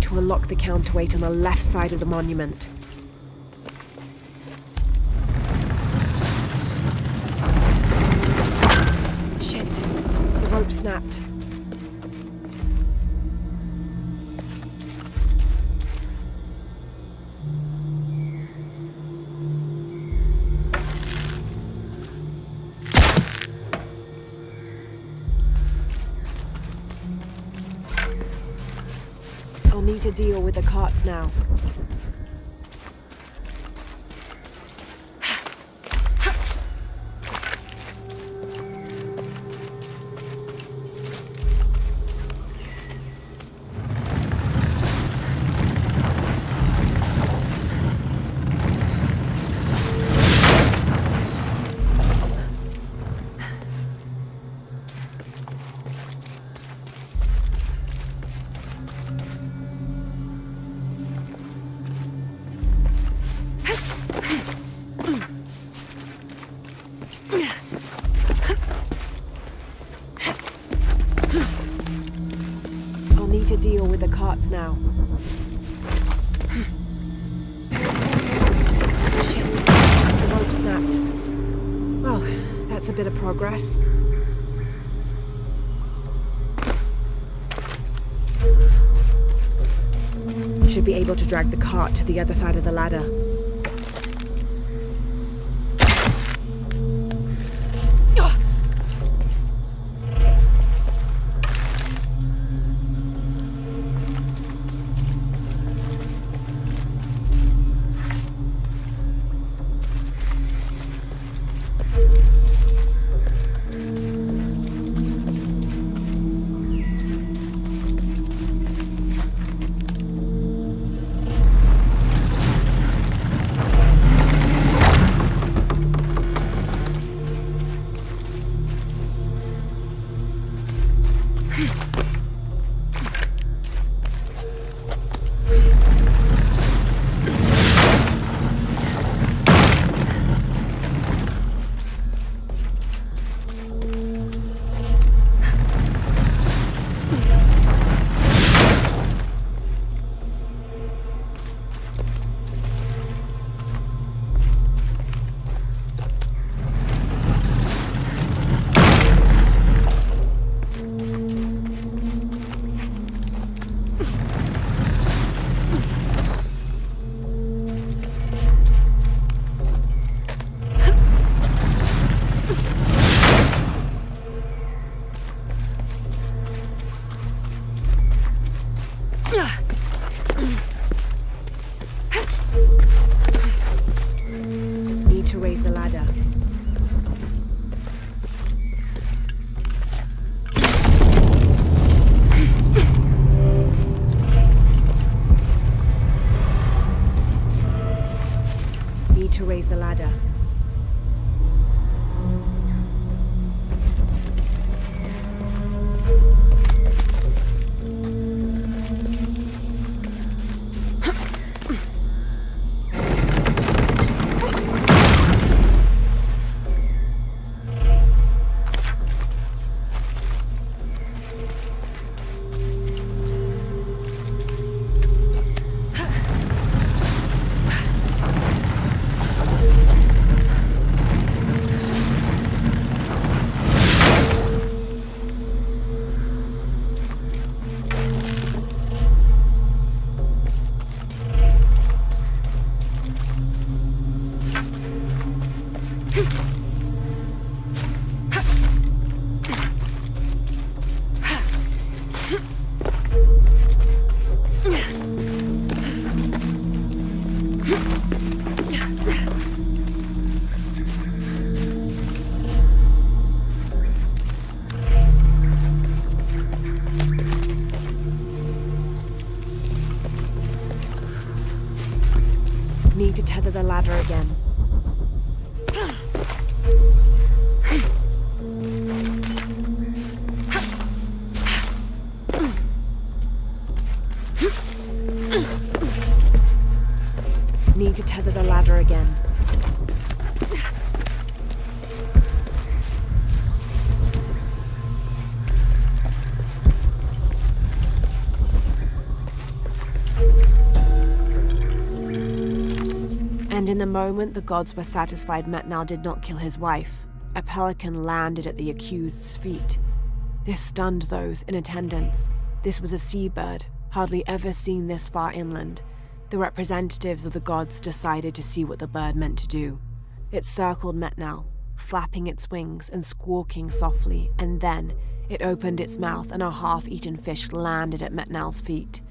To unlock the counterweight on the left side of the monument. Shit, the rope snapped. I'll need to deal with the carts now. To deal with the carts now. Shit, the rope snapped. Well, that's a bit of progress. Should be able to drag the cart to the other side of the ladder. Need to raise the ladder. Need to raise the ladder. tether the ladder again. Need to tether the ladder again. And in the moment the gods were satisfied Metnal did not kill his wife, a pelican landed at the accused's feet. This stunned those in attendance. This was a seabird, hardly ever seen this far inland. The representatives of the gods decided to see what the bird meant to do. It circled Metnal, flapping its wings and squawking softly, and then it opened its mouth and a half-eaten fish landed at Metnal's feet.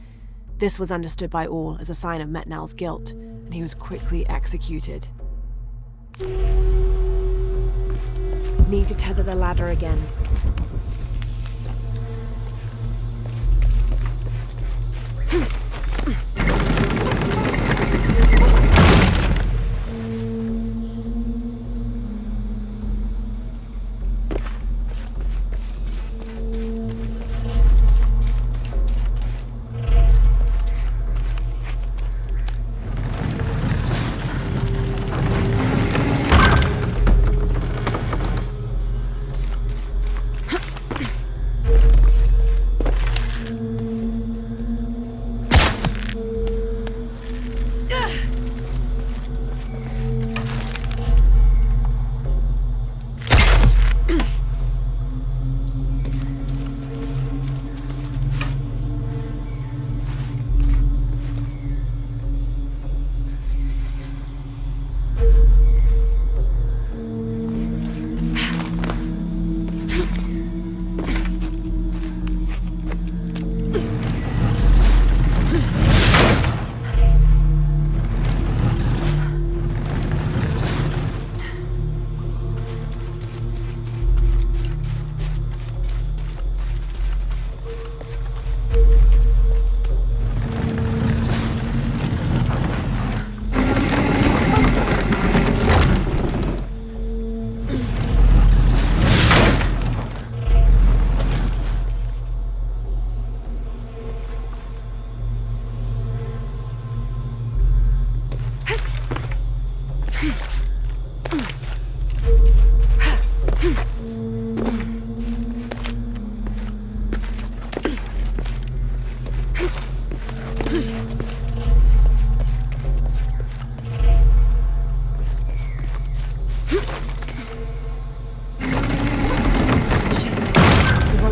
This was understood by all as a sign of Metnal's guilt, and he was quickly executed. Need to tether the ladder again.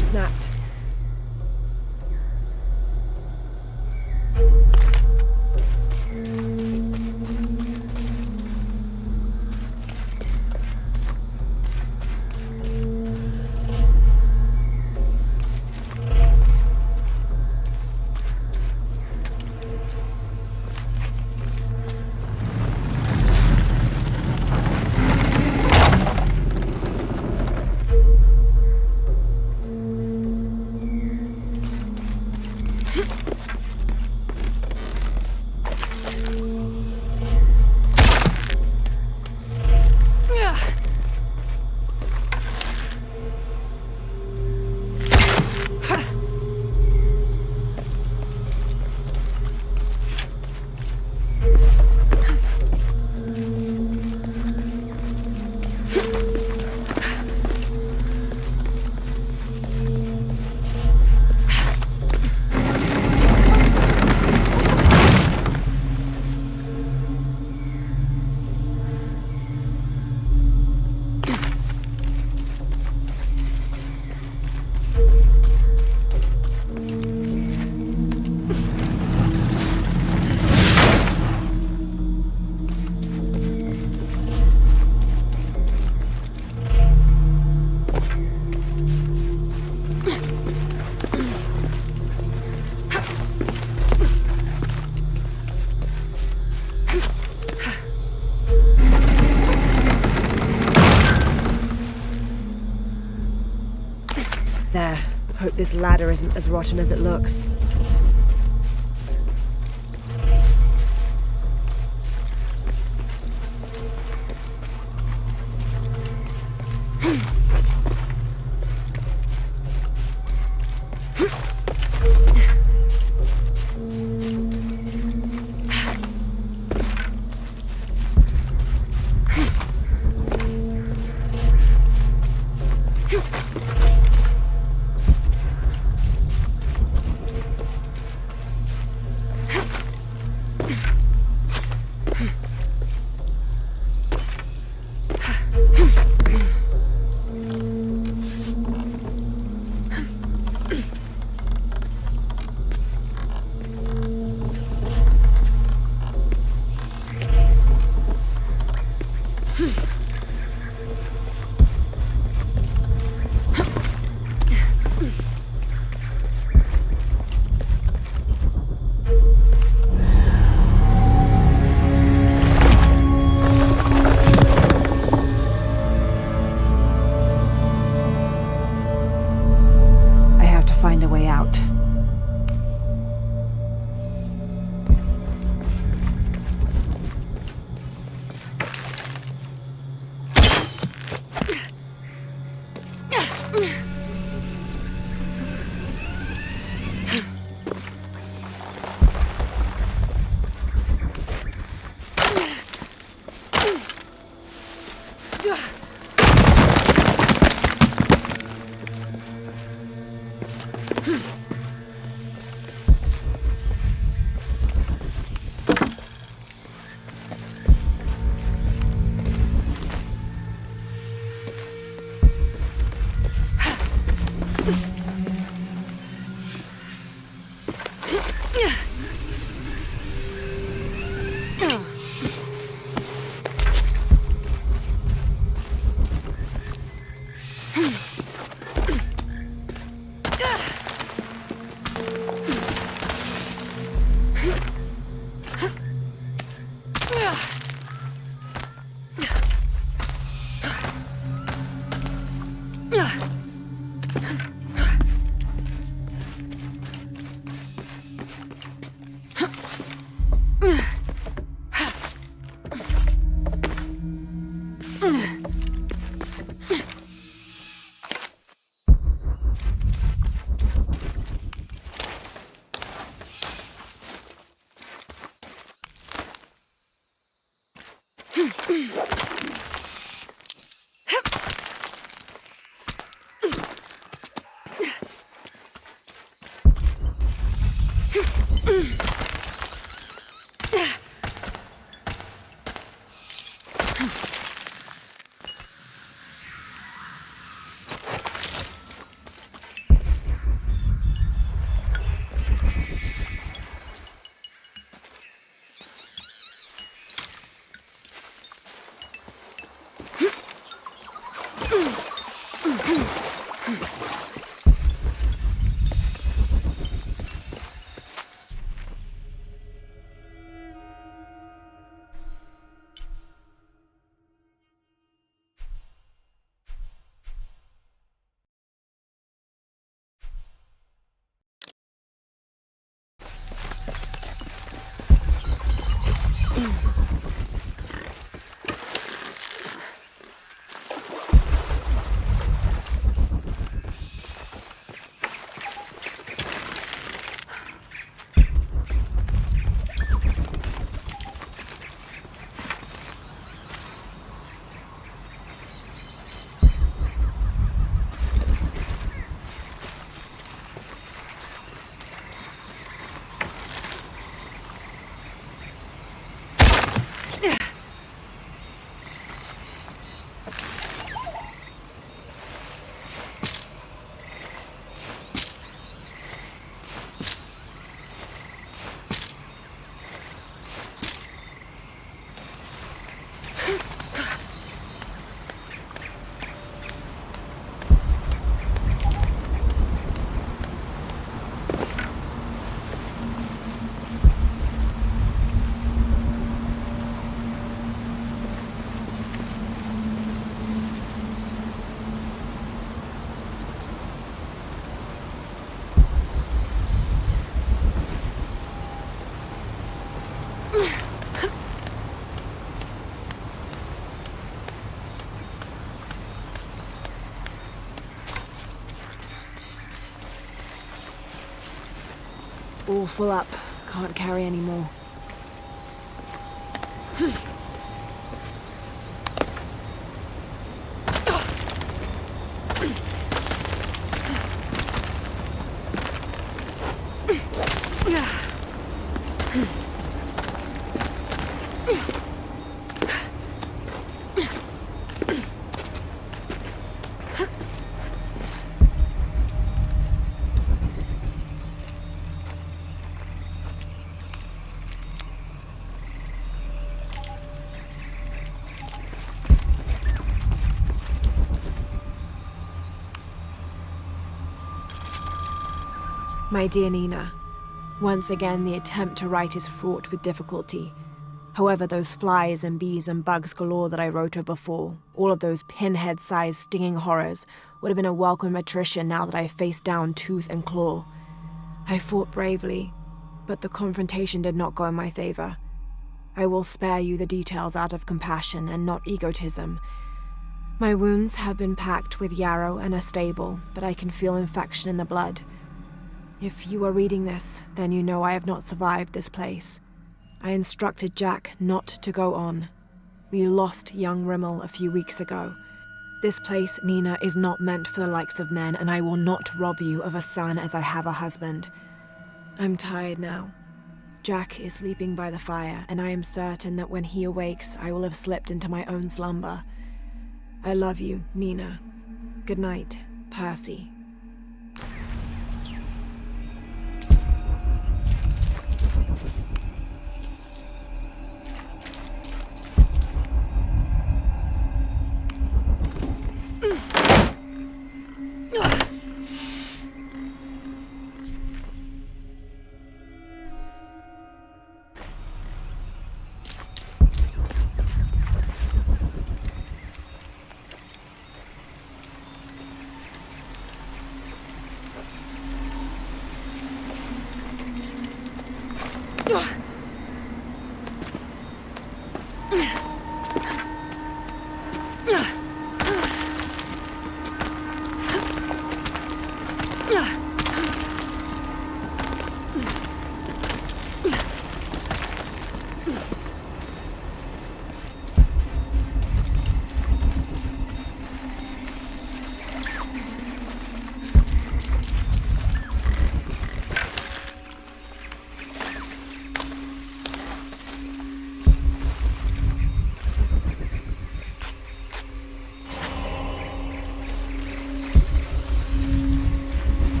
Snapped. There. Hope this ladder isn't as rotten as it looks. All full up. Can't carry any more. My dear Nina, once again the attempt to write is fraught with difficulty. However, those flies and bees and bugs galore that I wrote her before, all of those pinhead-sized stinging horrors, would have been a welcome attrition now that I faced down tooth and claw. I fought bravely, but the confrontation did not go in my favor. I will spare you the details out of compassion and not egotism. My wounds have been packed with yarrow and are stable, but I can feel infection in the blood. If you are reading this, then you know I have not survived this place. I instructed Jack not to go on. We lost young Rimmel a few weeks ago. This place, Nina, is not meant for the likes of men, and I will not rob you of a son as I have a husband. I'm tired now. Jack is sleeping by the fire, and I am certain that when he awakes, I will have slipped into my own slumber. I love you, Nina. Good night, Percy.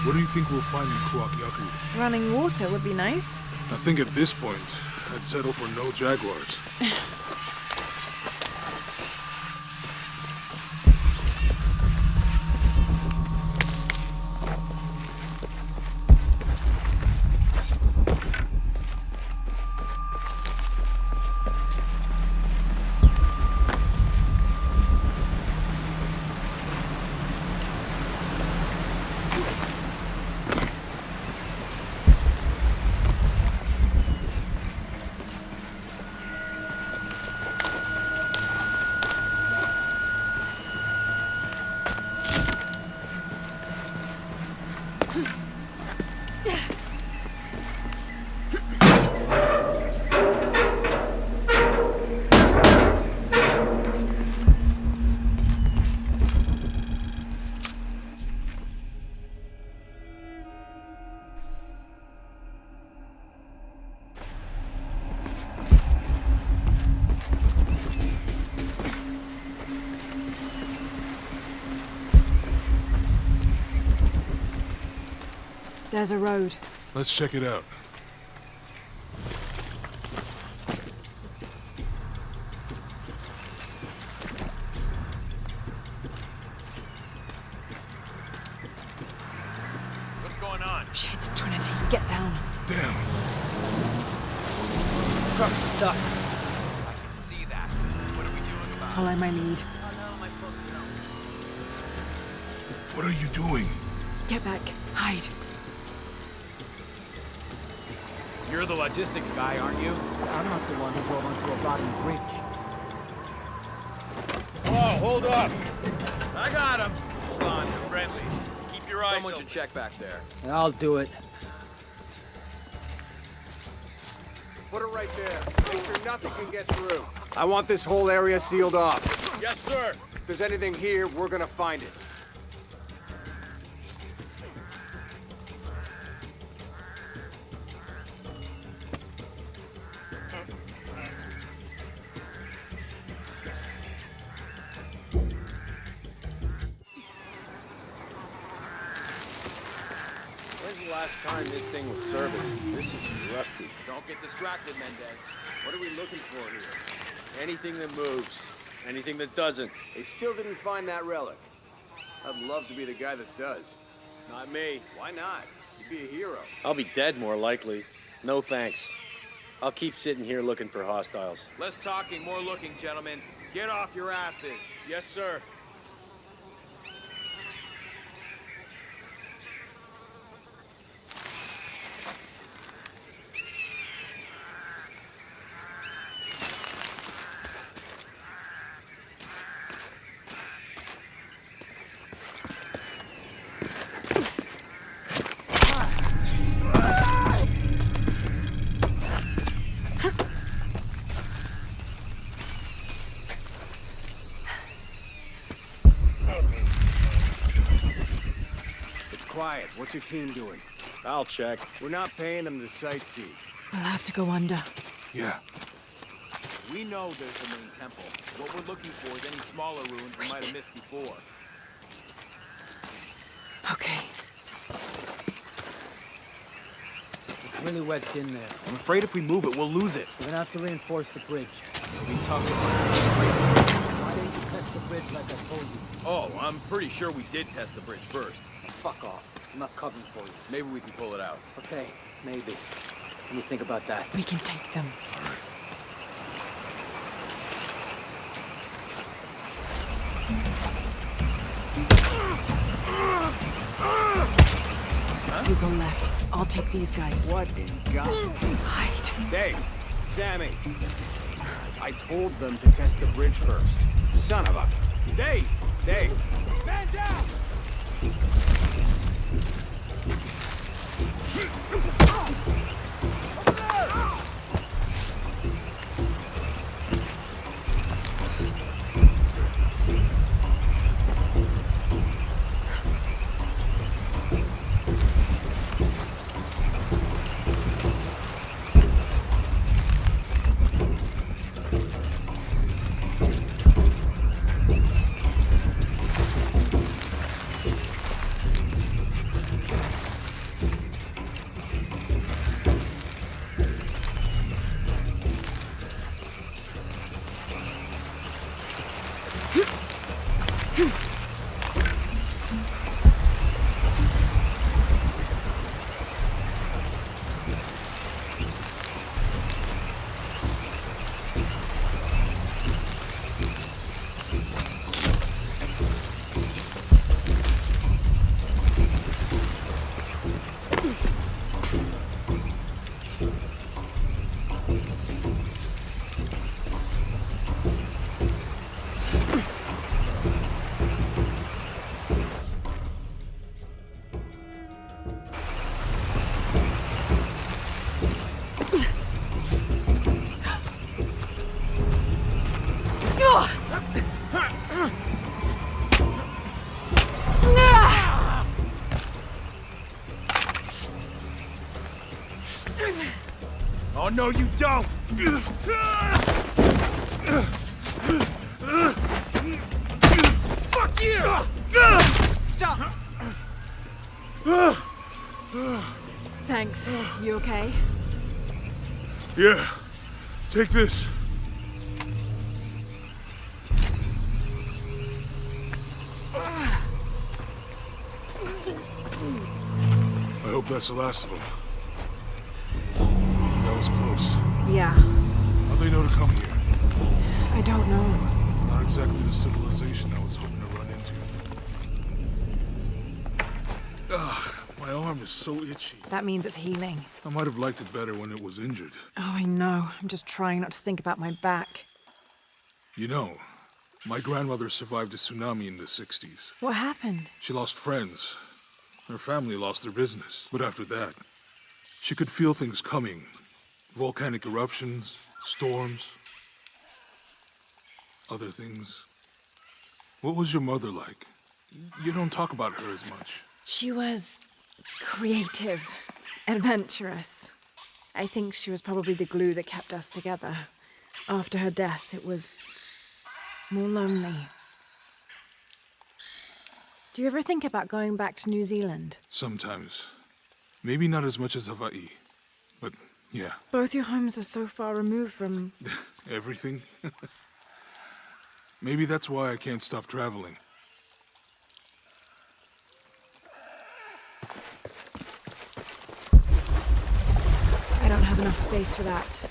What do you think we'll find in Kuakyaku? Running water would be nice. I think at this point, I'd settle for no jaguars. There's a road. Let's check it out. What's going on? Shit, Trinity, get down. Damn. Truck's stuck. I can see that. What are we doing about it? Follow my lead. How the hell am I supposed to know? What are you doing? Get back. Hide. You're the logistics guy, aren't you? I'm not the one who drove onto a rotting bridge. Whoa, hold up! I got him! Hold on, you're friendlies. Keep your eyes Someone open. should check back there. I'll do it. Put it right there. Make sure nothing can get through. I want this whole area sealed off. Yes, sir! If there's anything here, we're gonna find it. When's the last time this thing was serviced? This is rusty. Don't get distracted, Mendez. What are we looking for here? Anything that moves. Anything that doesn't. They still didn't find that relic. I'd love to be the guy that does. Not me. Why not? You'd be a hero. I'll be dead more likely. No thanks. I'll keep sitting here looking for hostiles. Less talking, more looking, gentlemen. Get off your asses. Yes, sir. Quiet. What's your team doing? I'll check. We're not paying them to sightsee. I'll have to go under. Yeah. We know there's the main temple. What we're looking for is any smaller ruins we might have missed before. Okay. It's really wedged in there. I'm afraid if we move it, we'll lose it. We're gonna have to reinforce the bridge. It'll be tough to find. Why didn't you test the bridge like I told you? Oh, I'm pretty sure we did test the bridge first. Fuck off. I'm not covering for you. Maybe we can pull it out. Okay, maybe. Let me think about that. We can take them. You go left. I'll take these guys. What in God? Hide. Dave, Sammy. I told them to test the bridge first. Son of a... Dave! Dave! Man down! Oh, no, you don't! Fuck you! Stop! Thanks. You okay? Yeah. Take this. I hope that's the last of them. That was close. Yeah. How'd they know to come here? I don't know. Not exactly the civilization I was hoping to run into. Ugh, my arm is so itchy. That means it's healing. I might have liked it better when it was injured. Oh, I know. I'm just trying not to think about my back. You know, my grandmother survived a tsunami in the 60s. What happened? She lost friends. Her family lost their business. But after that, she could feel things coming. Volcanic eruptions, storms, other things. What was your mother like? You don't talk about her as much. She was creative, adventurous. I think she was probably the glue that kept us together. After her death, it was more lonely. Do you ever think about going back to New Zealand? Sometimes. Maybe not as much as Hawaii, but Yeah. Both your homes are so far removed from... Everything? Maybe that's why I can't stop traveling. I don't have enough space for that.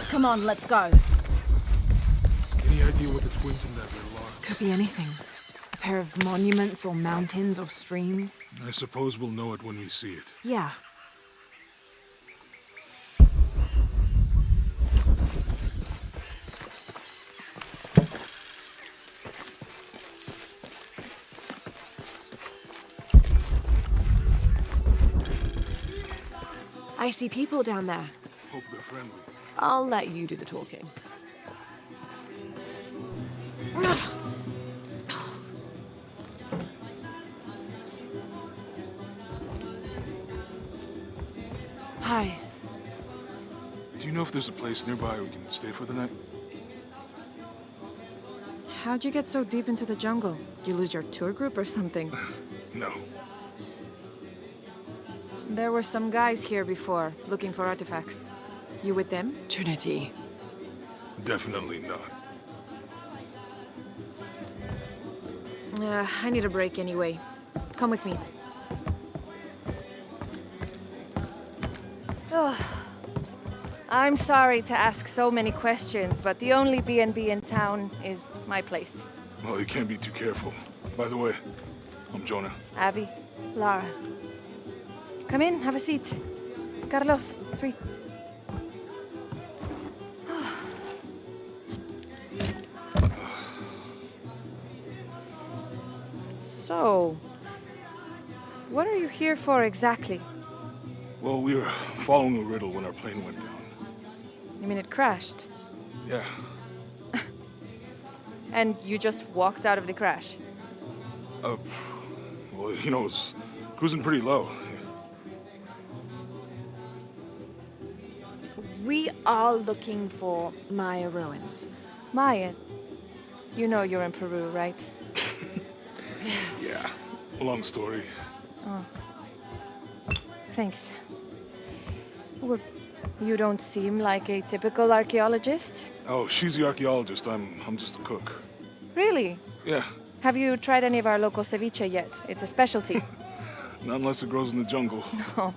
Come on, let's go. Any idea what the twins in that riddle are? Could be anything. A pair of monuments or mountains or streams. I suppose we'll know it when we see it. Yeah. I see people down there. Hope they're friendly. I'll let you do the talking. Hi. Do you know if there's a place nearby we can stay for the night? How'd you get so deep into the jungle? You lose your tour group or something? No. There were some guys here before, looking for artifacts. You with them? Trinity. Definitely not. I need a break anyway. Come with me. Oh. I'm sorry to ask so many questions, but the only B&B in town is my place. Well, you can't be too careful. By the way, I'm Jonah. Abby. Lara. Come in, have a seat. Carlos, 3. So, what are you here for exactly? Well, we were following a riddle when our plane went down. You mean it crashed? Yeah. And you just walked out of the crash? Well, you know, it was cruising pretty low. We are looking for Maya ruins. Maya? You know you're in Peru, right? Yeah. Long story. Oh. Thanks. Well, you don't seem like a typical archaeologist. Oh, she's the archaeologist. I'm just a cook. Really? Yeah. Have you tried any of our local ceviche yet? It's a specialty. Not unless it grows in the jungle. No,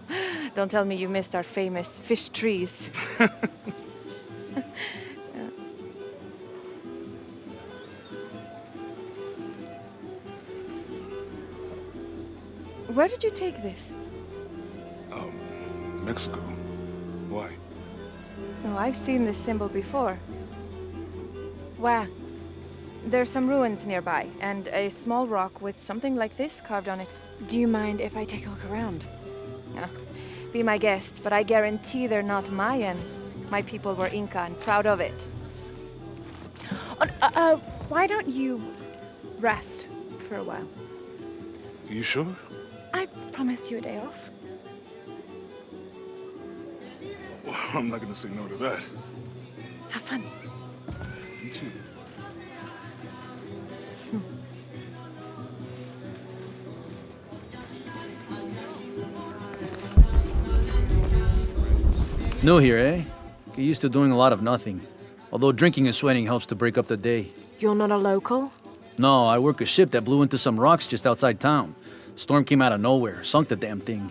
don't tell me you missed our famous fish trees. Where did you take this? Mexico. Why? Oh, I've seen this symbol before. Where? There's some ruins nearby, and a small rock with something like this carved on it. Do you mind if I take a look around? Be my guest, but I guarantee they're not Mayan. My people were Inca and proud of it. Why don't you rest for a while? You sure? I promised you a day off. Well, I'm not gonna say no to that. Have fun. You too. New here, eh? Get used to doing a lot of nothing. Although drinking and sweating helps to break up the day. You're not a local? No, I work a ship that blew into some rocks just outside town. Storm came out of nowhere, sunk the damn thing.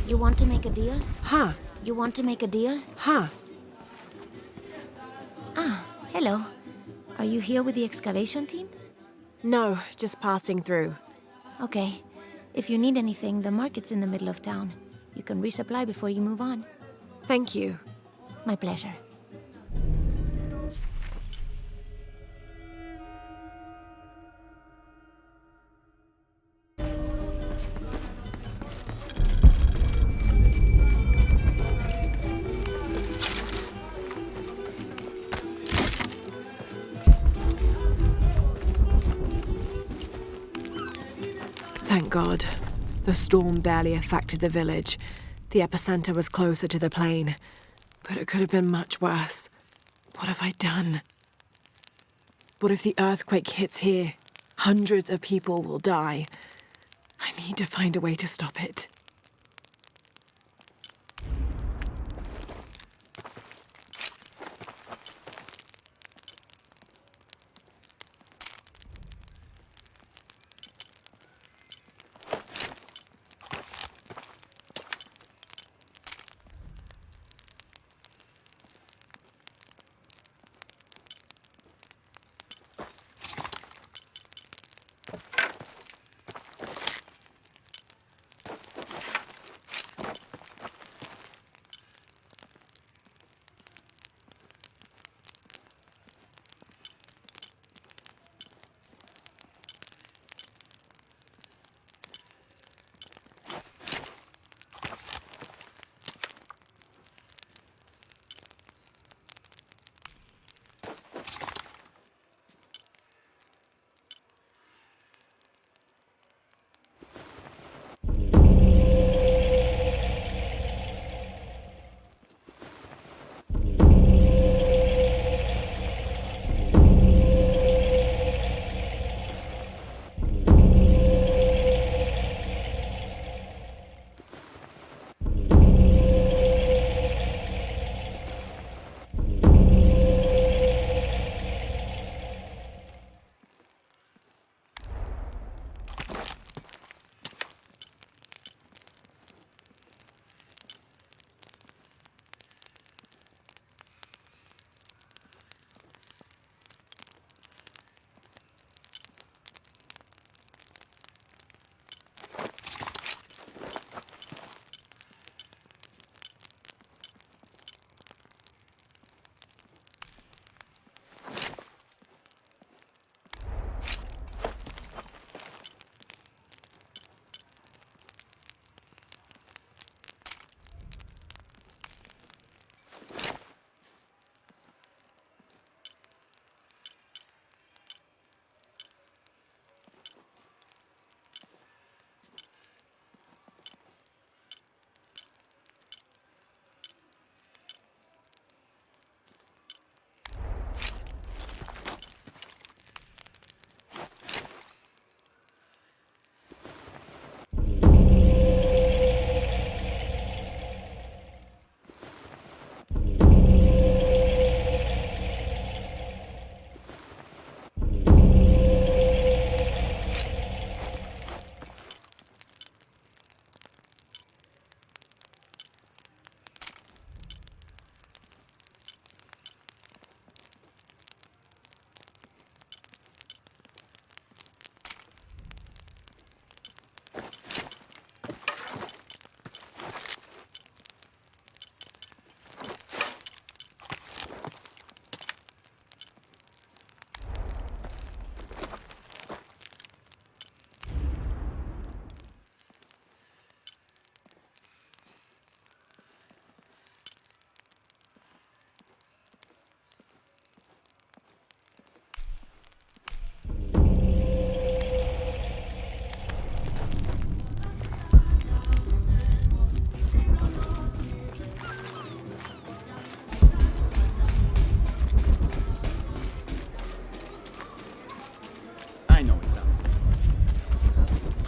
You want to make a deal? Huh? You want to make a deal? Huh? Ah, hello. Are you here with the excavation team? No, just passing through. Okay. If you need anything, the market's in the middle of town. You can resupply before you move on. Thank you. My pleasure. Thank God. The storm barely affected the village. The epicenter was closer to the plain. But it could have been much worse. What have I done? What if the earthquake hits here? Hundreds of people will die. I need to find a way to stop it.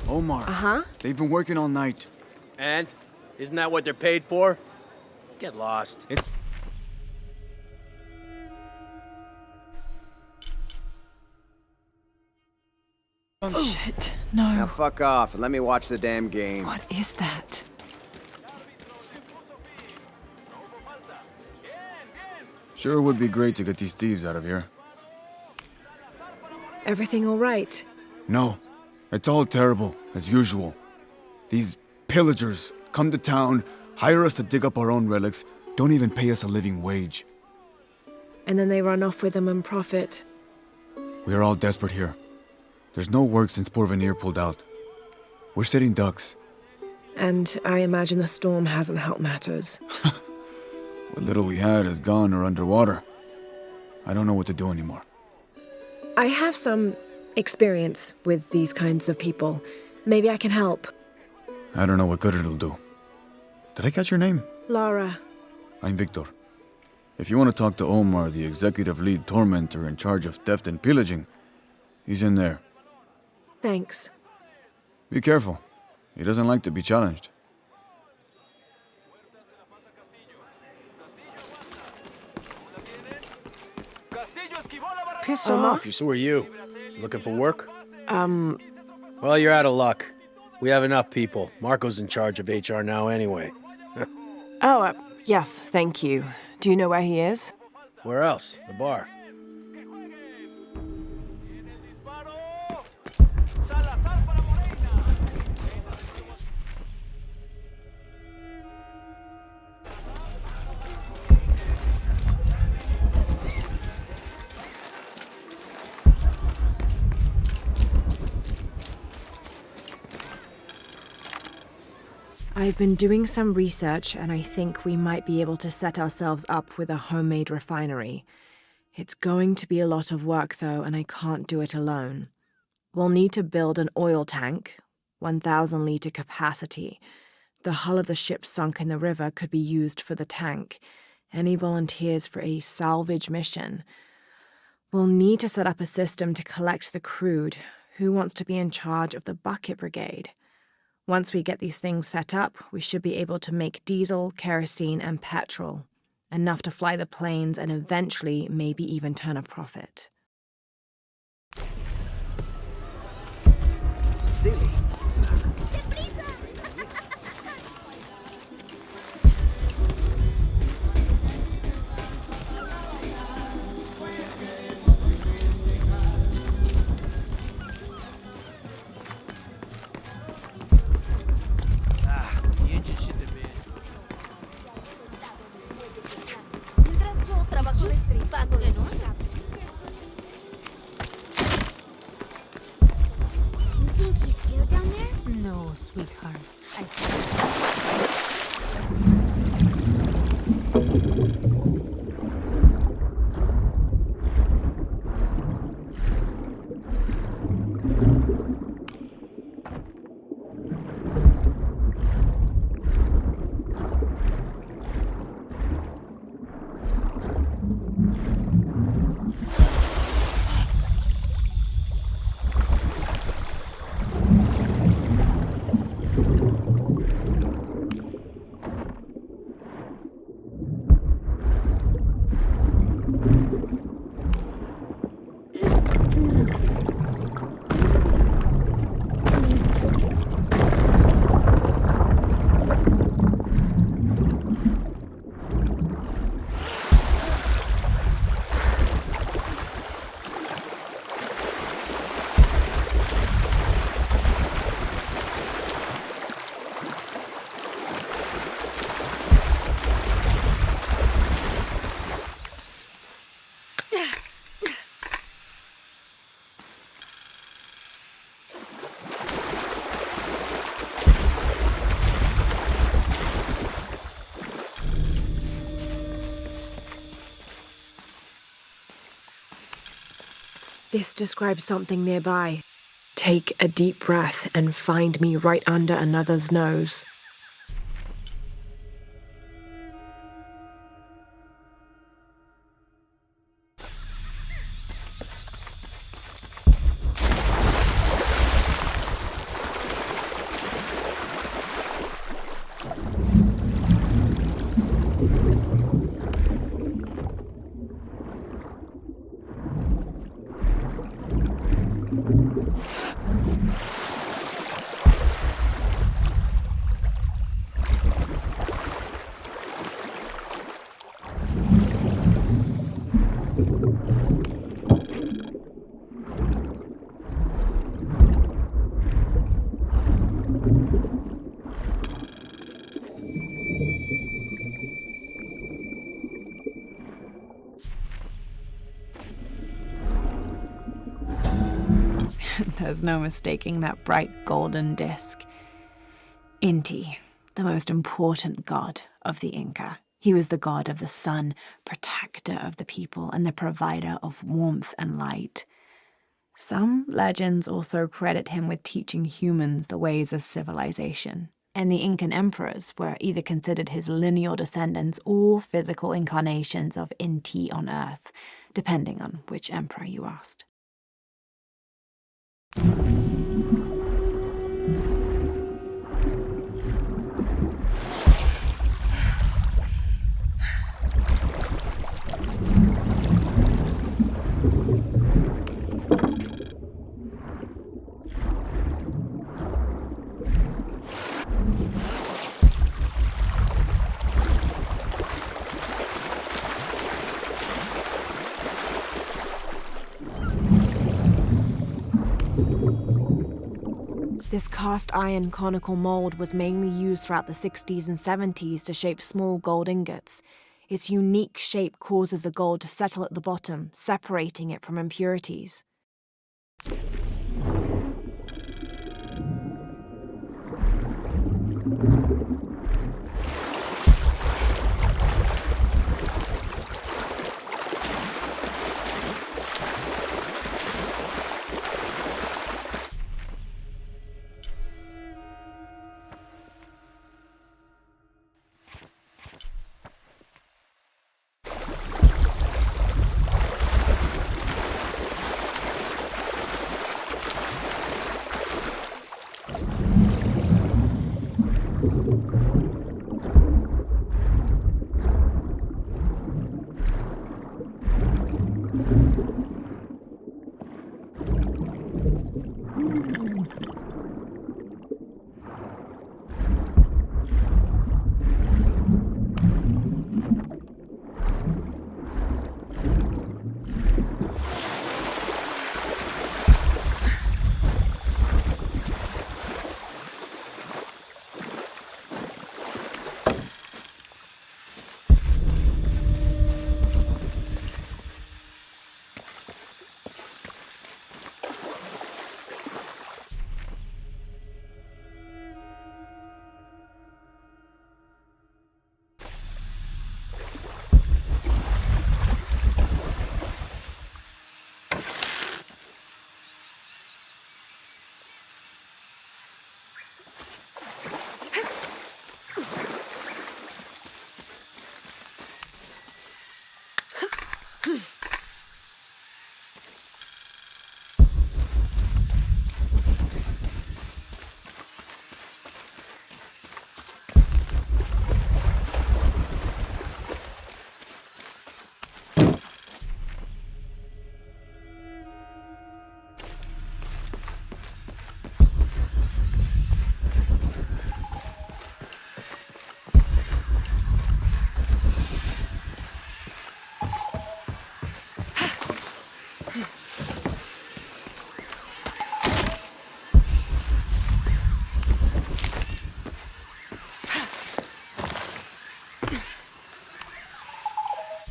Omar. They've been working all night. And? Isn't that what they're paid for? Get lost. It's... Oh, shit. No. Now fuck off and let me watch the damn game. What is that? Sure would be great to get these thieves out of here. Everything all right? No. It's all terrible, as usual. These pillagers come to town, hire us to dig up our own relics, don't even pay us a living wage. And then they run off with them and profit. We are all desperate here. There's no work since Porvenir pulled out. We're sitting ducks. And I imagine the storm hasn't helped matters. What little we had is gone or underwater. I don't know what to do anymore. I have some experience with these kinds of people. Maybe I can help. I don't know what good it'll do. Did I catch your name? Lara. I'm Victor. If you want to talk to Omar, the executive lead tormentor in charge of theft and pillaging, he's in there. Thanks. Be careful. He doesn't like to be challenged. Piss off. So are you. Looking for work? Um, Well, you're out of luck. We have enough people. Marco's in charge of HR now anyway. yes, thank you. Do you know where he is? Where else? The bar. I've been doing some research, and I think we might be able to set ourselves up with a homemade refinery. It's going to be a lot of work, though, and I can't do it alone. We'll need to build an oil tank, 1,000-liter capacity. The hull of the ship sunk in the river could be used for the tank. Any volunteers for a salvage mission? We'll need to set up a system to collect the crude. Who wants to be in charge of the bucket brigade? Once we get these things set up, we should be able to make diesel, kerosene, and petrol. Enough to fly the planes and eventually maybe even turn a profit. Silly. You think he's scared down there? No, sweetheart. This describes something nearby. Take a deep breath and find me right under another's nose. There's no mistaking that bright golden disk. Inti, the most important god of the Inca. He was the god of the sun, protector of the people, and the provider of warmth and light. Some legends also credit him with teaching humans the ways of civilization, and the Incan emperors were either considered his lineal descendants or physical incarnations of Inti on Earth, depending on which emperor you asked. This cast iron conical mold was mainly used throughout the 60s and 70s to shape small gold ingots. Its unique shape causes the gold to settle at the bottom, separating it from impurities.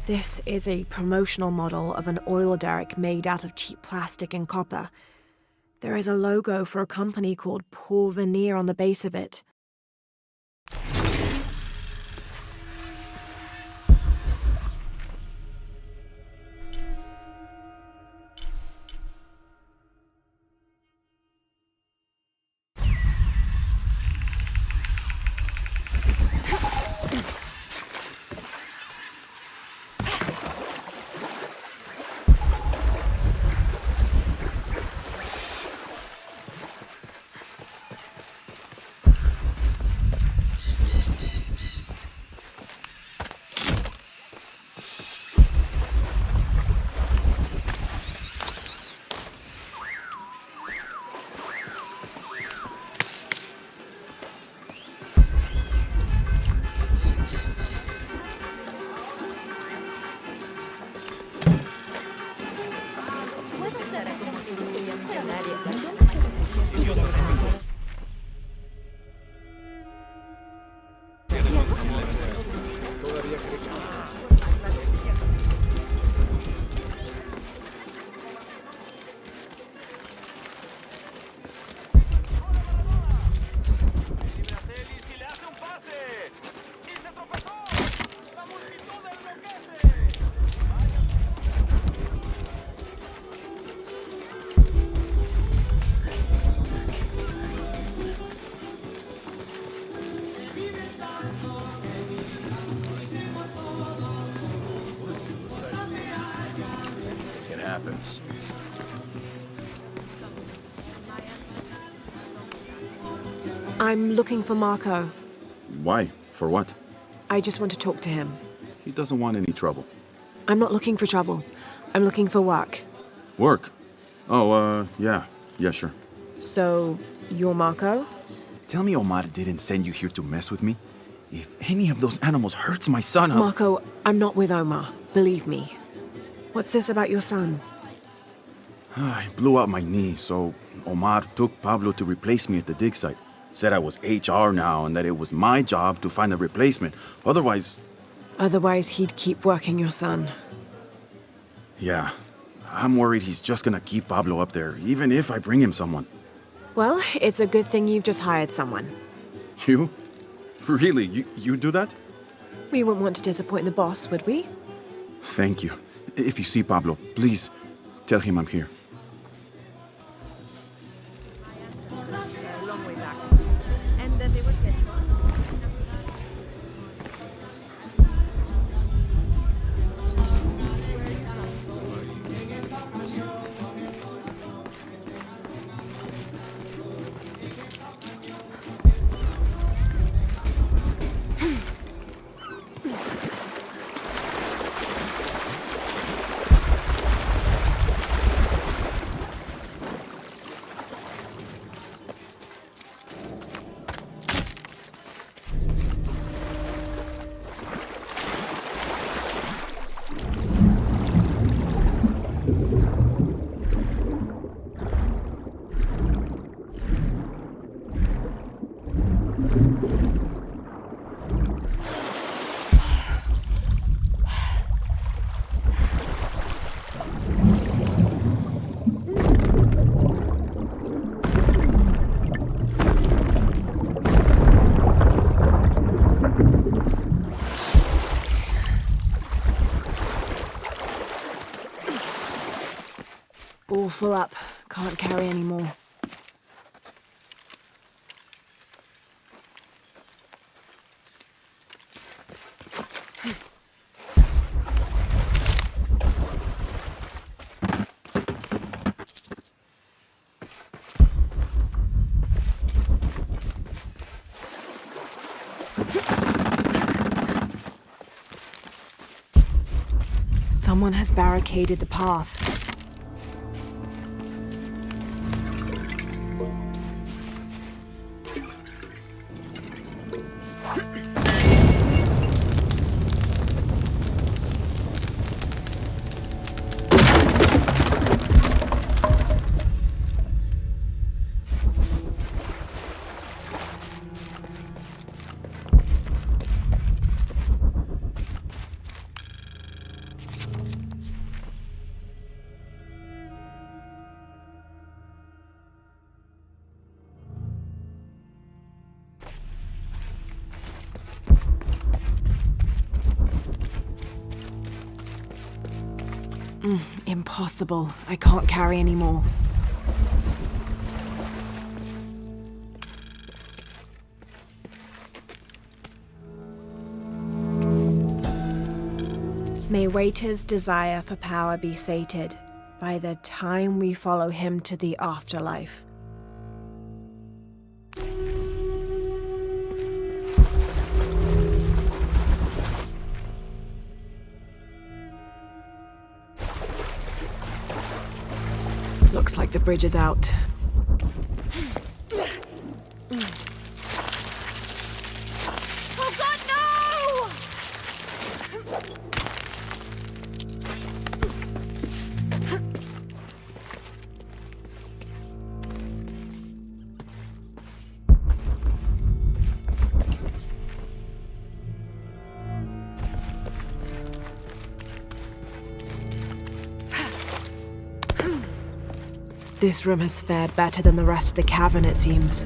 This is a promotional model of an oil derrick made out of cheap plastic and copper. There is a logo for a company called Porvenir on the base of it. I'm looking for Marco. Why? For what? I just want to talk to him. He doesn't want any trouble. I'm not looking for trouble. I'm looking for work. Work? Oh, yeah. Yeah, sure. So, you're Marco? Tell me Omar didn't send you here to mess with me? If any of those animals hurts my son, I'll... Marco, I'm not with Omar. Believe me. What's this about your son? I blew out my knee, so Omar took Pablo to replace me at the dig site. Said I was HR now and that it was my job to find a replacement. Otherwise, he'd keep working your son. Yeah. I'm worried he's just gonna keep Pablo up there, even if I bring him someone. Well, it's a good thing you've just hired someone. You? Really? You do that? We wouldn't want to disappoint the boss, would we? Thank you. If you see Pablo, please tell him I'm here. All full up. Can't carry any more. Someone has barricaded the path. Impossible. I can't carry any more. May Waiter's desire for power be sated by the time we follow him to the afterlife. Looks like the bridge is out. Oh God, no! This room has fared better than the rest of the cavern, it seems.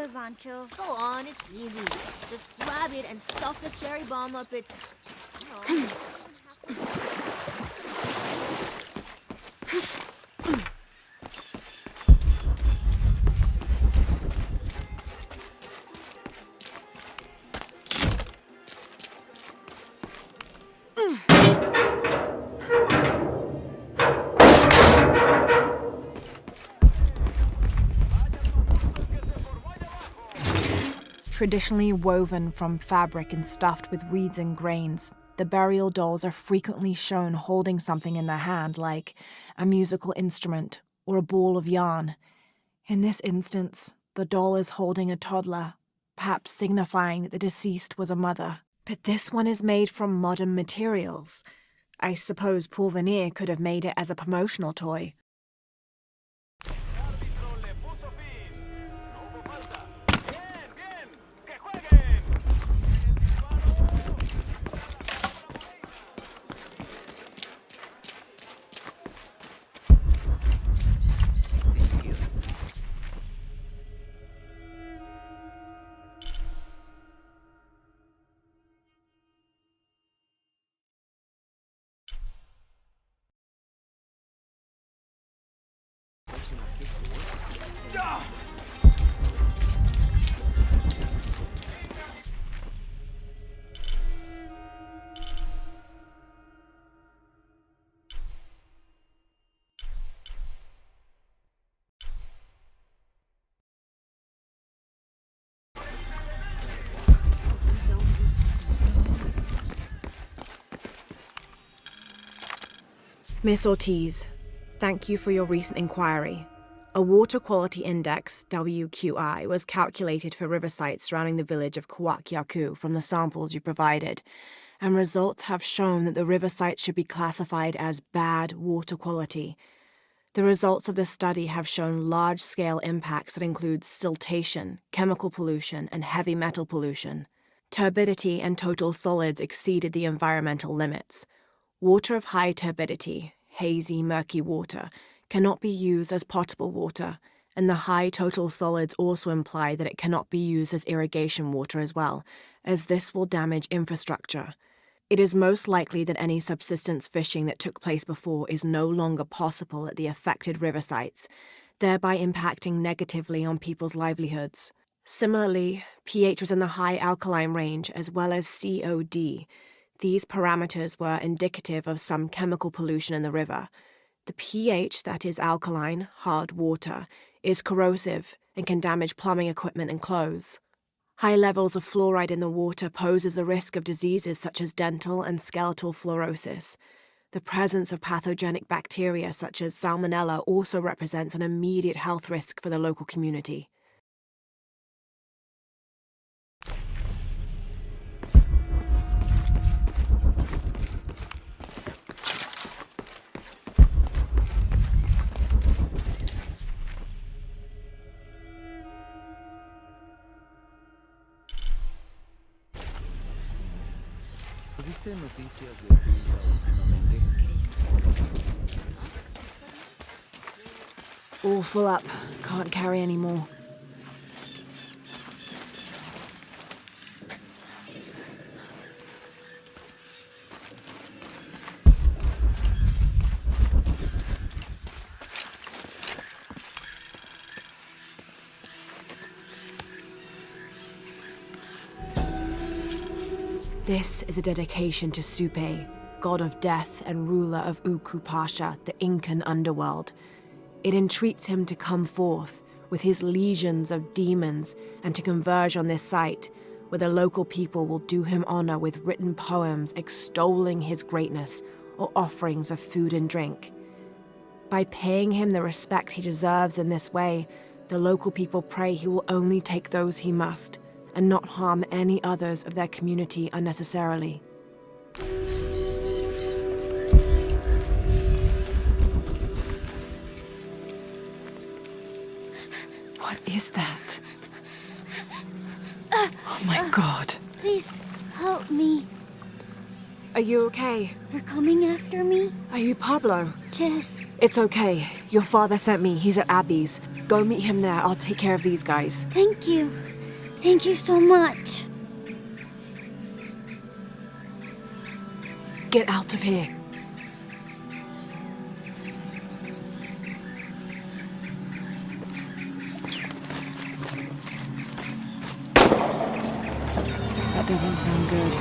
Levancho. Go on, it's easy. Just grab it and stuff the cherry bomb up its... Traditionally woven from fabric and stuffed with reeds and grains, the burial dolls are frequently shown holding something in their hand, like a musical instrument or a ball of yarn. In this instance, the doll is holding a toddler, perhaps signifying that the deceased was a mother. But this one is made from modern materials. I suppose Paul Veneer could have made it as a promotional toy. Miss Ortiz, thank you for your recent inquiry. A Water Quality Index, WQI, was calculated for river sites surrounding the village of Kuwak from the samples you provided, and results have shown that the river sites should be classified as bad water quality. The results of this study have shown large-scale impacts that include siltation, chemical pollution, and heavy metal pollution. Turbidity and total solids exceeded the environmental limits. Water of high turbidity, hazy, murky water, cannot be used as potable water, and the high total solids also imply that it cannot be used as irrigation water as well, as this will damage infrastructure. It is most likely that any subsistence fishing that took place before is no longer possible at the affected river sites, thereby impacting negatively on people's livelihoods. Similarly, pH was in the high alkaline range as well as COD. These parameters were indicative of some chemical pollution in the river. The pH, that is alkaline, hard water, is corrosive and can damage plumbing equipment and clothes. High levels of fluoride in the water poses the risk of diseases such as dental and skeletal fluorosis. The presence of pathogenic bacteria such as Salmonella also represents an immediate health risk for the local community. ¿Tuviste noticias de tu hija últimamente? All full up. Can't carry any more. This is a dedication to Supe, god of death and ruler of Uku Pasha, the Incan underworld. It entreats him to come forth with his legions of demons and to converge on this site, where the local people will do him honor with written poems extolling his greatness or offerings of food and drink. By paying him the respect he deserves in this way, the local people pray he will only take those he must, and not harm any others of their community unnecessarily. What is that? Oh my God. Please, help me. Are you okay? They're coming after me? Are you Pablo? Yes. It's okay. Your father sent me. He's at Abby's. Go meet him there. I'll take care of these guys. Thank you. Thank you so much. Get out of here. That doesn't sound good.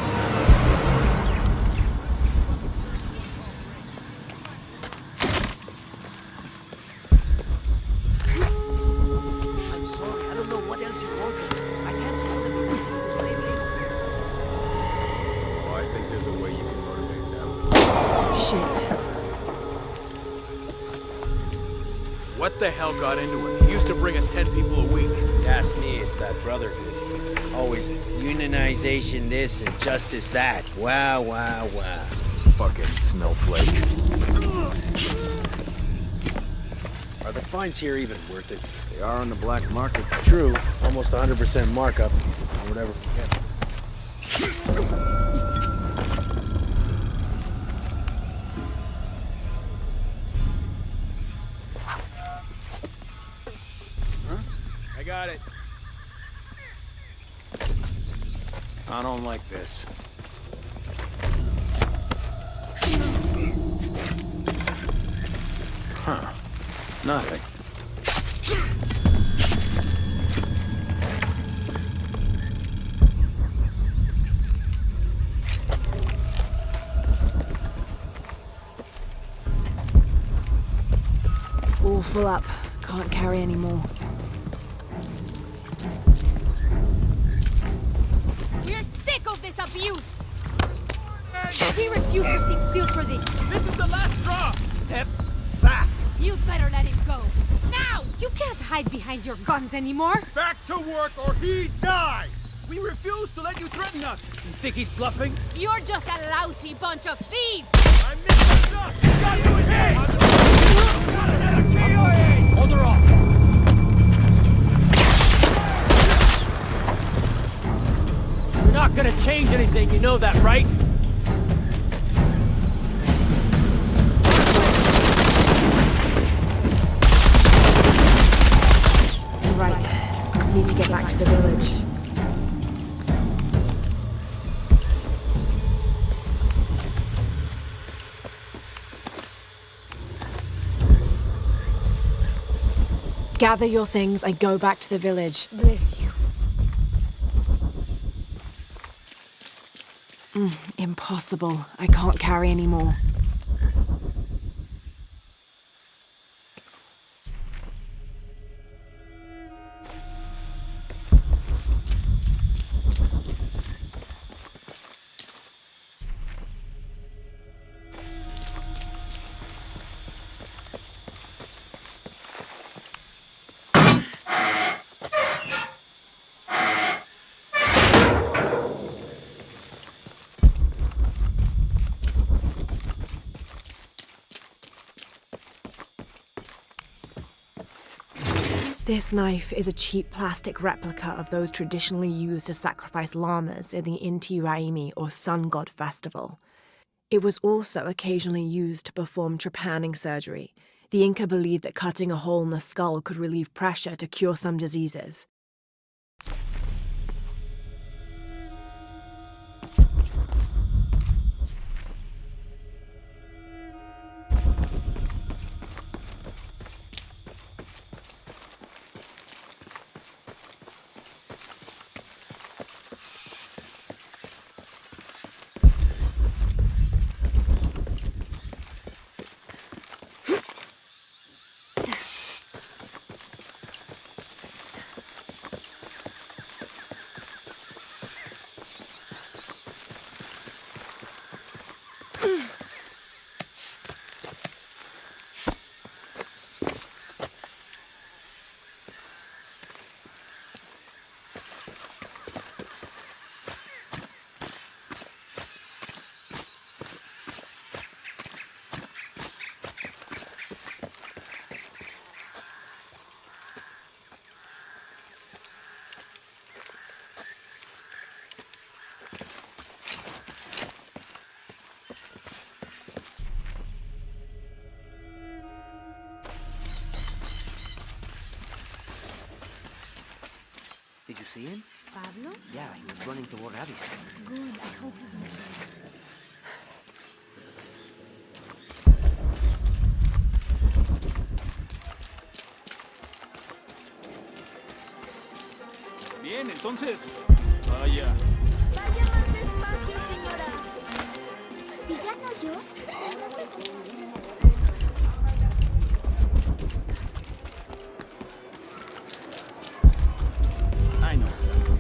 I'm sorry, I don't know what else you want. I can't let them to stay late. Oh, I think there's a way you can motivate them. Shit. What the hell got into it? He used to bring us 10 people a week. Ask me, it's that Brotherhood. Always unionization this and justice that. Wow, wow, wow. Fucking snowflake. Are the fines here even worth it? They are on the black market. True, almost 100% markup on whatever we get. I got it. I don't like this. Huh. Nothing. All full up. Can't carry any more. We're sick of this abuse! We refuse to sit still for this! This is the last straw! Step back! You'd better let him go! Now! You can't hide behind your guns anymore! Back to work or he dies! We refuse to let you threaten us! You think he's bluffing? You're just a lousy bunch of thieves! I missed the shot! You got you in hand! Hold her off! You're not gonna change anything, you know that, right? Right. Need to get back to the village. Gather your things and go back to the village. Bless you. Impossible. I can't carry any more. This knife is a cheap plastic replica of those traditionally used to sacrifice llamas in the Inti Raymi or Sun God Festival. It was also occasionally used to perform trepanning surgery. The Inca believed that cutting a hole in the skull could relieve pressure to cure some diseases. see him? Pablo? Yeah, he was running toward Addis. Good, I hope he's okay. Bien, entonces. Vaya. Vaya más despacio, señora. Si gano yo. I know it sucks.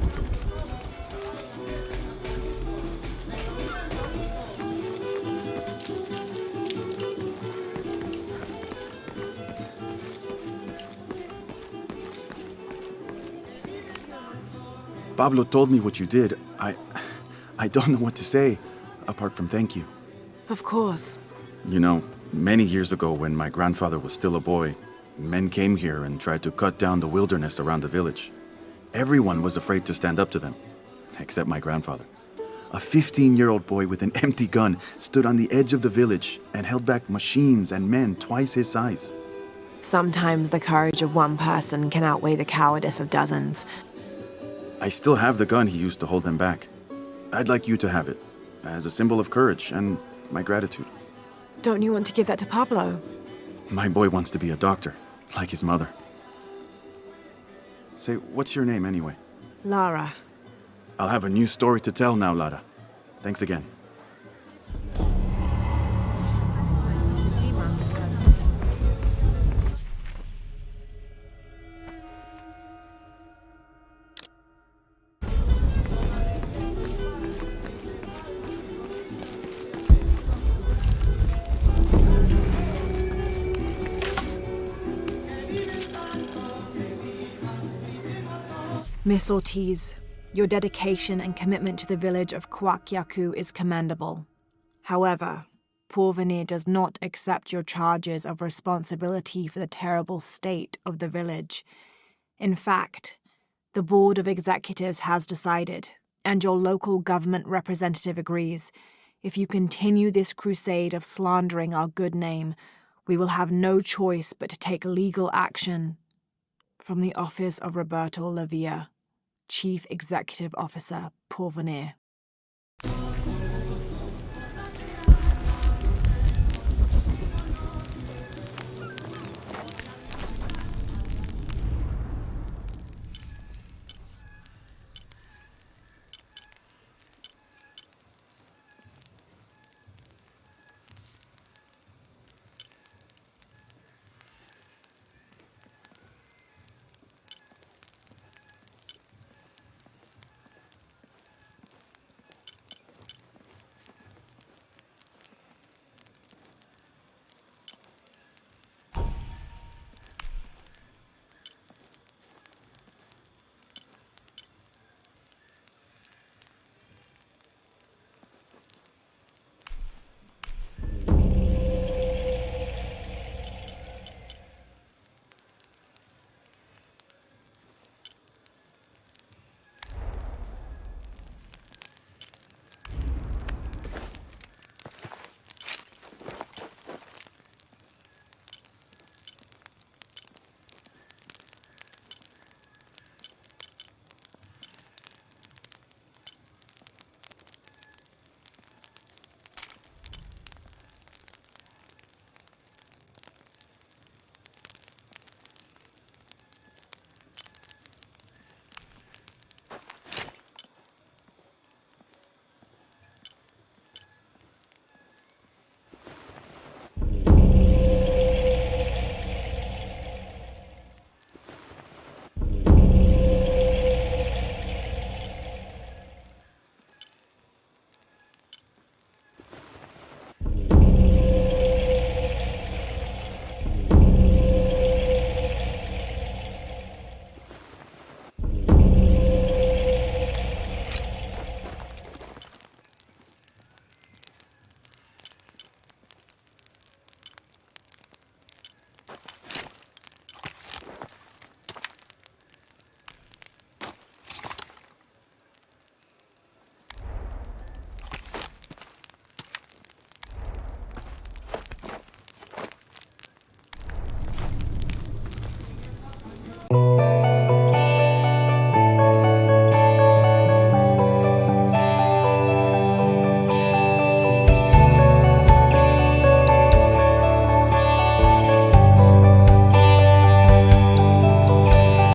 Pablo told me what you did. I don't know what to say, apart from thank you. Of course. You know, many years ago when my grandfather was still a boy, men came here and tried to cut down the wilderness around the village. Everyone was afraid to stand up to them, except my grandfather. A 15-year-old boy with an empty gun stood on the edge of the village and held back machines and men twice his size. Sometimes the courage of one person can outweigh the cowardice of dozens. I still have the gun he used to hold them back. I'd like you to have it, as a symbol of courage and my gratitude. Don't you want to give that to Pablo? My boy wants to be a doctor, like his mother. Say, what's your name anyway? Lara. I'll have a new story to tell now, Lara. Thanks again. Miss Ortiz, your dedication and commitment to the village of Kwakyaku is commendable. However, Porvenir does not accept your charges of responsibility for the terrible state of the village. In fact, the Board of Executives has decided, and your local government representative agrees, if you continue this crusade of slandering our good name, we will have no choice but to take legal action. From the office of Roberto Lavia, Chief Executive Officer, Porvenir.